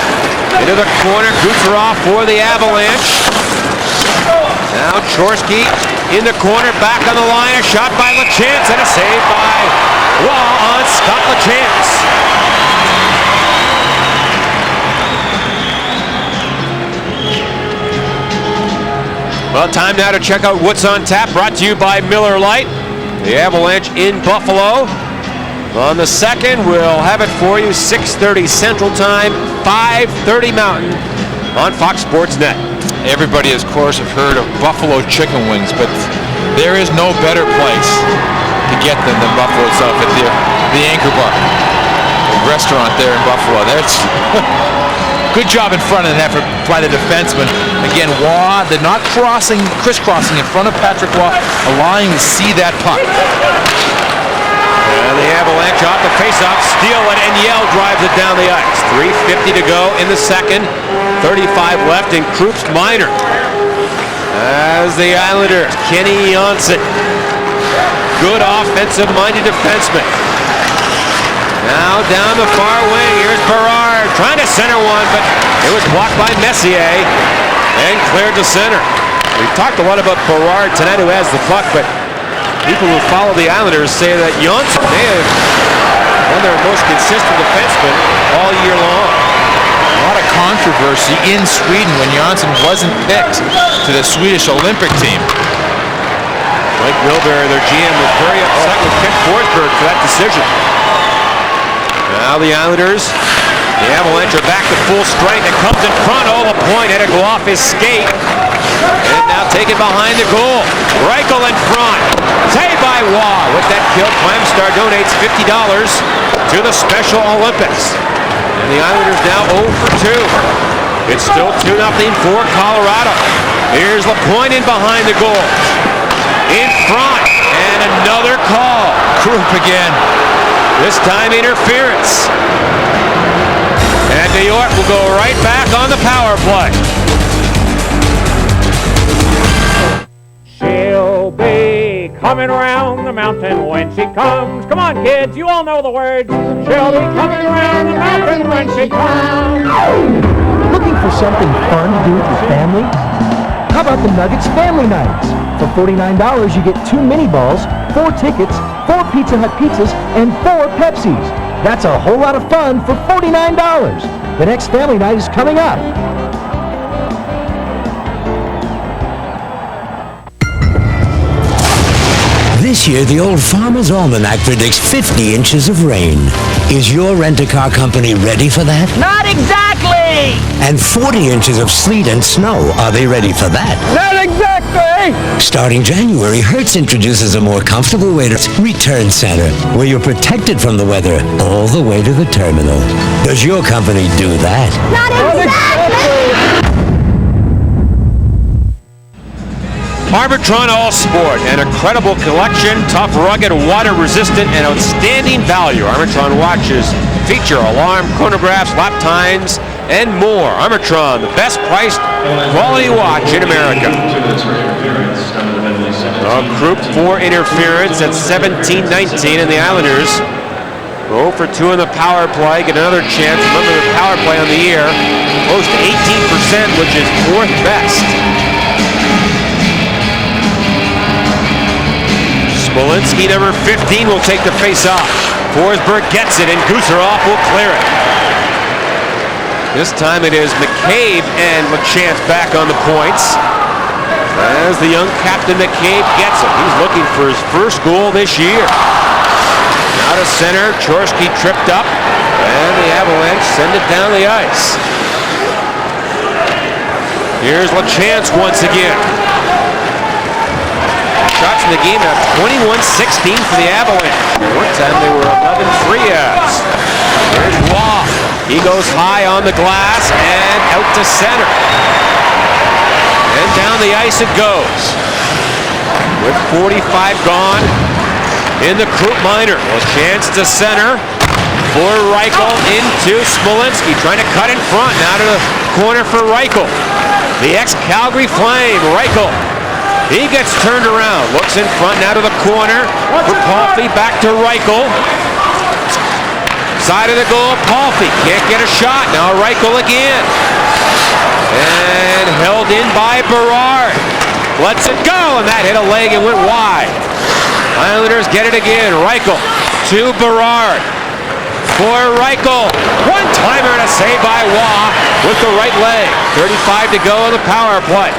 Into the corner, Kucherov for the Avalanche. Now Chorsky in the corner, back on the line, a shot by LaChance, and a save by Waugh on Scott LaChance. Well, time now to check out what's on tap, brought to you by Miller Lite. The Avalanche in Buffalo. On the second, we'll have it for you, 6:30 Central Time, 5:30 Mountain on Fox Sports Net. Everybody, of course, have heard of Buffalo chicken wings, but there is no better place to get them than Buffalo itself at the Anchor Bar, the restaurant there in Buffalo. That's good job in front of the effort by the defenseman. Again, Waugh, they're not crisscrossing in front of Patrick Waugh, allowing him to see that puck. And the Avalanche off the faceoff, steal it, and Yell drives it down the ice. 3:50 to go in the second, 35 left in Krupp's minor. As the Islanders, Kenny Janssen, good offensive-minded defenseman. Now down the far wing, here's Berard trying to center one, but it was blocked by Messier and cleared to center. We've talked a lot about Berard tonight, who has the puck, but people who follow the Islanders say that Janssen may have been their most consistent defenseman all year long. A lot of controversy in Sweden when Janssen wasn't picked to the Swedish Olympic team. Mike Milbury, their GM, was very upset with Kent Forsberg for that decision. Now the Islanders, the Avalanche are back to full strength. It comes in front. Oh, the point had to go off his skate. And now taken behind the goal. Reichel in front. Saved by Waugh. With that kill, Clemstar donates $50 to the Special Olympics. And the Islanders now 0 for 2. It's still 2-0 for Colorado. Here's LaPointe in behind the goal. In front. And another call. Krupp again. This time interference. And New York will go right back on the power play. She'll be coming round the mountain when she comes. Come on, kids, you all know the words. She'll be coming round the mountain when she comes. Looking for something fun to do with your family? How about the Nuggets Family Nights? For $49, you get 2 mini balls, 4 tickets, 4 Pizza Hut pizzas, and 4 Pepsis. That's a whole lot of fun for $49. The next family night is coming up. This year, the Old Farmer's Almanac predicts 50 inches of rain. Is your rent-a-car company ready for that? Not exactly! And 40 inches of sleet and snow. Are they ready for that? Not exactly! Starting January, Hertz introduces a more comfortable way to Return Center, where you're protected from the weather all the way to the terminal. Does your company do that? Not exactly! Arbitron All Sport, an incredible collection, tough, rugged, water-resistant, and outstanding value. Arbitron watches feature alarm, chronographs, lap times, and more. Arbitron, the best priced quality watch in America. Group 4 interference at 17-19, and the Islanders 0 for 2 in the power play. Get another chance. Remember the power play on the year, close to 18%, which is 4th best. Smolinski, number 15, will take the face-off. Forsberg gets it, and Gusarov will clear it. This time it is McCabe and LeChance back on the points. As the young captain McCabe gets it. He's looking for his first goal this year. Now to center, Chorsky tripped up, and the Avalanche send it down the ice. Here's LeChance once again. Shots in the game at 21-16 for the Avalanche. One time they were 11-3 as. Here's Waugh. He goes high on the glass and out to center. And down the ice it goes. With 45 gone in the Croup Minor. A chance to center for Reichel into Smolinski. Trying to cut in front. Now to the corner for Reichel. The ex-Calgary Flame, Reichel. He gets turned around, looks in front, now to the corner for Palffy, back to Reichel. Side of the goal, Palffy can't get a shot, now Reichel again. And held in by Berard. Lets it go, and that hit a leg and went wide. Islanders get it again, Reichel to Berard. For Reichel, one-timer to save by Waugh with the right leg. 35 to go in the power play.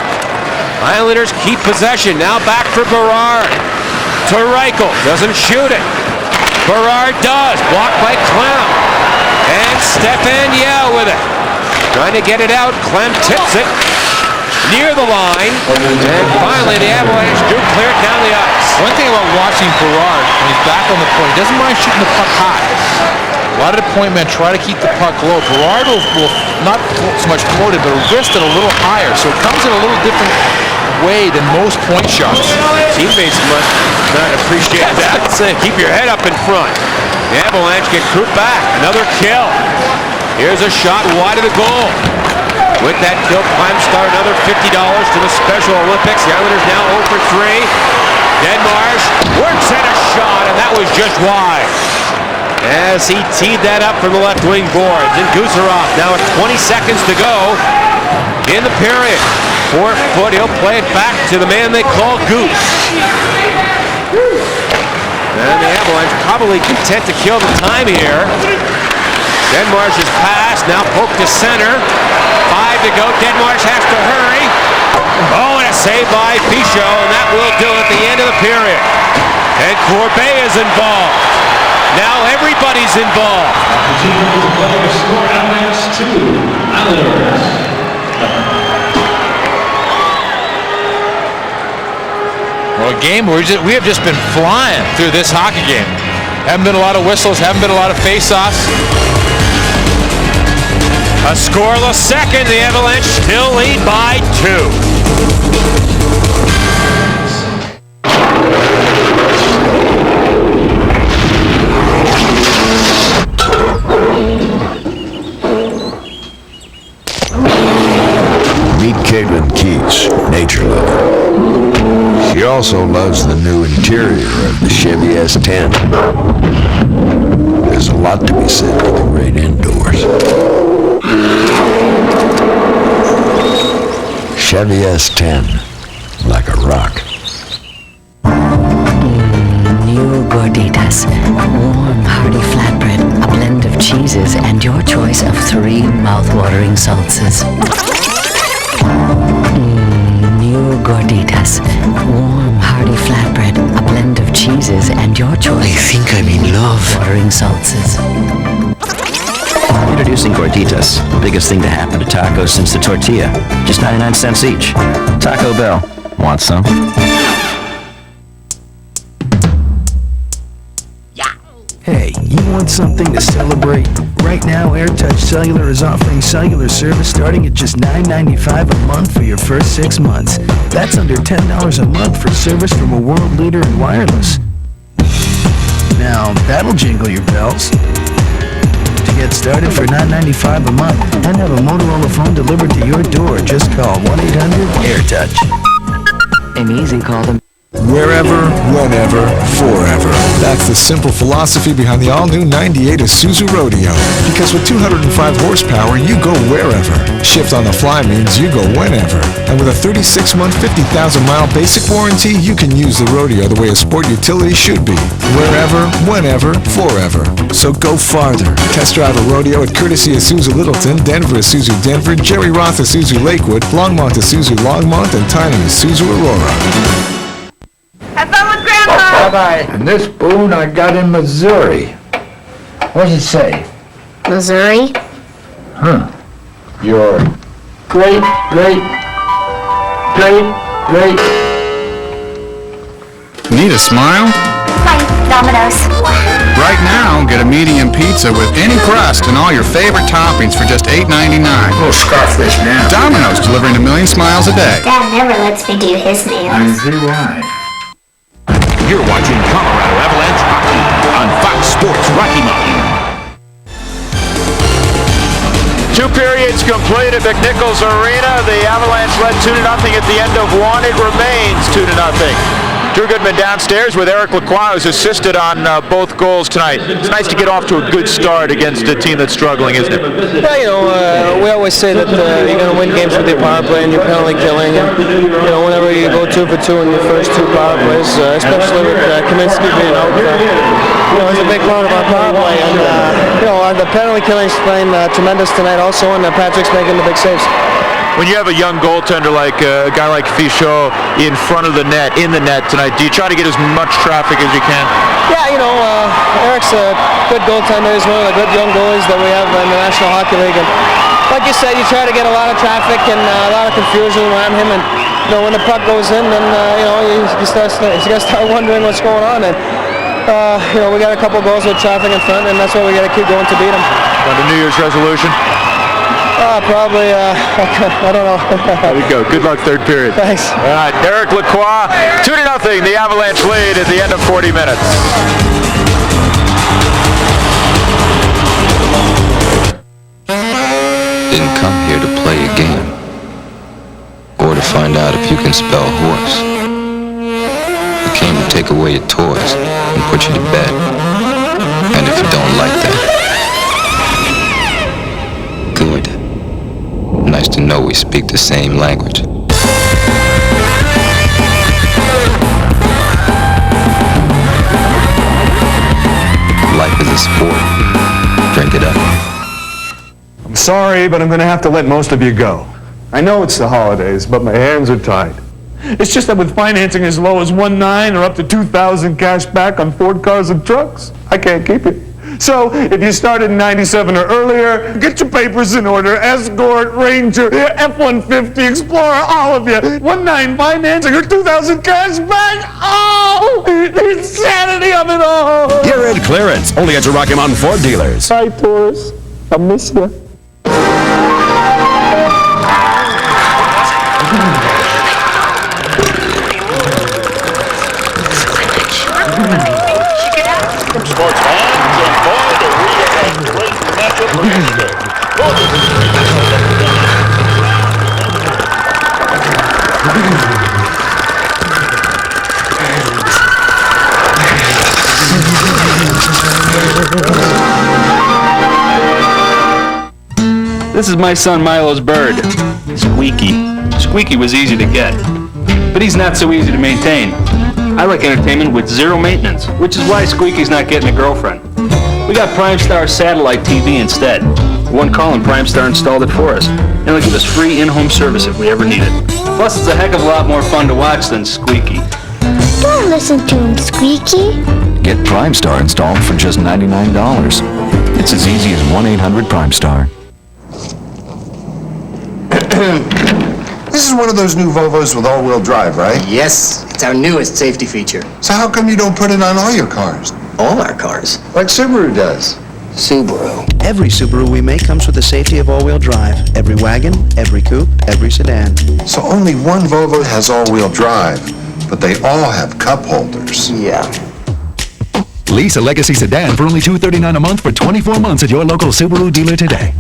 Islanders keep possession. Now back for Berard. To Reichel. Doesn't shoot it. Berard does. Blocked by Clem. And Stefan Yell with it. Trying to get it out. Clem tips it near the line. And finally the Avalanche do clear it down the ice. One thing about watching Berard, when he's back on the point, he doesn't mind shooting the puck high. A lot of the point men try to keep the puck low. Berard will not so much float it, but wrist it a little higher. So it comes in a little different way than most point shots. Teammates must not appreciate that. Keep your head up in front. The Avalanche get Croup back. Another kill. Here's a shot wide of the goal. With that kill, Clem start another $50 to the Special Olympics. The Islanders now 0 for 3. Denmarsh works at a shot, and that was just wide. As he teed that up from the left wing boards. And Gusarov now with 20 seconds to go in the period. 4 foot, he'll play it back to the man they call Goose. And the Avalanche probably content to kill the time here. Denmarsh's pass, now poked to center. 5 to go, Denmarsh has to hurry. Oh, and a save by Pichot, and that will do it at the end of the period. And Corbet is involved. Now everybody's involved. Score Avalanche 2, Islanders. Well, a game we have just been flying through this hockey game. Haven't been a lot of whistles, haven't been a lot of face-offs. A scoreless second, the Avalanche still lead by 2. Meet Caitlin Keats, Nature Lover. She also loves the new interior of the Chevy S10. There's a lot to be said for the great indoors. Chevy S10, like a rock. New Gorditas. Warm, hearty flatbread, a blend of cheeses, and your choice of 3 mouth-watering salsas. New Gorditas. Warm, hearty flatbread, a blend of cheeses, and your choice. I think I'm in love. Watering salsas. Introducing Gorditas, the biggest thing to happen to tacos since the tortilla. Just 99 cents each. Taco Bell. Want some? Hey, you want something to celebrate? Right now, AirTouch Cellular is offering cellular service starting at just $9.95 a month for your first 6 months. That's under $10 a month for service from a world leader in wireless. Now, that'll jingle your bells. To get started for $9.95 a month and have a Motorola phone delivered to your door, just call 1-800-AirTouch. An easy call to... Wherever, whenever, forever. That's the simple philosophy behind the all-new 98 Isuzu Rodeo. Because with 205 horsepower, you go wherever. Shift on the fly means you go whenever. And with a 36-month, 50,000-mile basic warranty, you can use the Rodeo the way a sport utility should be. Wherever, whenever, forever. So go farther. Test drive a Rodeo at courtesy Isuzu Littleton, Denver Isuzu Denver, Jerry Roth Isuzu Lakewood, Longmont Isuzu Longmont, and Tiny Isuzu Aurora. Have fun with Grandpa! Bye-bye. And this boon I got in Missouri. What does it say? Missouri? Huh. Your great. Need a smile? Hi, Domino's. Right now, get a medium pizza with any crust and all your favorite toppings for just $8.99. Oh, scarf this now. Domino's, delivering 1 million smiles a day. Dad never lets me do his nails. I see why. You're watching Colorado Avalanche hockey on Fox Sports Rocky Mountain. 2 periods complete at McNichols Arena. The Avalanche led 2-0 at the end of 1. It remains 2-0. Drew Goodman downstairs with Eric Lacroix, who's assisted on both goals tonight. It's nice to get off to a good start against a team that's struggling, isn't it? Yeah, we always say that you're going to win games with your power play and your penalty killing. And, whenever you go 2 for 2 in your first 2 power plays, especially with Kaminsky being out, it's a big part of our power play. And, the penalty killing's playing tremendous tonight also, and Patrick's making the big saves. When you have a young goaltender like a guy like Fichot in front of the net, in the net tonight, do you try to get as much traffic as you can? Yeah, Eric's a good goaltender. He's one of the good young goalies that we have in the National Hockey League. And like you said, you try to get a lot of traffic and a lot of confusion around him. And when the puck goes in, then he's got to start wondering what's going on. And we got a couple goals with traffic in front, and that's why we got to keep going to beat them. Got a New Year's resolution? Probably, I don't know. There you go. Good luck, third period. Thanks. All right, Eric Lacroix, 2-0, the Avalanche lead at the end of 40 minutes. Didn't come here to play a game, or to find out if you can spell horse. We came to take away your toys and put you to bed. And if you don't like that, good. Nice to know we speak the same language. Life is a sport. Drink it up. I'm sorry, but I'm going to have to let most of you go. I know it's the holidays, but my hands are tied. It's just that with financing as low as 1.9 or up to 2,000 cash back on Ford cars and trucks, I can't keep it. So, if you started in 97 or earlier, get your papers in order. Escort, Ranger, F-150, Explorer, all of you. 1.9 financing or 2,000 cash back. Oh, the insanity of it all. Year-end clearance, only at your Rocky Mountain Ford dealers. Hi, Taurus. I miss you. Sports fans, and boy, do we have a great matchup yesterday. This is my son Milo's bird, Squeaky. Squeaky was easy to get, but he's not so easy to maintain. I like entertainment with zero maintenance, which is why Squeaky's not getting a girlfriend. We got Primestar satellite TV instead. One call and Primestar installed it for us, and they'll give us free in-home service if we ever need it. Plus, it's a heck of a lot more fun to watch than Squeaky. Don't listen to him, Squeaky. Get Primestar installed for just $99. It's as easy as 1-800-PRIMESTAR. This is one of those new Volvos with all-wheel drive, right? Yes, it's our newest safety feature. So how come you don't put it on all your cars? All our cars? Like Subaru does. Subaru. Every Subaru we make comes with the safety of all-wheel drive. Every wagon, every coupe, every sedan. So only one Volvo has all-wheel drive, but they all have cup holders. Yeah. Lease a Legacy sedan for only $239 a month for 24 months at your local Subaru dealer today.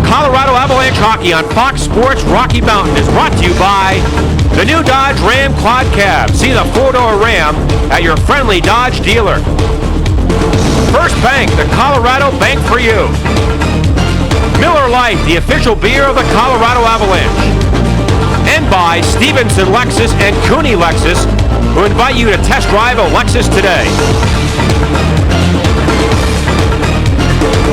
Colorado Avalanche hockey on Fox Sports Rocky Mountain is brought to you by the new Dodge Ram Quad Cab. See the four-door Ram at your friendly Dodge dealer. First Bank, the Colorado bank for you. Miller Lite, the official beer of the Colorado Avalanche. And by Stevenson Lexus and Cooney Lexus, who invite you to test drive a Lexus today.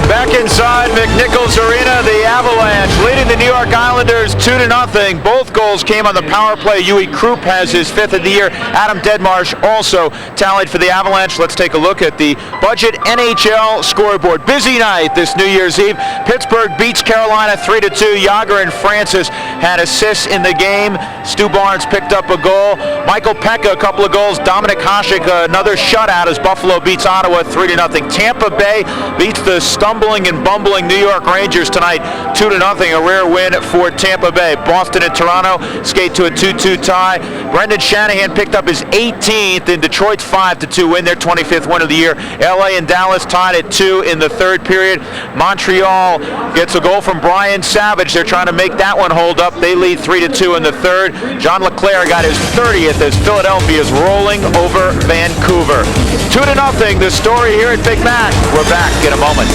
Back inside McNichols Arena, the Avalanche leading the New York Islanders 2-0. Both goals came on the power play. Yui Krupp has his 5th of the year. Adam Deadmarsh also tallied for the Avalanche. Let's take a look at the budget NHL scoreboard. Busy night this New Year's Eve. Pittsburgh beats Carolina 3-2. Yager and Francis had assists in the game. Stu Barnes picked up a goal. Michael Pekka a couple of goals. Dominic Hasek another shutout as Buffalo beats Ottawa 3-0. Tampa Bay beats the stumbling and bumbling New York Rangers tonight 2-0, a rare win for Tampa Bay. Boston and Toronto skate to a 2-2 tie. Brendan Shanahan picked up his 18th in Detroit's 5-2 win, their 25th win of the year. LA and Dallas tied at 2 in the third period. Montreal gets a goal from Brian Savage. They're trying to make that one hold up. They lead 3-2 in the third. John LeClaire got his 30th as Philadelphia is rolling over Vancouver. 2-0, the story here at Big Mac. We're back in a moment.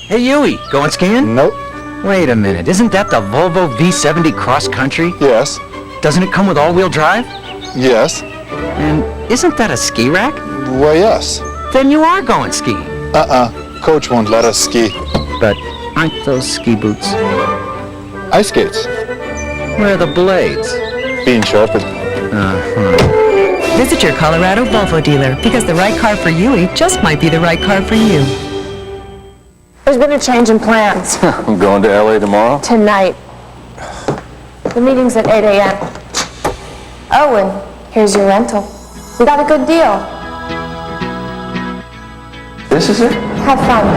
Hey, Yui, going skiing? Nope. Wait a minute, isn't that the Volvo V70 Cross Country? Yes. Doesn't it come with all-wheel drive? Yes. And isn't that a ski rack? Well, yes. Then you are going skiing. Coach won't let us ski. But aren't those ski boots? Ice skates. Where are the blades? Being sharpened. Visit your Colorado Volvo dealer, because the right car for Yui just might be the right car for you. There's been a change in plans. I'm going to LA tomorrow. Tonight. The meeting's at 8 a.m. Oh, and here's your rental. We got a good deal. This is it? Have fun.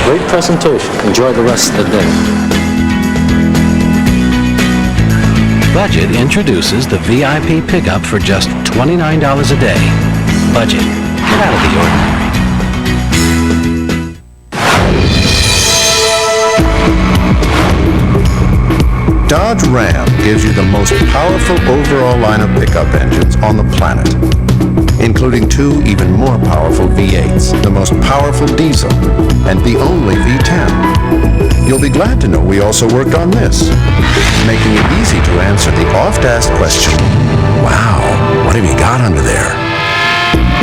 Great presentation. Enjoy the rest of the day. Budget introduces the VIP pickup for just $29 a day. Budget. Get out of the ordinary. Dodge Ram gives you the most powerful overall line of pickup engines on the planet, including 2 even more powerful V8s, the most powerful diesel, and the only V10. You'll be glad to know we also worked on this, making it easy to answer the oft-asked question, wow, what have you got under there?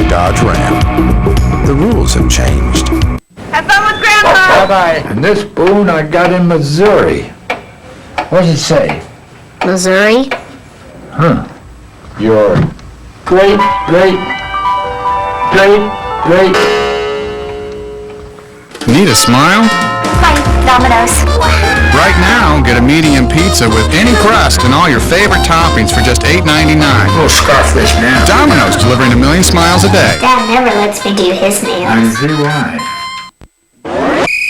Dodge Ram. The rules have changed. Have fun with Grandpa! Bye-bye. And this boon I got in Missouri. What does it say? Missouri? Your great. Need a smile? Hi, Domino's. Right now, get a medium pizza with any crust and all your favorite toppings for just $8.99. Oh, scarfish now. Domino's, delivering 1 million smiles a day. Dad never lets me do his nails. I see why.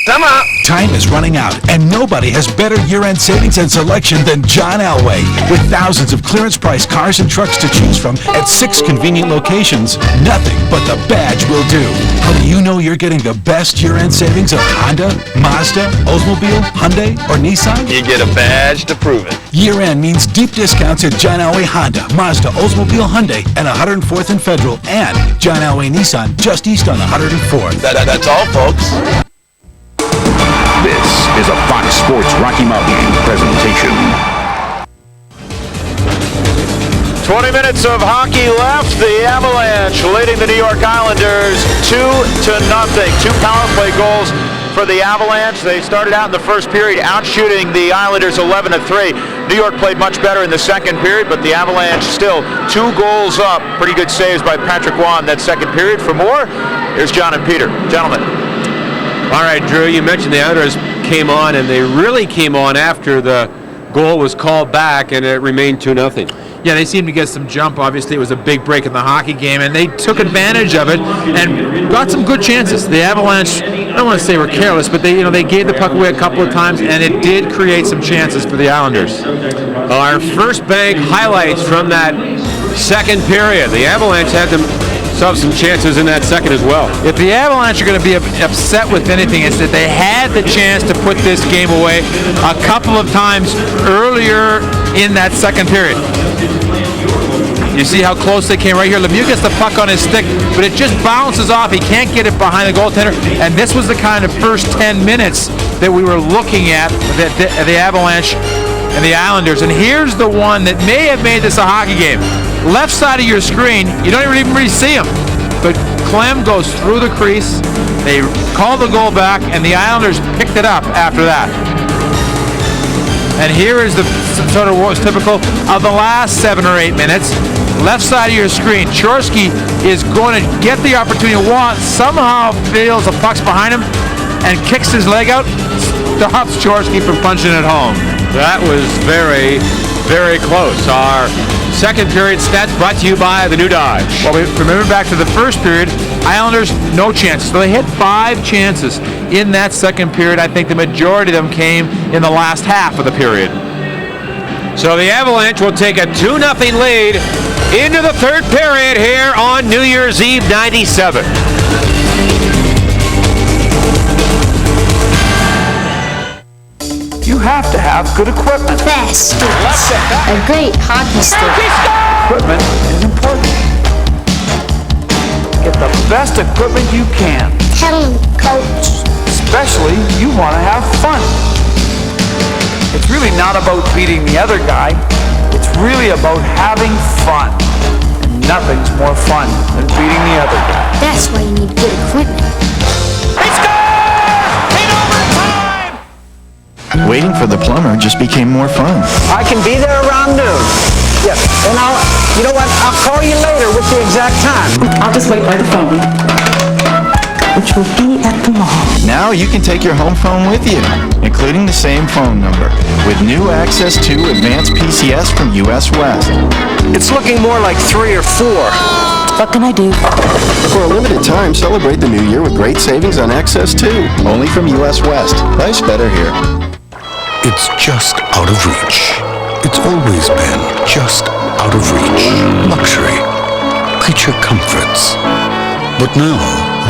Come on! Time is running out, and nobody has better year-end savings and selection than John Elway. With thousands of clearance price cars and trucks to choose from at 6 convenient locations, nothing but the badge will do. How do you know you're getting the best year-end savings of Honda, Mazda, Oldsmobile, Hyundai, or Nissan? You get a badge to prove it. Year-end means deep discounts at John Elway Honda, Mazda, Oldsmobile, Hyundai, and 104th and Federal, and John Elway Nissan just east on 104th. That's all, folks. This is a Fox Sports Rocky Mountain presentation. 20 minutes of hockey left. The Avalanche leading the New York Islanders 2-0. 2 power play goals for the Avalanche. They started out in the first period out-shooting the Islanders 11-3. New York played much better in the second period, but the Avalanche still 2 goals up. Pretty good saves by Patrick Roy in that second period. For more, here's John and Peter. Gentlemen. All right, Drew, you mentioned the Islanders came on, and they really came on after the goal was called back, and it remained 2-0. Yeah, they seemed to get some jump. Obviously, it was a big break in the hockey game, and they took advantage of it and got some good chances. The Avalanche, I don't want to say were careless, but they gave the puck away a couple of times, and it did create some chances for the Islanders. Our first bank highlights from that second period. The Avalanche had themselves some chances in that second as well. If the Avalanche are going to be upset with anything, it's that they had the chance to put this game away a couple of times earlier in that second period. You see how close they came right here. Lemieux gets the puck on his stick, but it just bounces off. He can't get it behind the goaltender. And this was the kind of first 10 minutes that we were looking at the Avalanche and the Islanders. And here's the one that may have made this a hockey game. Left side of your screen, you don't even really see him. But Clem goes through the crease. They call the goal back, and the Islanders picked it up after that. And here is the sort of what was typical of the last 7 or 8 minutes. Left side of your screen, Chorsky is going to get the opportunity to want, somehow feels the puck's behind him and kicks his leg out, stops Chorsky from punching it home. That was very, very close. Our second period stats brought to you by the new Dodge. Well, we remember back to the first period, Islanders, no chances. So they had 5 chances in that second period. I think the majority of them came in the last half of the period. So the Avalanche will take a 2-0 lead into the third period here on New Year's Eve '97. You have to have good equipment. Best. A great hockey stick. Equipment is important. Get the best equipment you can. Tell him, Coach. Especially, you want to have fun. It's really not about beating the other guy. It's really about having fun. And nothing's more fun than beating the other guy. That's why you need good equipment. Waiting for the plumber just became more fun. I can be there around noon. Yes, and you know what? I'll call you later with the exact time. I'll just wait by the phone, which will be at the mall. Now you can take your home phone with you, including the same phone number, with new access to advanced PCS from US West. It's looking more like 3 or 4. What can I do? For a limited time, celebrate the new year with great savings on Access 2, only from US West. Life's better here. It's just out of reach. It's always been just out of reach. Luxury. Creature comforts. But now,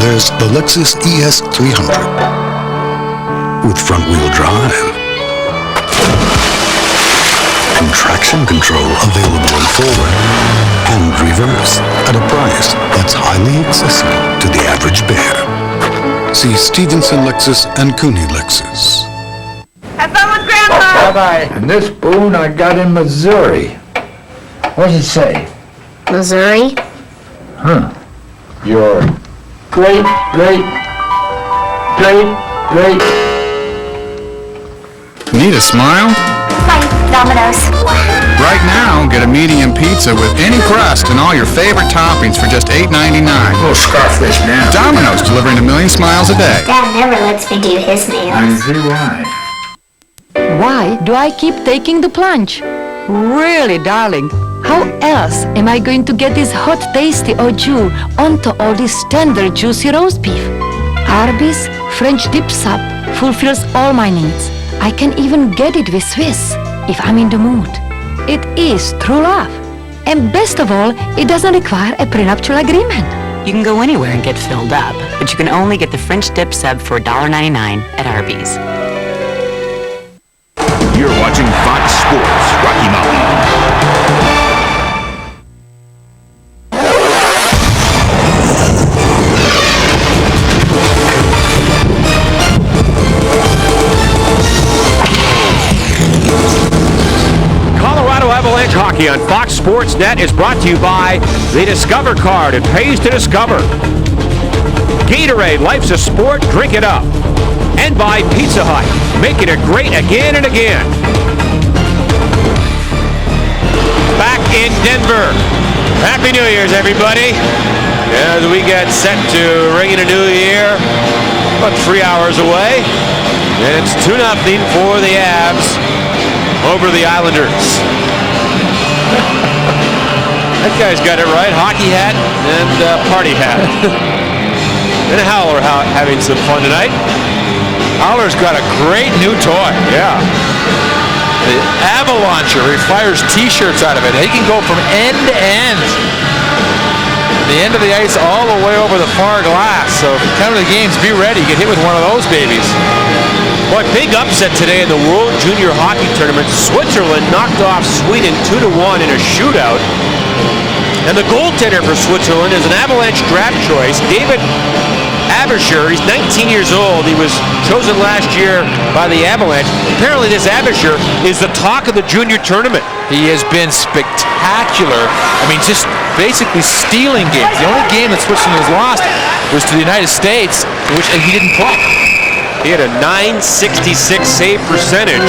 there's the Lexus ES 300 with front-wheel drive and traction control available in forward and reverse at a price that's highly accessible to the average bear. See Stevenson Lexus and Cooney Lexus. Have fun with Grandpa! Bye-bye. And this boon I got in Missouri. What does it say? Missouri? Huh. Your great. Need a smile? Hi, Domino's. Right now, get a medium pizza with any crust and all your favorite toppings for just $8.99. Oh, Scarfish now. Domino's, delivering a million smiles a day. Dad never lets me do his nails. I see why. Why do I keep taking the plunge? Really, darling, how else am I going to get this hot, tasty au jus onto all this tender, juicy roast beef? Arby's French dip sub fulfills all my needs. I can even get it with Swiss if I'm in the mood. It is true love. And best of all, it doesn't require a prenuptial agreement. You can go anywhere and get filled up, but you can only get the French dip sub for $1.99 at Arby's. You're watching Fox Sports Rocky Mountain. Avalanche Hockey on Fox Sports Net is brought to you by the Discover Card. It pays to discover. Gatorade, life's a sport, drink it up. And by Pizza Hut, making it great again and again. Back in Denver. Happy New Year's, everybody. As we get set to ring in a new year, about 3 hours away. And it's 2-0 for the Avs over the Islanders. That guy's got it right. Hockey hat and party hat. And Howler having some fun tonight. Howler's got a great new toy. Yeah. The Avalanche, he fires T-shirts out of it. He can go from end to end. The end of the ice all the way over the far glass. So if you come to the games, be ready. Get hit with one of those babies. Boy, big upset today in the World Junior Hockey Tournament. Switzerland knocked off Sweden 2-1 in a shootout. And the goaltender for Switzerland is an Avalanche draft choice, David Abisher. He's 19 years old. He was chosen last year by the Avalanche. Apparently this Abisher is the talk of the junior tournament. He has been spectacular. I mean, just basically stealing games. The only game that Switzerland has lost was to the United States, in which he didn't play. He had a .966 save percentage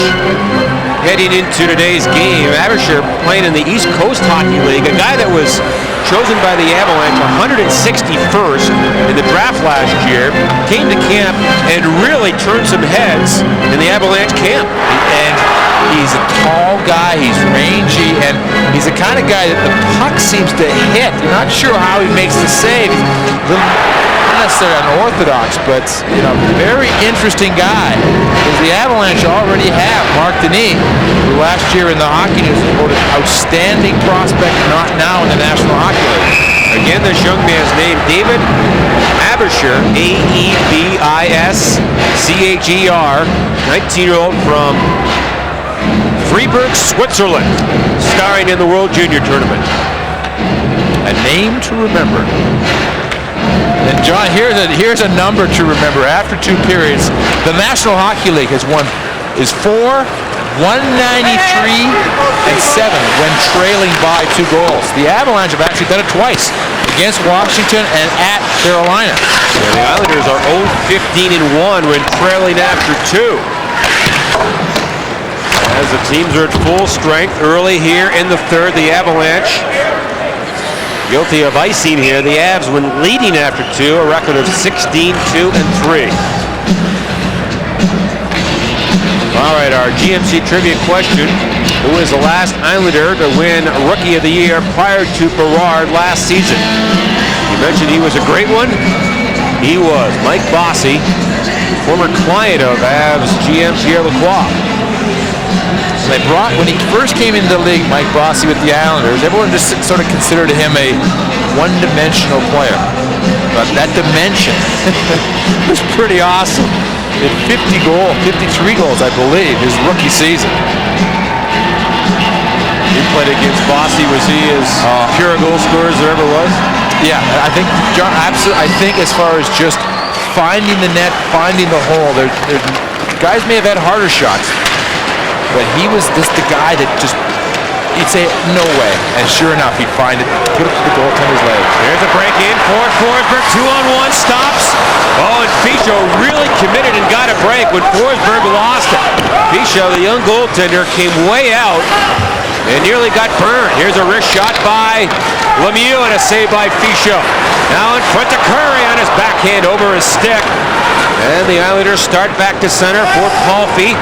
heading into today's game. Abisher playing in the East Coast Hockey League, a guy that was chosen by the Avalanche 161st in the draft last year, came to camp and really turned some heads in the Avalanche camp. And he's a tall guy, he's rangy, and he's the kind of guy that the puck seems to hit. You're not sure how he makes the save. Not necessarily unorthodox, but very interesting guy. Because the Avalanche already have Mark Denis, who last year in the Hockey News was voted outstanding prospect, not now in the National Hockey League. Again, this young man's name, David Abisher, A-E-B-I-S-C-H-E-R, 19-year-old from Freiburg, Switzerland, starring in the World Junior Tournament. A name to remember. And John, here's a number to remember. After 2 periods, the National Hockey League is 4, 193, and 7 when trailing by 2 goals. The Avalanche have actually done it twice, against Washington and at Carolina. Yeah, the Islanders are 0-15-1 when trailing after 2. As the teams are at full strength early here in the third, the Avalanche guilty of icing here. The Avs, when leading after 2, a record of 16-2-3. All right, our GMC trivia question. Who is the last Islander to win Rookie of the Year prior to Berard last season? You mentioned he was a great one. He was. Mike Bossy, former client of Avs GM Pierre Lacroix. They brought, when he first came into the league, Mike Bossy with the Islanders, everyone just sort of considered him a one-dimensional player. But that dimension was pretty awesome. He had 53 goals, I believe, his rookie season. He played against Bossy. Was he as pure a goal scorer as there ever was? Yeah, I think, John, absolutely. I think as far as just finding the net, finding the hole, guys may have had harder shots. But he was just the guy that just, you'd say, no way. And sure enough, he'd find it, put it to the goaltender's leg. There's a break in for Forsberg. 2-on-1 stops. Oh, and Fischl really committed and got a break when Forsberg lost it. Fischl, the young goaltender, came way out and nearly got burned. Here's a wrist shot by Lemieux and a save by Fischl. Now in front to Curry on his backhand over his stick. And the Islanders start back to center for Palffy.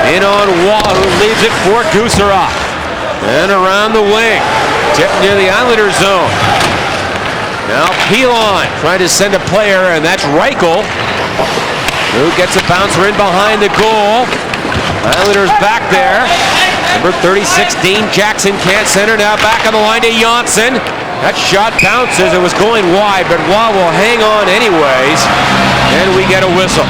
In on Wall, who leaves it for Gusarov. And around the wing, tipped near the Islanders zone. Now Pilon trying to send a player, and that's Reichel, who gets a bouncer in behind the goal. Islanders back there. Number 36, Dean Jackson can't center. Now back on the line to Janssen. That shot bounces. It was going wide, but Waugh will hang on anyways. And we get a whistle.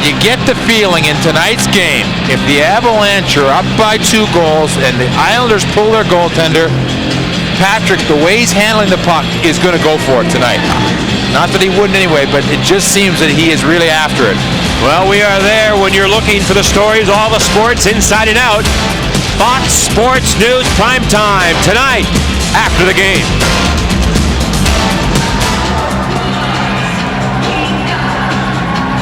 You get the feeling in tonight's game, if the Avalanche are up by 2 goals and the Islanders pull their goaltender, Patrick, the way he's handling the puck, is going to go for it tonight. Not that he wouldn't anyway, but it just seems that he is really after it. Well, we are there when you're looking for the stories, all the sports inside and out. Fox Sports News Prime Time tonight after the game.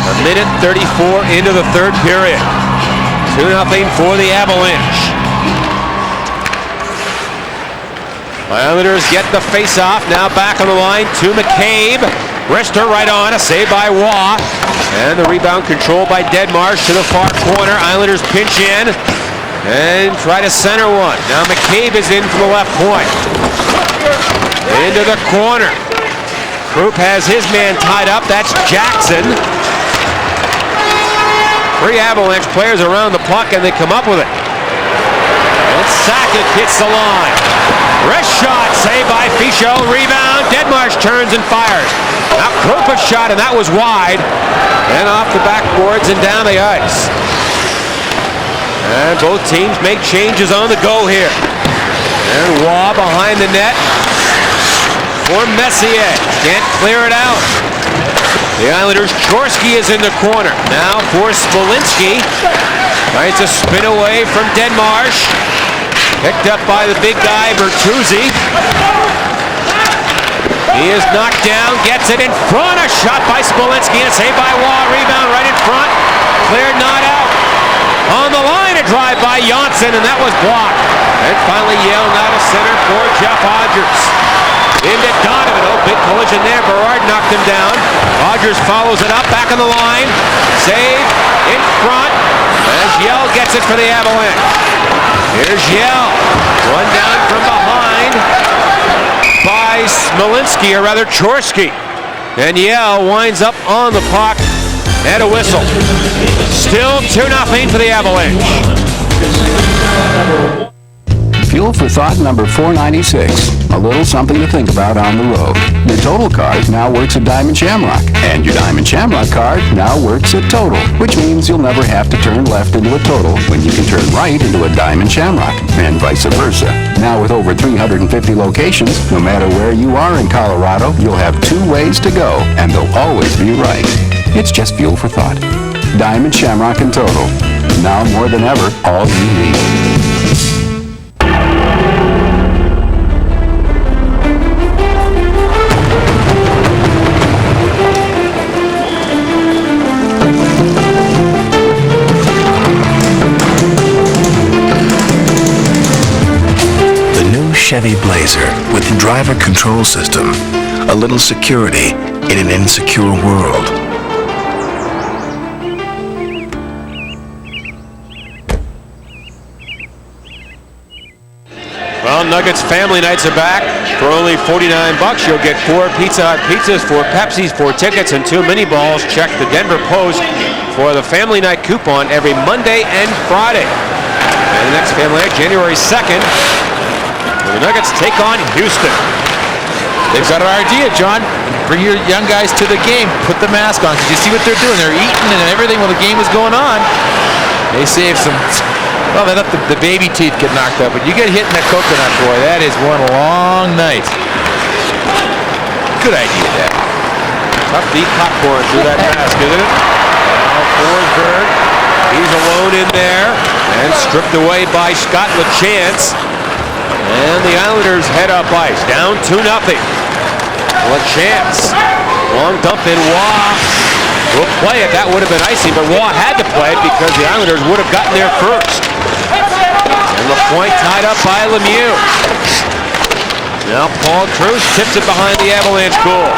A minute 34 into the third period. 2-0 for the Avalanche. Islanders get the face-off. Now back on the line to McCabe. Wrister right on. A save by Waugh. And the rebound controlled by Deadmarsh to the far corner. Islanders pinch in and try to center one. Now McCabe is in from the left point. Into the corner. Krupp has his man tied up. That's Jackson. 3 Avalanche players around the puck, and they come up with it. And Sakic hits the line. Wrist shot, saved by Fischel. Rebound. Deadmarsh turns and fires. Now Krupp a shot, and that was wide. And off the backboards and down the ice. And both teams make changes on the go here. And Waugh behind the net for Messier. Can't clear it out. The Islanders, Chorsky is in the corner. Now for Smolinski. Tries to spin away from Deadmarsh. Picked up by the big guy, Bertuzzi. He is knocked down, gets it in front. A shot by Smolinski and a save by Waugh. Rebound right in front. Cleared, not out. On the line, a drive by Janssen, and that was blocked. And finally Yale now to center for Jeff Odgers. Into Donovan. Oh, big collision there. Berard knocked him down. Odgers follows it up, back on the line. Save in front as Yell gets it for the Avalanche. Here's Yell. One down from behind by Smolinski, or rather Chorsky. And Yell winds up on the puck and a whistle. Still 2-0 for the Avalanche. Fuel for thought number 496. A little something to think about on the road. Your Total card now works at Diamond Shamrock. And your Diamond Shamrock card now works at Total. Which means you'll never have to turn left into a Total when you can turn right into a Diamond Shamrock. And vice versa. Now with over 350 locations, no matter where you are in Colorado, you'll have 2 ways to go. And they'll always be right. It's just fuel for thought. Diamond Shamrock and Total. Now more than ever, all you need. Chevy Blazer with driver control system. A little security in an insecure world. Well, Nuggets family nights are back. For only $49, you'll get 4 Pizza Hut pizzas, 4 Pepsis, 4 tickets, and 2 mini balls. Check the Denver Post for the family night coupon every Monday and Friday. And the next family night, January 2nd, the Nuggets take on Houston. They've got an idea, John. Bring your young guys to the game. Put the mask on. Did you see what they're doing? They're eating and everything while the game is going on. They save some. Well, they let the baby teeth get knocked out, but you get hit in that coconut, boy. That is one long night. Good idea, Dad. Tough deep popcorn through that mask, isn't it? Now Forsberg. He's alone in there and stripped away by Scott LaChance. And the Islanders head up ice, down 2-0. LaChance, long dump in. Waugh will play it. That would have been icy, but Waugh had to play it because the Islanders would have gotten there first. And the point tied up by Lemieux. Now Paul Cruz tips it behind the Avalanche goal.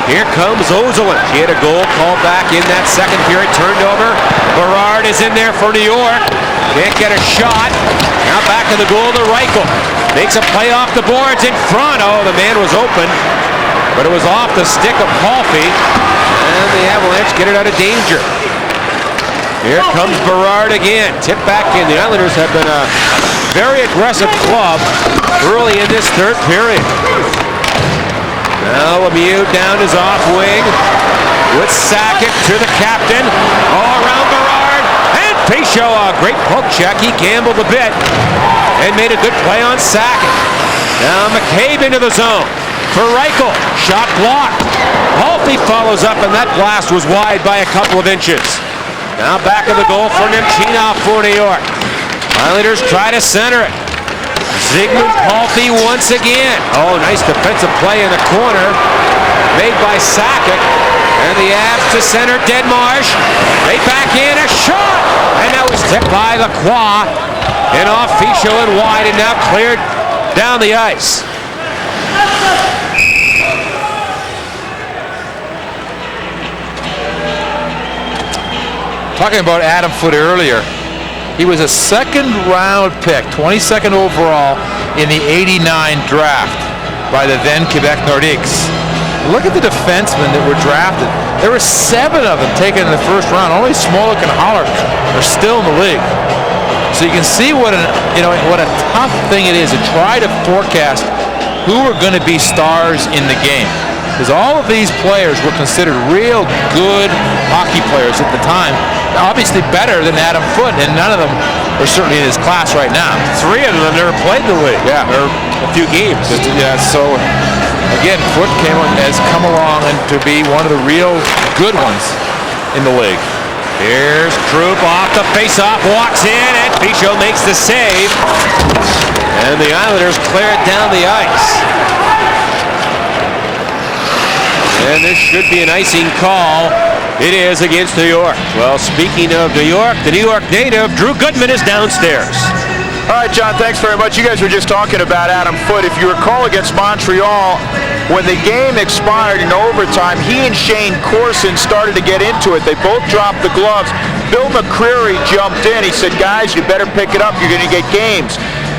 Here comes Ozolin. He had a goal called back in that second period. Turned over. Berard is in there for New York. Can't get a shot. Now back of the goal to Reichel. Makes a play off the boards in front. Oh, the man was open. But it was off the stick of Palffy. And the Avalanche get it out of danger. Here comes Berard again. Tip back in. The Islanders have been very aggressive club early in this third period. Now Lemieux down his off wing with Sakic to the captain. All around Berard. And Pichot, a great poke check. He gambled a bit and made a good play on Sakic. Now McCabe into the zone for Reichel. Shot blocked. Holtby follows up, and that blast was wide by a couple of inches. Now back of the goal for Nemchinov for New York. Islanders try to center it. Zygmunt Holtby once again. Oh, nice defensive play in the corner made by Sakic. And the Avs to center Deadmarsh. They back in a shot. And that was tipped by Lacroix. And off Fischel and wide, and now cleared down the ice. Talking about Adam Foote earlier, he was a second-round pick, 22nd overall in the '89 draft by the then Quebec Nordiques. Look at the defensemen that were drafted. There were 7 of them taken in the first round. Only Smolik and Haller are still in the league. So you can see what a tough thing it is to try to forecast who are going to be stars in the game. Because all of these players were considered real good hockey players at the time. Obviously better than Adam Foote, and none of them are certainly in his class right now. 3 of them have never played in the league. Yeah. Or a few games. So again, Foote has come along and to be one of the real good ones in the league. Here's Krupp off the face-off, walks in, and Pichot makes the save. And the Islanders clear it down the ice. And this should be an icing call. It is against New York. Well, speaking of New York, the New York native, Drew Goodman, is downstairs. All right, John, thanks very much. You guys were just talking about Adam Foote. If you recall against Montreal, when the game expired in overtime, he and Shane Corson started to get into it. They both dropped the gloves. Bill McCreary jumped in. He said, guys, you better pick it up. You're going to get games.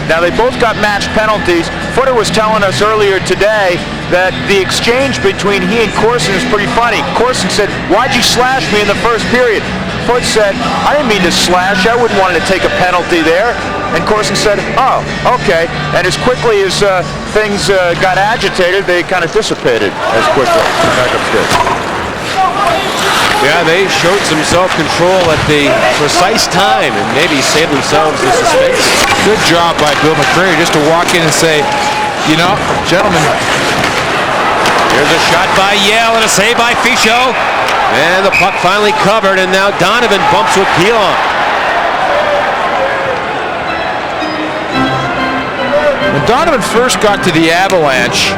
Now, they both got match penalties. Foote was telling us earlier today that the exchange between he and Corson is pretty funny. Corson said, why'd you slash me in the first period? Foote said, I didn't mean to slash. I wouldn't want to take a penalty there. And Corson said, oh, okay. And as quickly as things got agitated, they kind of dissipated as quickly. Back upstairs. Yeah, they showed some self-control at the precise time and maybe saved themselves the suspension. Good job by Bill McCreary just to walk in and say, you know, gentlemen. Here's a shot by Yale and a save by Fischel. And the puck finally covered, and now Donovan bumps with Pilon. When Donovan first got to the Avalanche,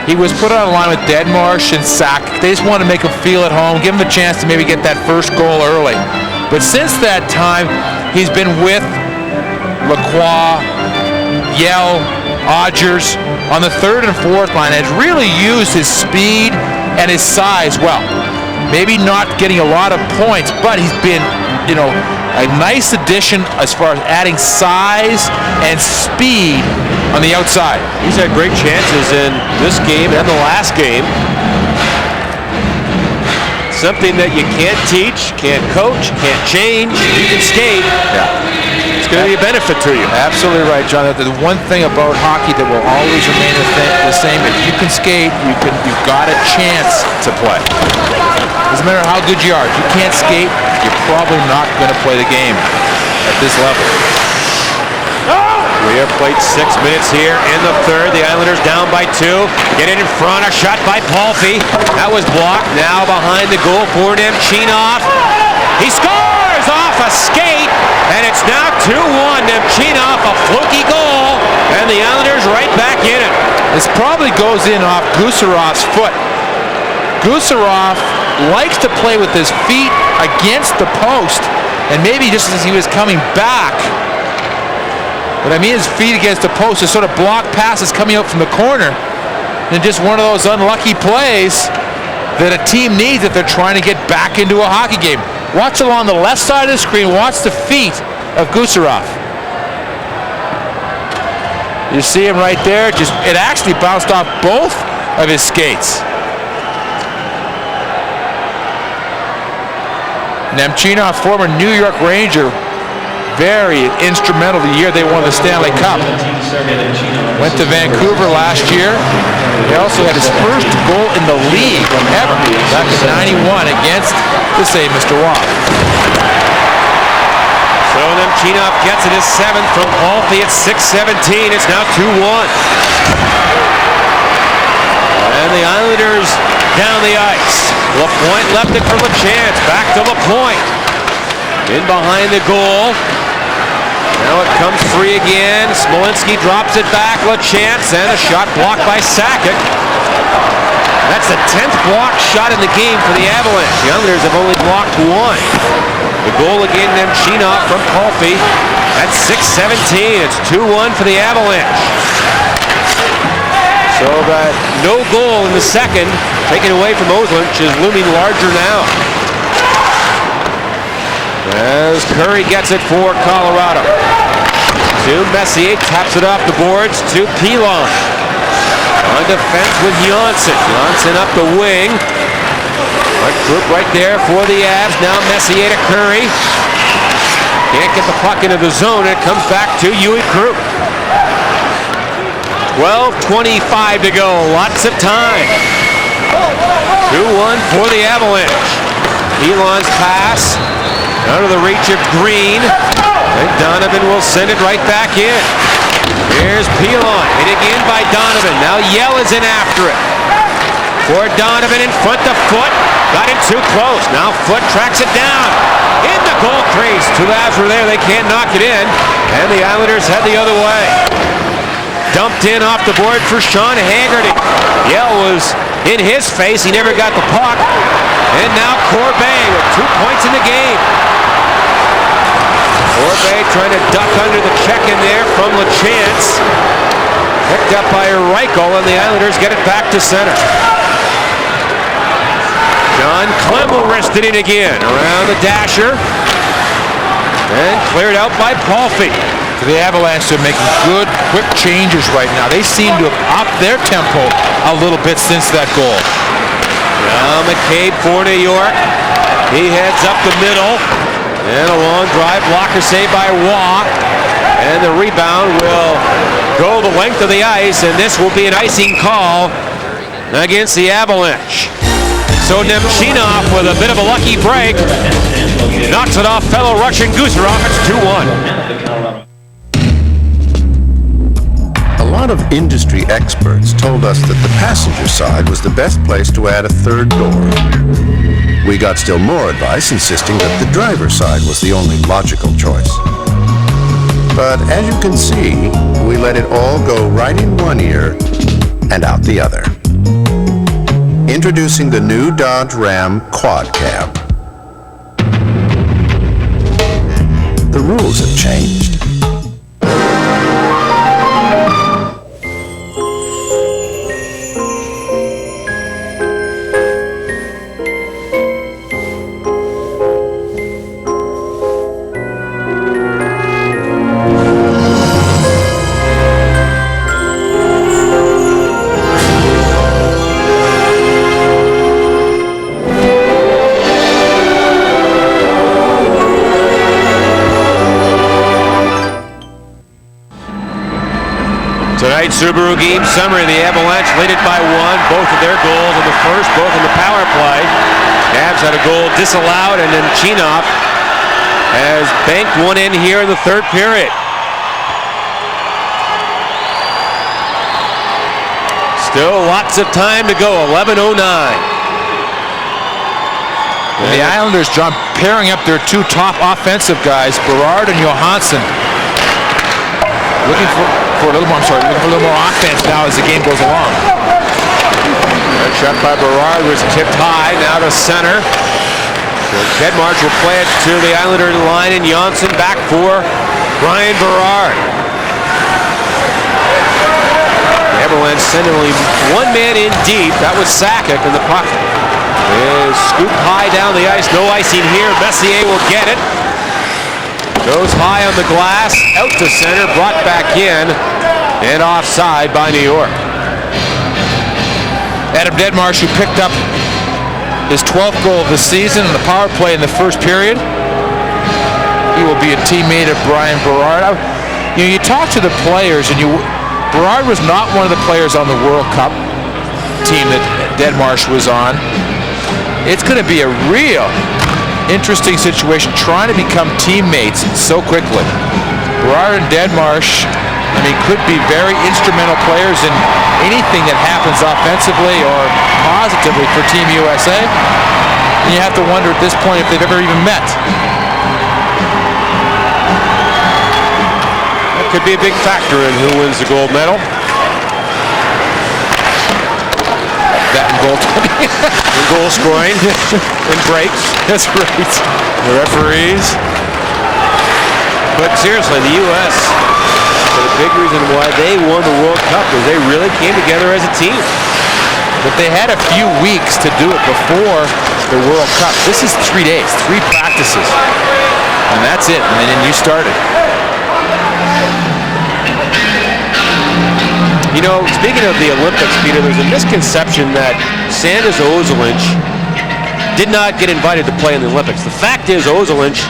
he was put on a line with Deadmarsh and Sakic. They just wanted to make him feel at home, give him a chance to maybe get that first goal early. But since that time, he's been with Lacroix, Yell, Odgers on the third and fourth line, and has really used his speed and his size well. Maybe not getting a lot of points, but he's been, a nice addition as far as adding size and speed on the outside. He's had great chances in this game and the last game. Something that you can't teach, can't coach, can't change. You can skate. Yeah. It's going to be a benefit to you. Absolutely right, John. The one thing about hockey that will always remain the same: if you can skate, you've got a chance to play. Doesn't matter how good you are. If you can't skate, you're probably not going to play the game at this level. We have played 6 minutes here in the third. The Islanders down by 2. Get in front. A shot by Palffy. That was blocked. Now behind the goal for Nemchinov. He scores off a skate, and it's now 2-1. Nemchinov, a fluky goal, and the Islanders right back in it. This probably goes in off Gussarov's foot. Gusarov likes to play with his feet against the post, and maybe just as he was coming back, but I mean his feet against the post, is sort of block passes coming out from the corner, and just one of those unlucky plays that a team needs if they're trying to get back into a hockey game. Watch along the left side of the screen, watch the feet of Gusarov. You see him right there, it actually bounced off both of his skates. Nemchinov, former New York Ranger, very instrumental the year they won the Stanley Cup. Went to Vancouver last year. He also had his first goal in the league ever back in '91 against the same Mr. Waugh. So Nemchinov gets it, his 7th from Palffy at 6:17. It's now 2-1. And the Islanders down the ice. LaPointe left it for LaChance. Back to LaPointe. In behind the goal. Now it comes free again. Smolinski drops it back. LaChance, and a shot blocked by Sakic. That's the 10th blocked shot in the game for the Avalanche. The Islanders have only blocked one. The goal again, Nemchinov from Palffy. That's 6:17. It's 2-1 for the Avalanche. So that no goal in the second, taken away from Ozolinsh, is looming larger now. As Curry gets it for Colorado. To Messier, taps it off the boards to Pilon. On defense with Johnson. Johnson up the wing. Group right there for the Avs. Now Messier to Curry. Can't get the puck into the zone. It comes back to Yui Krupp. 12:25 to go. Lots of time. 2-1 for the Avalanche. Pilon's pass. Out of the reach of Green. And Donovan will send it right back in. Here's Pilon. Hit again by Donovan. Now Yell is in after it. For Donovan in front to Foot. Got it too close. Now Foot tracks it down. In the goal crease. Two Avs were there. They can't knock it in. And the Islanders head the other way. Dumped in off the board for Sean Haggerty. Yell was in his face. He never got the puck. And now Corbet with 2 points in the game. Corbet trying to duck under the check in there from LaChance. Picked up by Reichel, and the Islanders get it back to center. John Clem will wrist it in again. Around the dasher. And cleared out by Palffy. The Avalanche are making good, quick changes right now. They seem to have upped their tempo a little bit since that goal. Now McCabe for New York. He heads up the middle. And a long drive, blocker saved by Waugh. And the rebound will go the length of the ice, and this will be an icing call against the Avalanche. So Nemchinov with a bit of a lucky break knocks it off fellow Russian Gusarov. It's 2-1. A lot of industry experts told us that the passenger side was the best place to add a third door. We got still more advice insisting that the driver's side was the only logical choice. But as you can see, we let it all go right in one ear and out the other. Introducing the new Dodge Ram Quad Cab. The rules have changed. Tonight's Subaru game summary, the Avalanche lead it by one. Both of their goals in the first, both in the power play. Avs had a goal disallowed, and then Nemchinov has banked one in here in the third period. Still lots of time to go, 11:09. The Islanders, John, pairing up their two top offensive guys, Berard and Johansson. Looking for a little more, looking for a little more offense now as the game goes along. That shot by Berard was tipped high, now to center. So Deadmarch will play it to the Islander line, and Johnson back for Brian Berard. The Avalanche sending only one man in deep. That was Sakic, and the puck is scooped high down the ice. No icing here. Messier will get it. Goes high on the glass, out to center, brought back in, and offside by New York. Adam Deadmarsh, who picked up his 12th goal of the season in the power play in the first period. he will be a teammate of Brian Berard. You talk to the players, and Berard was not one of the players on the World Cup team that Deadmarsh was on. It's going to be a real interesting situation trying to become teammates so quickly. Berard and Deadmarsh, could be very instrumental players in anything that happens offensively or positively for Team USA. And you have to wonder at this point if they've ever even met. That could be a big factor in who wins the gold medal. That and goaltending. And goal scoring and breaks. That's right. The referees. But seriously, the U.S., the big reason why they won the World Cup was they really came together as a team. But they had a few weeks to do it before the World Cup. This is 3 days, 3 practices. And that's it. And then you started. You know, speaking of the Olympics, Peter, there's a misconception that Sandis Ozolinsh did not get invited to play in the Olympics. The fact is, Ozolinsh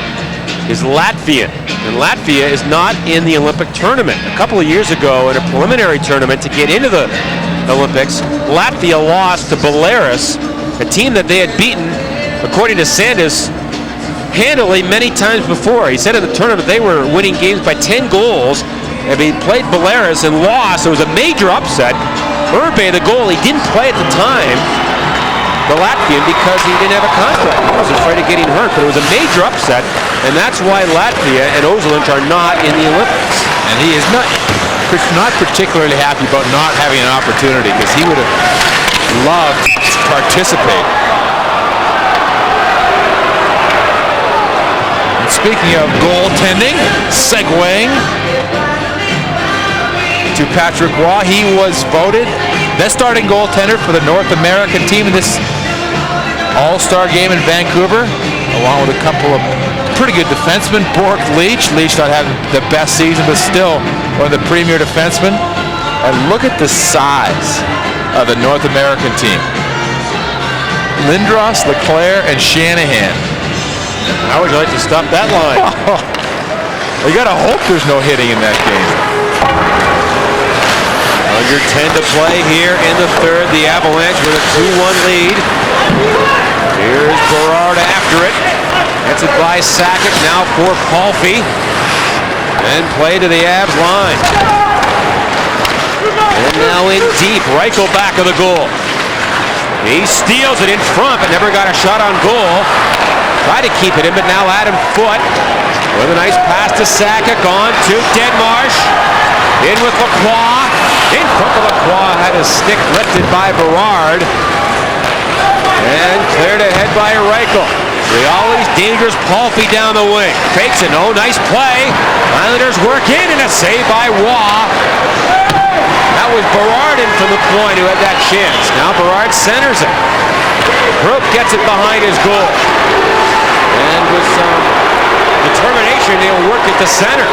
is Latvian, and Latvia is not in the Olympic tournament. A couple of years ago, in a preliminary tournament to get into the Olympics, Latvia lost to Belarus, a team that they had beaten, according to Sandis, handily many times before. He said in the tournament they were winning games by 10 goals. I mean, played Belarus and lost. It was a major upset. Urbe, the goalie, didn't play at the time, the Latvian, because he didn't have a contract. He was afraid of getting hurt, but it was a major upset, and that's why Latvia and Ozolinsh are not in the Olympics. And he is not particularly happy about not having an opportunity, because he would have loved to participate. And speaking of goaltending, segueing to Patrick Waugh, he was voted the starting goaltender for the North American team in this All-Star game in Vancouver, along with a couple of pretty good defensemen. Bork Leach not having the best season, but still one of the premier defensemen. And look at the size of the North American team. Lindros, Leclerc, and Shanahan. How would you like to stop that line? You gotta hope there's no hitting in that game. Under 10 to play here in the third. The Avalanche with a 2-1 lead. Here's Berard after it. Gets it by Sakic, now for Palffy. And play to the Avs line. And now in deep, Reichel back of the goal. He steals it in front, but never got a shot on goal. Tried to keep it in, but now Adam Foote with a nice pass to Sakic, on to Deadmarsh. In with Lacroix. In front of Lacroix, had his stick lifted by Berard. And cleared ahead by Reichel. The always dangerous Palffy down the wing. Fakes it, no, nice play. Islanders work in, and a save by Waugh. That was Berard in from the point who had that chance. Now Berard centers it. Group gets it behind his goal. And with some determination, they'll work it to center.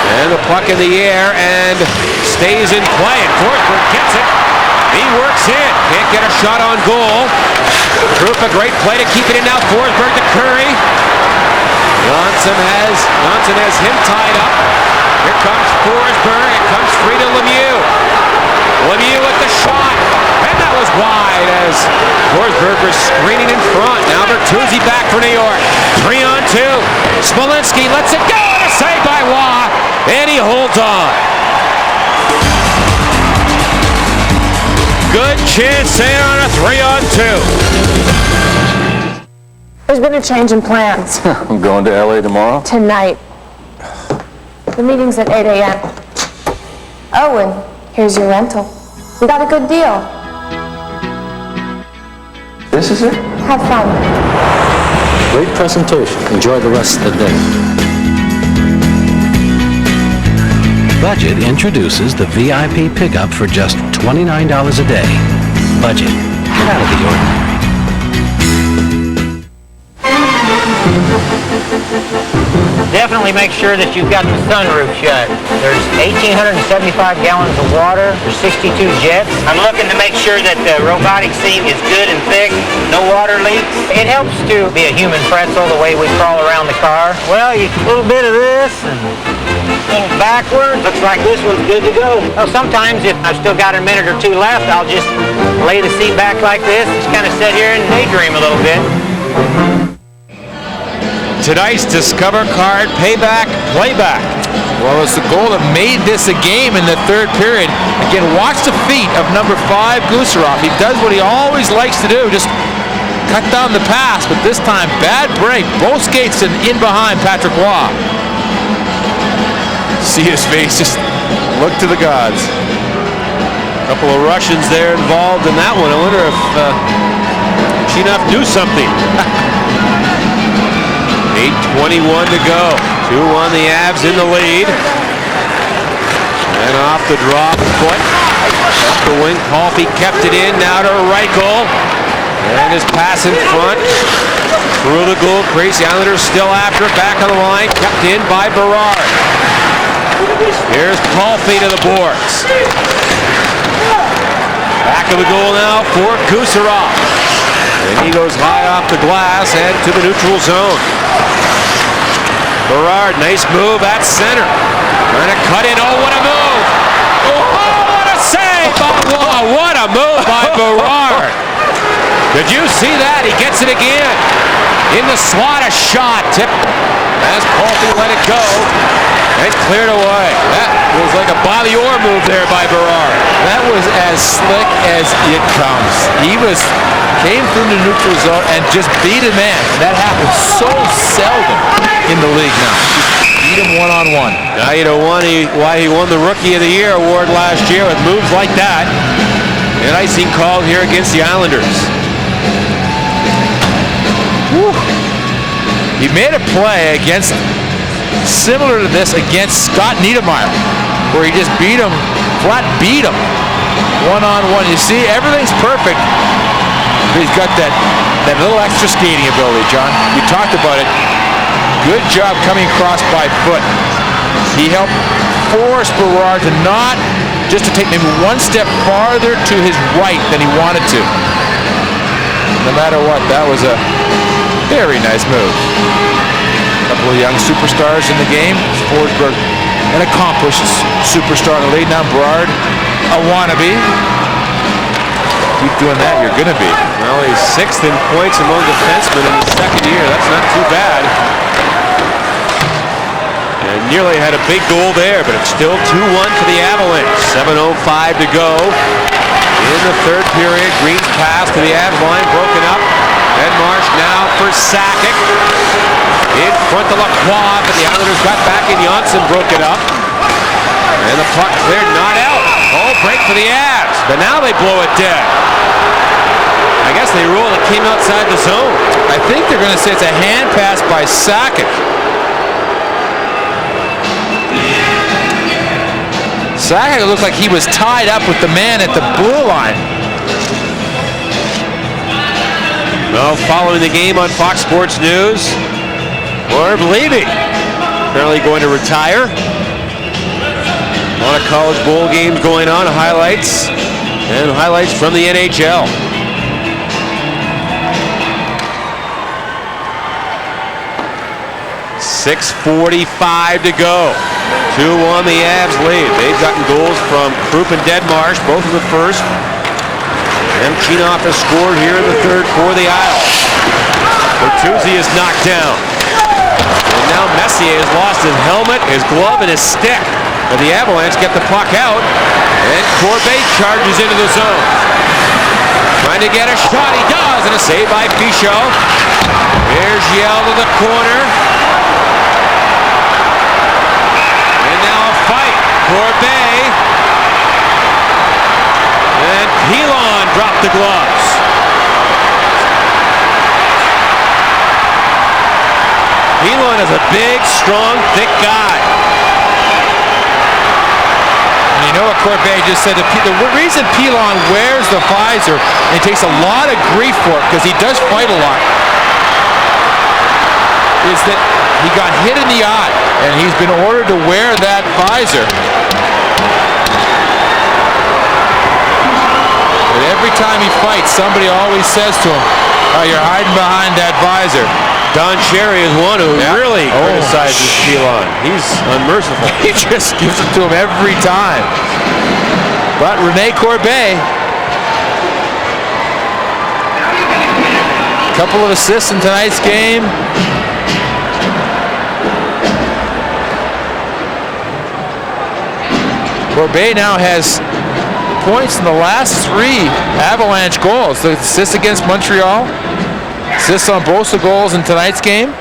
And the puck in the air and stays in play. And Forsberg gets it. He works in. Can't get a shot on goal. Group, a great play to keep it in now. Forsberg to Curry. Johnson has him tied up. Here comes Forsberg. It comes free to Lemieux. Lemieux with the shot. And that was wide as Forsberg was screening in front. Now Bertuzzi back for New York. 3-on-2. Smolinski lets it go. And a save by Waugh. And he holds on. Good chance in on a 3-on-2. There's been a change in plans. I'm going to LA tomorrow? Tonight. The meeting's at 8 a.m. Oh, and here's your rental. We got a good deal. This is it? Have fun. Great presentation. Enjoy the rest of the day. Budget introduces the VIP pickup for just $29 a day. Budget. Get out of the ordinary. Definitely make sure that you've got the sunroof shut. There's 1,875 gallons of water. There's 62 jets. I'm looking to make sure that the robotic seat is good and thick, no water leaks. It helps to be a human pretzel the way we crawl around the car. Well, you a little bit of this and a little backwards. Looks like this one's good to go. Well, sometimes if I've still got a minute or two left, I'll just lay the seat back like this, just kind of sit here and daydream a little bit. Tonight's Discover Card Payback Playback. Well, it's the goal that made this a game in the third period. Again, watch the feet of number 5, Gusarov. He does what he always likes to do, just cut down the pass, but this time, bad break. Both skates in behind Patrick Waugh. See his face, just look to the gods. A couple of Russians there involved in that one. I wonder if Chinov knew something. 8:21 to go. 2-1 the Avs in the lead. And off the drop foot. Up the wing. Palffy kept it in. Now to Reichel. And his pass in front. Through the goal crease. The Islanders still after it. Back on the line. Kept in by Berard. Here's Palffy to the boards. Back of the goal now for Gusarov. And he goes high off the glass and to the neutral zone. Berard, nice move at center. Trying to cut in. Oh, what a move! Oh, what a save by Waugh! What a move by Berard! Did you see that? He gets it again. In the slot, a shot. Tip as Palffy let it go. And cleared away. That was like a Bobby Orr move there by Berard. That was as slick as it comes. He came through the neutral zone and just beat a man. That happens so seldom in the league now. Just beat him one-on-one. Now you know why he won the Rookie of the Year award last year with moves like that. And icing called here against the Islanders. Woo. He made a play against, similar to this, against Scott Niedermayer, where he just beat him, flat beat him, one-on-one. You see, everything's perfect. He's got that little extra skating ability, John. You talked about it. Good job coming across by foot. He helped force Berard to not, just to take maybe one step farther to his right than he wanted to. No matter what, that was a very nice move. A couple of young superstars in the game. Forsberg, an accomplished superstar in the league. Now Berard, a wannabe. Keep doing that, you're going to be. Well, he's 6th in points among defensemen in his second year. That's not too bad. And nearly had a big goal there, but it's still 2-1 to the Avalanche. 7:05 to go in the third period. Green's pass to the Avs line, broken up. Denmarsh now for Sakic. In front of Lacroix, but the Islanders got back in. Janssen broke it up. And the puck cleared, not out. Oh, break for the Avs. But now they blow it dead. I guess they ruled it came outside the zone. I think they're going to say it's a hand pass by Sakic. Sakic looked like he was tied up with the man at the blue line. Well, following the game on Fox Sports News, Herb Levy apparently going to retire. A lot of college bowl games going on, highlights from the NHL. .6:45 to go. 2-1 the Avs lead. They've gotten goals from Krupp and Denmarsh, both in the first. And Chinov has scored here in the third for the Isles. Bertuzzi is knocked down. And now Messier has lost his helmet, his glove, and his stick. But the Avalanche get the puck out. And Corbett charges into the zone. Trying to get a shot. He does. And a save by Pichot. Here's Yell to the corner. And now a fight. Corbett. And Pilon dropped the gloves. Pilon is a big, strong, thick guy. And you know what Corbett just said? The reason Pilon wears the visor, and he takes a lot of grief for it, because he does fight a lot. is that he got hit in the eye, and he's been ordered to wear that visor. But every time he fights, somebody always says to him, "Oh, you're hiding behind that visor." Don Cherry is one who really criticizes Pilon. He's unmerciful. He just gives it to him every time. But Rene Corbet, a couple of assists in tonight's game. Corbet now has points in the last 3 Avalanche goals. The assist against Montreal, assists on both the goals in tonight's game.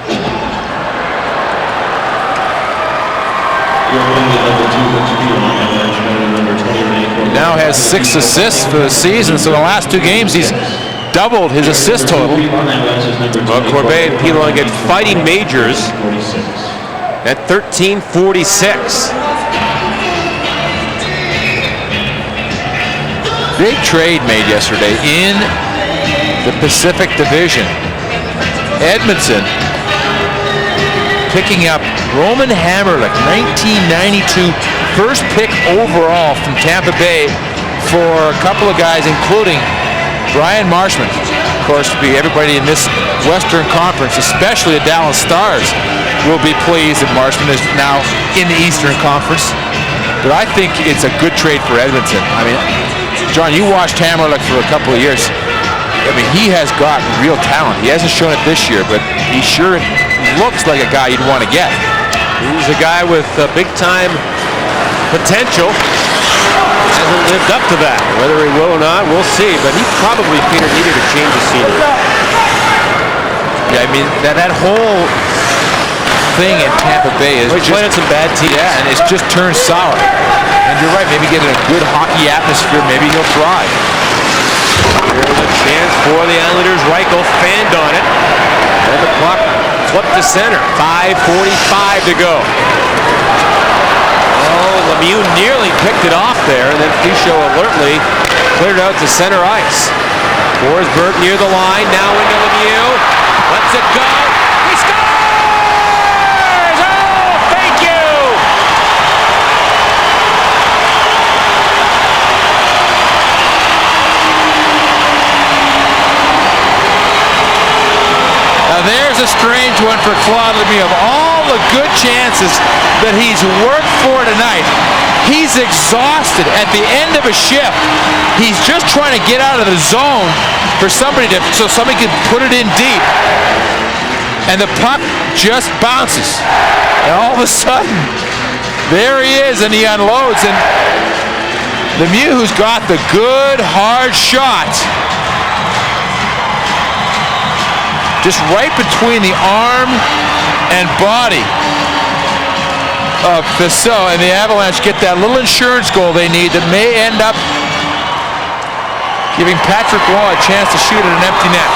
He now has 6 assists for the season, so in the last 2 games he's doubled his assist total. Well, Corbet and Pilon get fighting majors at 13:46. Big trade made yesterday in the Pacific Division. Edmonton picking up Roman Hammerlick, 1992 first pick overall from Tampa Bay, for a couple of guys, including Brian Marshman. Of course, everybody in this Western Conference, especially the Dallas Stars, will be pleased that Marshman is now in the Eastern Conference. But I think it's a good trade for Edmonton. I mean, John, you watched Hammerlick for a couple of years. I mean, he has got real talent. He hasn't shown it this year, but he sure looks like a guy you'd want to get. He's a guy with big-time potential. Hasn't lived up to that. Whether he will or not, we'll see. But he probably, Peter, needed a change of scenery. Yeah, I mean, that whole thing in Tampa Bay is just playing some bad teams. Yeah, and it's just turned sour. And you're right, maybe getting a good hockey atmosphere, maybe he'll thrive. Here's a chance for the Islanders. Reichel fanned on it. And the puck flipped to center. 5:45 to go. Oh, Lemieux nearly picked it off there, and then Fichot alertly cleared out to center ice. Forsberg near the line, now into Lemieux. Lets it go. He scores! Oh, thank you! Now there's a strange one for Claude Lemieux. Of all the good chances that he's worked for tonight, he's exhausted at the end of a shift. He's just trying to get out of the zone for somebody so somebody can put it in deep. And the puck just bounces. And all of a sudden, there he is, and he unloads. And Lemieux, who's got the good, hard shot, just right between the arm and body of Fichot, and the Avalanche get that little insurance goal they need that may end up giving Patrick Waugh a chance to shoot at an empty net.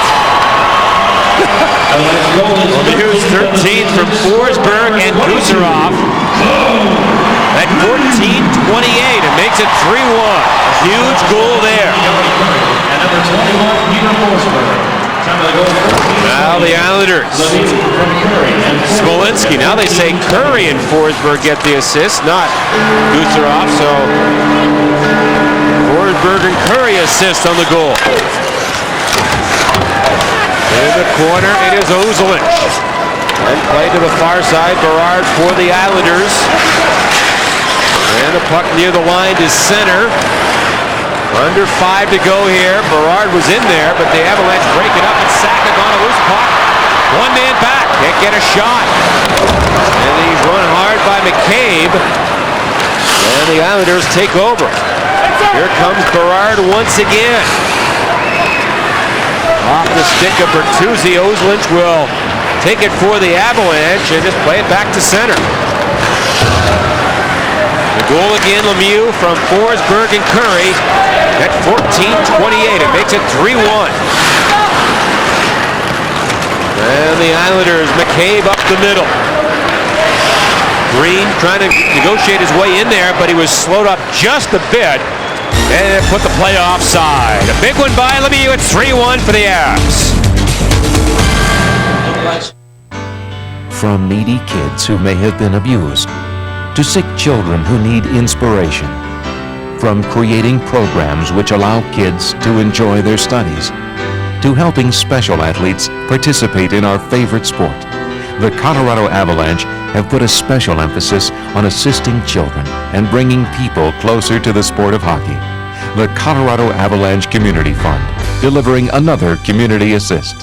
Lemieux's 13 from Forsberg and Kucherov at 14:28. It makes it 3-1. A huge goal there. And number 21, Peter Forsberg. Now the Islanders. Smolinski. Now they say Curry and Forsberg get the assist, not Kucherov. So Forsberg and Curry assist on the goal. In the corner, it is Ozolinsh. And play to the far side, Berard for the Islanders. And the puck near the line to center. Under 5 to go here. Berard was in there, but the Avalanche break it up, and Sakic on a loose puck. One man back. Can't get a shot. And he's run hard by McCabe. And the Islanders take over. Here comes Berard once again. Off the stick of Bertuzzi. Ozolinsh will take it for the Avalanche and just play it back to center. The goal again, Lemieux from Forsberg and Curry at 14:28. It makes it 3-1. And the Islanders, McCabe up the middle. Green trying to negotiate his way in there, but he was slowed up just a bit. And it put the play offside. A big one by Lemieux. It's 3-1 for the Avs. From needy kids who may have been abused, to sick children who need inspiration. From creating programs which allow kids to enjoy their studies, to helping special athletes participate in our favorite sport, the Colorado Avalanche have put a special emphasis on assisting children and bringing people closer to the sport of hockey. The Colorado Avalanche Community Fund, delivering another community assist.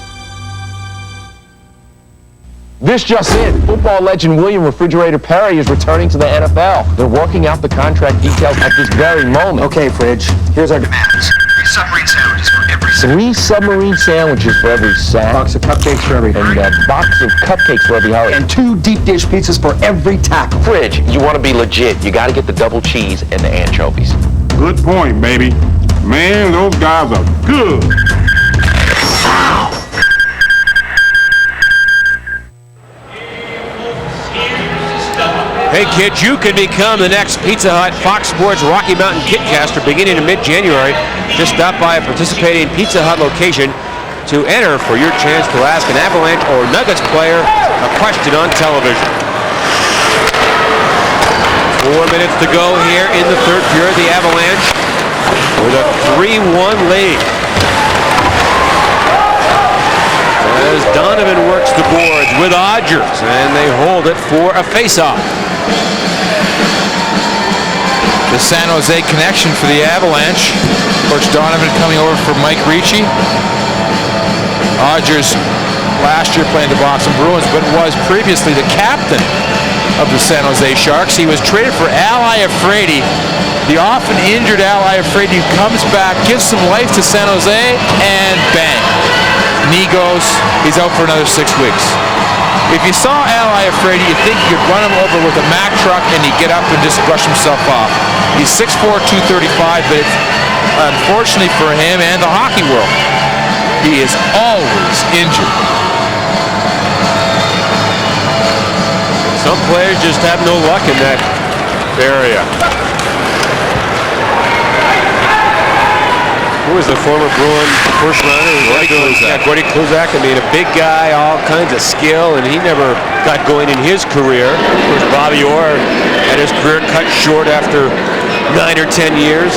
This just in. Football legend William Refrigerator Perry is returning to the NFL. They're working out the contract details at this very moment. Okay, Fridge, here's our demands. 3 submarine sandwiches for every sack. Box of cupcakes for every And a box of cupcakes for every holiday. And 2 deep dish pizzas for every tackle. Fridge, you want to be legit. You got to get the double cheese and the anchovies. Good point, baby. Man, those guys are good. Hey kids, you can become the next Pizza Hut Fox Sports Rocky Mountain Kitcaster beginning in mid-January. Just stop by a participating Pizza Hut location to enter for your chance to ask an Avalanche or Nuggets player a question on television. 4 minutes to go here in the third period. The Avalanche with a 3-1 lead. As Donovan works the boards with Odgers, and they hold it for a face-off. The San Jose connection for the Avalanche. Of course, Donovan coming over for Mike Ricci. Odgers last year playing the Boston Bruins, but was previously the captain of the San Jose Sharks. He was traded for Al Iafrate, the often injured Al Iafrate, who comes back, gives some life to San Jose, and bang. Knee goes, he's out for another 6 weeks. If you saw Al Iafrate, you'd think you could run him over with a Mack truck and he'd get up and just brush himself off. He's 6'4", 235, but it's, unfortunately for him and the hockey world, he is always injured. Some players just have no luck in that area. Who was the former Bruin first rounder? Gordy Kluzak. I mean, a big guy, all kinds of skill, and he never got going in his career. Of course, Bobby Orr had his career cut short after 9 or 10 years.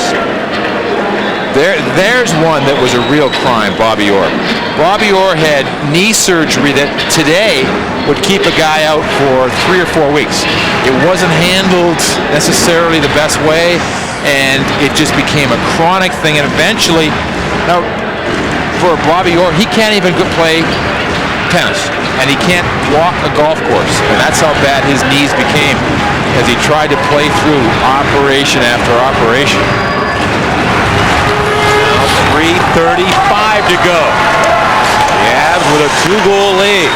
There's one that was a real crime, Bobby Orr. Bobby Orr had knee surgery that today would keep a guy out for 3 or 4 weeks. It wasn't handled necessarily the best way, and it just became a chronic thing. And eventually, now for Bobby Orr, he can't even play tennis, and he can't walk a golf course, and that's how bad his knees became as he tried to play through operation after operation. 3:35 to go. The Avs with a 2-goal lead.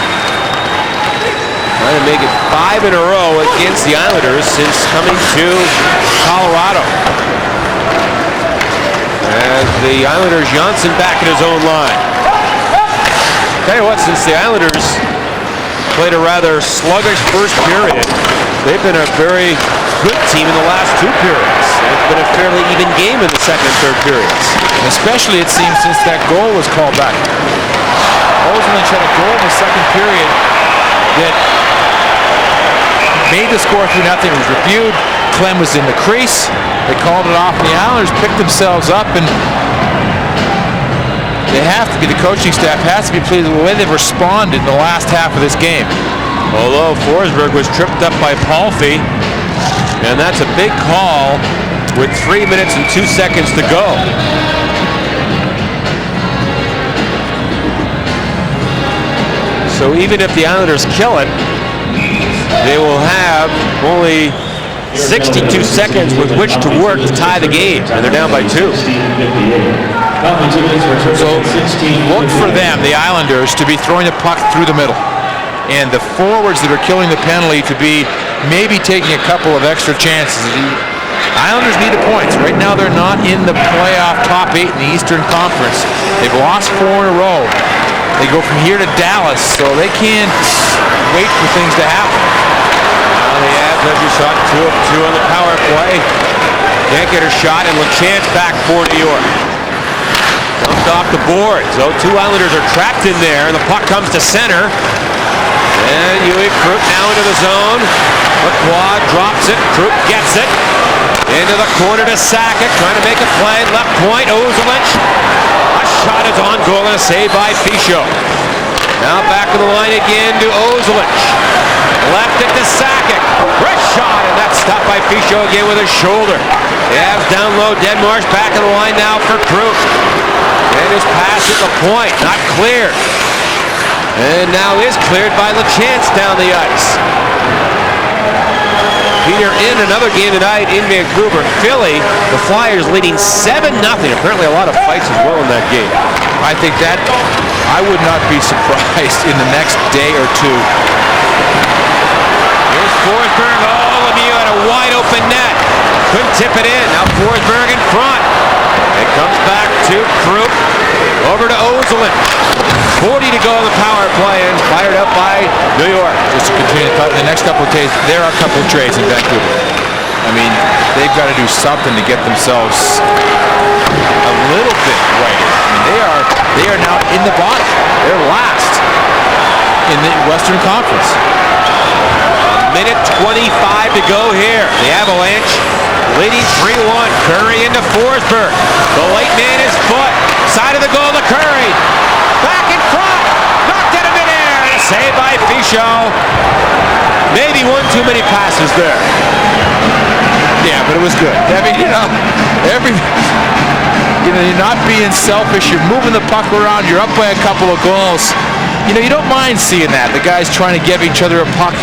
Trying to make it 5 in a row against the Islanders since coming to Colorado. As the Islanders, Johnson back in his own line. Tell you what, since the Islanders played a rather sluggish first period, they've been a very good team in the last 2 periods. It's been a fairly even game in the second and third periods. Especially, it seems, since that goal was called back. Ozolinsh had a goal in the second period that made the score 3-0. It was reviewed. Clem was in the crease. They called it off. The Islanders picked themselves up, and they have to be, the coaching staff has to be pleased with the way they've responded in the last half of this game. Although Forsberg was tripped up by Palffy, and that's a big call with 3 minutes and 2 seconds to go. So even if the Islanders kill it, they will have only 62 seconds with which to work to tie the game, and they're down by 2. So look for them, the Islanders, to be throwing the puck through the middle, and the forwards that are killing the penalty to be maybe taking a couple of extra chances. The Islanders need the points. Right now they're not in the playoff top 8 in the Eastern Conference. They've lost 4 in a row. They go from here to Dallas, so they can't wait for things to happen. Now the Avs have your shot 2 of 2 on the power play. Can't get a shot, and LeChance back for New York. Dumped off the board. So 2 Islanders are trapped in there, and the puck comes to center. And Huey Krupp now into the zone. McQuad drops it. Krupp gets it. Into the corner to Sakic. Trying to make a play. Left point. Ozelich. A shot is on goal and a save by Fischel. Now back to the line again to Ozelich. Left it to Sakic. Wrist shot, and that's stopped by Fischel again with his shoulder. The Avs down low. Denmarsh back in the line now for Krupp. And his pass at the point. Not cleared. And now is cleared by LeChance down the ice. Peter, in another game tonight in Vancouver, Philly, the Flyers leading 7-0. Apparently a lot of fights as well in that game. I think that I would not be surprised in the next day or two. Here's Forsberg. Oh, Lemieux had a wide open net. Couldn't tip it in. Now Forsberg in front. It comes back to Krupp. Over to Ozelich. 40 to go on the power play and fired up by New York. Just to continue the next couple of days, there are a couple of trades in Vancouver. I mean, they've got to do something to get themselves a little bit right. I mean, they are now in the bottom. They're last in the Western Conference. Minute 25 to go here. The Avalanche leading 3-1. Curry into Forsberg. The late man is foot. Side of the goal to Curry. Back in front. Knocked it in midair. And a save by Fischel. Maybe one too many passes there. Yeah, but it was good. I mean, you're not being selfish. You're moving the puck around. You're up by a couple of goals. You don't mind seeing that. The guys trying to give each other a puck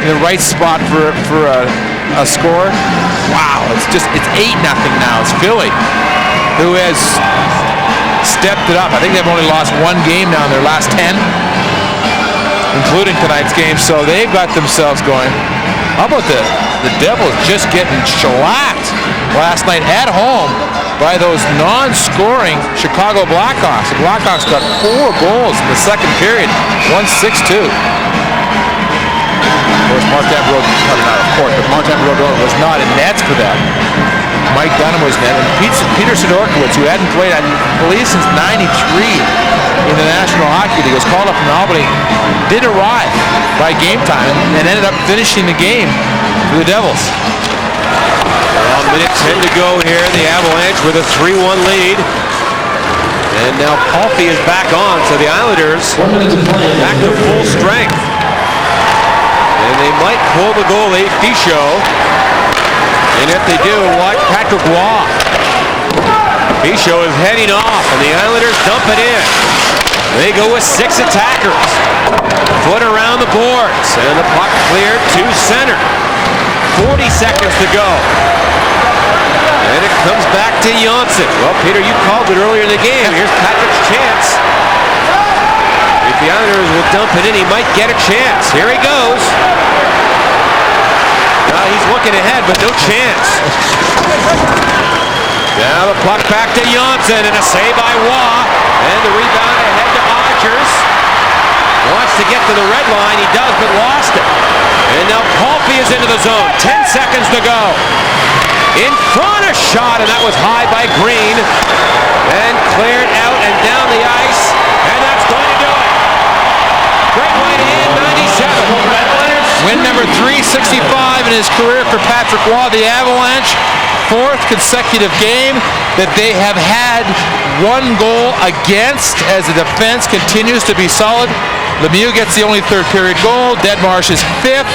in the right spot for a score. Wow, it's 8-0 now. It's Philly who has stepped it up. I think they've only lost one game now in their last 10, including tonight's game. So they've got themselves going. How about the Devils just getting shellacked last night at home by those non-scoring Chicago Blackhawks. The Blackhawks got 4 goals in the second period, 1-6-2. Of course, Martin Brodeur was not in nets for that. Mike Dunham was net, and Peter Sidorkiewicz, who hadn't played, I believe, since '93 in the National Hockey League, was called up from Albany, did arrive by game time and ended up finishing the game for the Devils. Well, minute 10 to go here. The Avalanche with a 3-1 lead. And now Palffy is back on, so the Islanders back to full strength. And they might pull the goalie, Fischel. And if they do, watch Patrick Waugh. Fischel is heading off, and the Islanders dump it in. They go with 6 attackers. Foot around the boards, and the puck cleared to center. 40 seconds to go. And it comes back to Johnsson. Well, Peter, you called it earlier in the game. Here's Patrick's chance. If the Islanders will dump it in, he might get a chance. Here he goes. He's looking ahead, but no chance. Now the puck back to Johnsson, and a save by Waugh. And the rebound ahead to Odgers. Wants to get to the red line. He does, but lost it. And now Palffy is into the zone. 10 seconds to go. In front, a shot, and that was high by Green. And cleared out and down the ice. And that's going to do it. Great way to end 97. Win number 365 in his career for Patrick Waugh. The Avalanche, 4th consecutive game that they have had 1 goal against as the defense continues to be solid. Lemieux gets the only third period goal. Denmarsh's 5th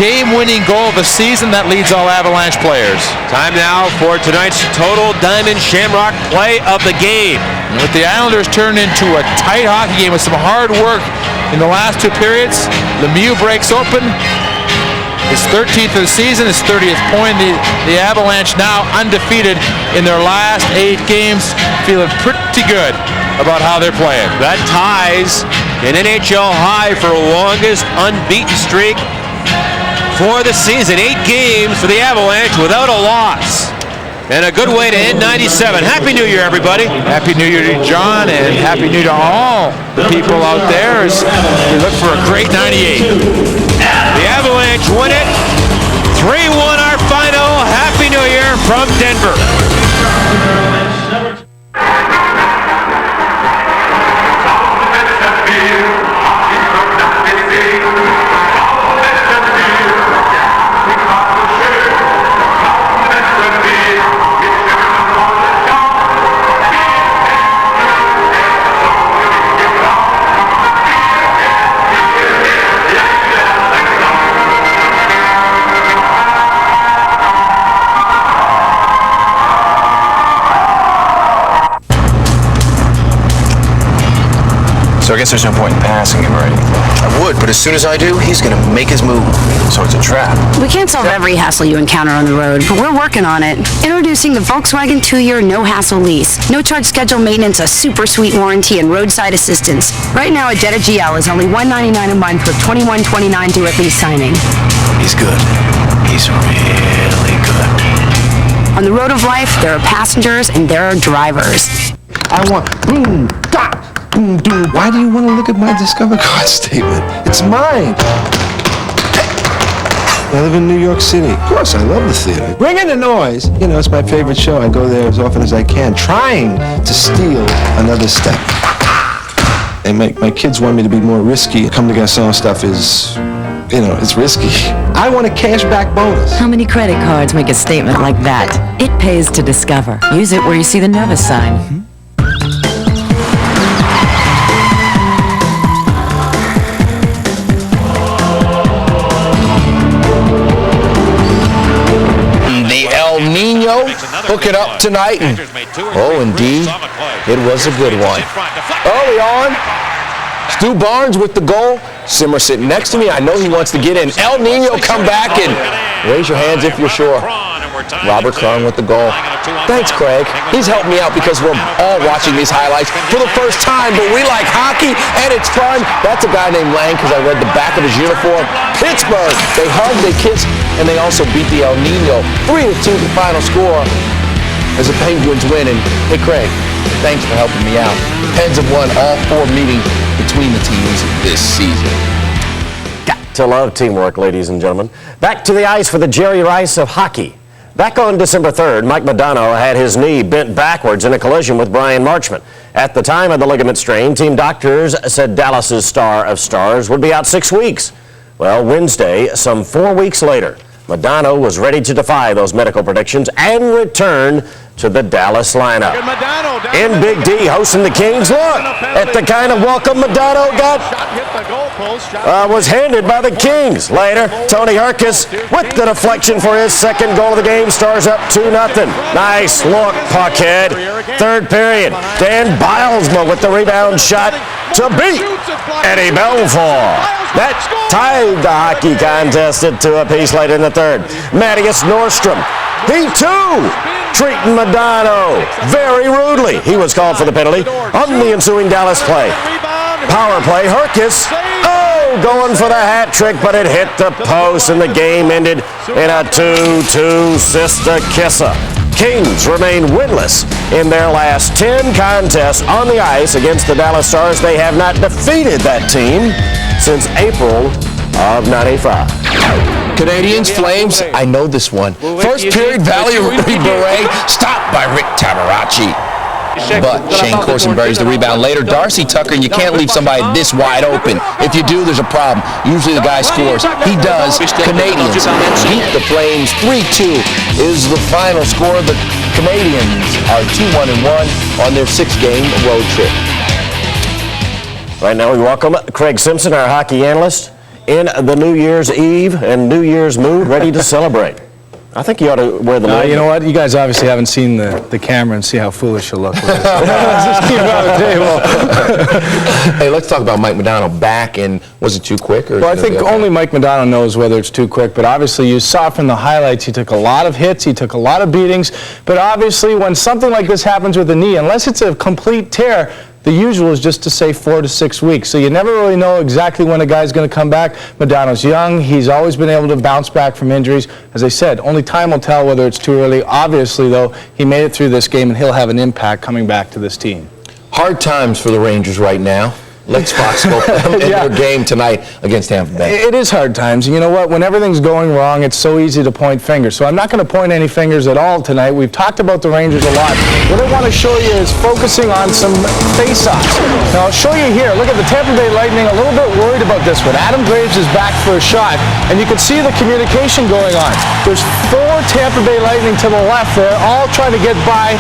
game-winning goal of the season. That leads all Avalanche players. Time now for tonight's Total Diamond Shamrock play of the game. And with the Islanders turned into a tight hockey game with some hard work in the last 2 periods, Lemieux breaks open. His 13th of the season, his 30th point. The Avalanche now undefeated in their last 8 games, feeling pretty good about how they're playing. That ties an NHL high for longest unbeaten streak for the season. 8 games for the Avalanche without a loss. And a good way to end 97. Happy New Year, everybody. Happy New Year to John, and Happy New Year to all the people out there as we look for a great 98. The Avalanche win it. 3-1 our final. Happy New Year from Denver. Hockey from Nashville. So I guess there's no point in passing him, right? I would, but as soon as I do, he's gonna make his move. So it's a trap. We can't solve every hassle you encounter on the road, but we're working on it. Introducing the Volkswagen 2-year no-hassle lease. No-charge scheduled maintenance, a super sweet warranty, and roadside assistance. Right now, a Jetta GL is only $199 a month with $21.29 due at lease signing. He's good. He's really good. On the road of life, there are passengers and there are drivers. I want boom, dot, boom, boom. Why do you want to look at my Discover card statement? It's mine. I live in New York City. Of course, I love the theater. Bring in the noise. You know, it's my favorite show. I go there as often as I can, trying to steal another step. And my kids want me to be more risky. Come to Garçon stuff is, you know, it's risky. I want a cashback bonus. How many credit cards make a statement like that? It pays to Discover. Use it where you see the Novus sign. The El Nino hook it up tonight. And, oh, indeed, it was a good one. Early on, Stu Barnes with the goal. Simmer sitting next to me. I know he wants to get in. El Nino come back and raise your hands if you're sure. Robert Cron with the goal. Thanks, Craig. He's helped me out because we're all watching these highlights for the first time, but we like hockey and it's fun. That's a guy named Lang because I read the back of his uniform. Pittsburgh, they hug, they kiss, and they also beat the El Nino. 3-2 the final score as the Penguins win. And hey, Craig, thanks for helping me out. Pens have won all 4 meetings between the teams this season. Got to love teamwork, ladies and gentlemen. Back to the ice for the Jerry Rice of hockey. Back on December 3rd, Mike Modano had his knee bent backwards in a collision with Brian Marchment. At the time of the ligament strain, team doctors said Dallas's star of stars would be out 6 weeks. Well, Wednesday, some 4 weeks later, Modano was ready to defy those medical predictions and return to the Dallas lineup. In Big D hosting the Kings. Look at the kind of welcome Modano got. Was handed by the Kings. Later, Tony Herkus with the deflection for his second goal of the game. Stars up 2-0. Nice look, puckhead. Third period, Dan Bilesma with the rebound shot to beat Eddie Belfour. That tied the hockey contest at 2 apiece later in the third. Matthias Nordstrom, he too treating Modano very rudely. He was called for the penalty on the ensuing Dallas play. Power play, Herkus, going for the hat trick, but it hit the post and the game ended in a 2-2 sister kisser. Kings remain winless in their last 10 contests on the ice against the Dallas Stars. They have not defeated that team since April of '95. Canadians, Flames, I know this one. First period, Valley Beret, stopped by Rick Tabaracci. But Shane Corson buries the rebound later. Darcy Tucker, and you can't leave somebody this wide open. If you do, there's a problem. Usually the guy scores. He does. Canadians beat the Flames 3-2 is the final score. The Canadians are 2-1-1 on their 6-game road trip. Right now we welcome Craig Simpson, our hockey analyst, in the New Year's Eve and New Year's mood, ready to celebrate. I think you ought to wear the logo. You know what? You guys obviously haven't seen the camera and see how foolish you look with this. Just keep it on the table. Hey, let's talk about Mike Modano back, and was it too quick? Or well, I think only Mike Modano knows whether it's too quick, but obviously you saw from the highlights he took a lot of hits, he took a lot of beatings, but obviously when something like this happens with the knee, unless it's a complete tear, the usual is just to say 4 to 6 weeks. So you never really know exactly when a guy's going to come back. Modano's young. He's always been able to bounce back from injuries. As I said, only time will tell whether it's too early. Obviously, though, he made it through this game, and he'll have an impact coming back to this team. Hard times for the Rangers right now. Let's Fox go in their game tonight against Tampa Bay. It is hard times. You know what? When everything's going wrong, it's so easy to point fingers. So I'm not going to point any fingers at all tonight. We've talked about the Rangers a lot. What I want to show you is focusing on some face-offs. Now, I'll show you here. Look at the Tampa Bay Lightning, a little bit worried about this one. Adam Graves is back for a shot, and you can see the communication going on. There's 4 Tampa Bay Lightning to the left there, all trying to get by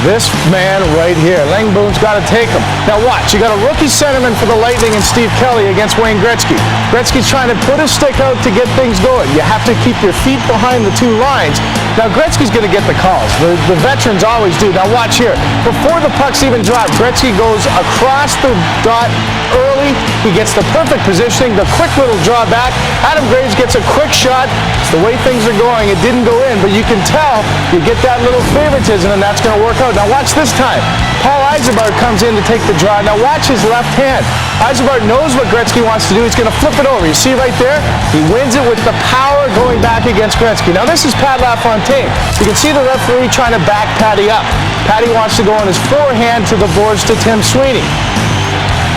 this man right here. Langboom's got to take him. Now watch. You got a rookie centerman for the Lightning and Steve Kelly against Wayne Gretzky. Gretzky's trying to put his stick out to get things going. You have to keep your feet behind the 2 lines. Now Gretzky's going to get the calls. The veterans always do. Now watch here. Before the puck's even dropped, Gretzky goes across the dot early. He gets the perfect positioning, the quick little draw back. Adam Graves gets a quick shot. It's the way things are going. It didn't go in, but you can tell you get that little favoritism, and that's going to work out. Now watch this time. Paul Eisenbart comes in to take the draw. Now watch his left hand. Eisenbart knows what Gretzky wants to do. He's going to flip it over. You see right there? He wins it with the power going back against Gretzky. Now this is Pat LaFontaine. You can see the referee trying to back Patty up. Patty wants to go on his forehand to the boards to Tim Sweeney.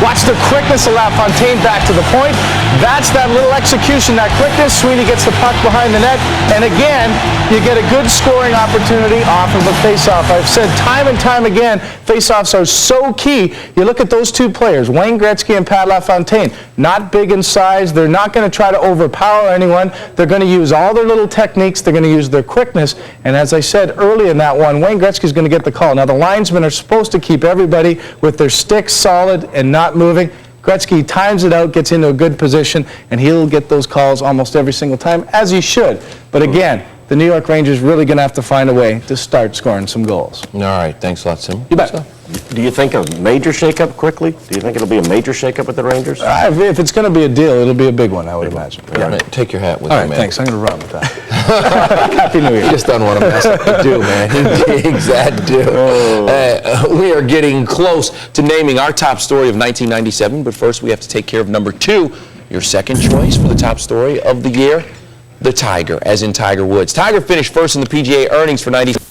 Watch the quickness of LaFontaine back to the point. That's that little execution, that quickness. Sweeney gets the puck behind the net. And again, you get a good scoring opportunity off of a face-off. I've said time and time again, face-offs are so key. You look at those two players, Wayne Gretzky and Pat LaFontaine. Not big in size. They're not going to try to overpower anyone. They're going to use all their little techniques. They're going to use their quickness. And as I said early in that one, Wayne Gretzky's going to get the call. Now, the linesmen are supposed to keep everybody with their sticks solid and not moving. Gretzky times it out, gets into a good position, and he'll get those calls almost every single time, as he should. But again, the New York Rangers really going to have to find a way to start scoring some goals. All right, thanks a lot, Sim. You bet. Do you think a major shakeup quickly? Do you think it'll be a major shakeup with the Rangers? If it's going to be a deal, it'll be a big one, I would imagine. Yeah. Take your hat with All you, right, man. thanks. I'm going to run with that. Happy New Year. You just don't want to mess up the do, man. Digs that do. We are getting close to naming our top story of 1997, but first we have to take care of number 2, your second choice for the top story of the year, the Tiger, as in Tiger Woods. Tiger finished first in the PGA earnings for 97.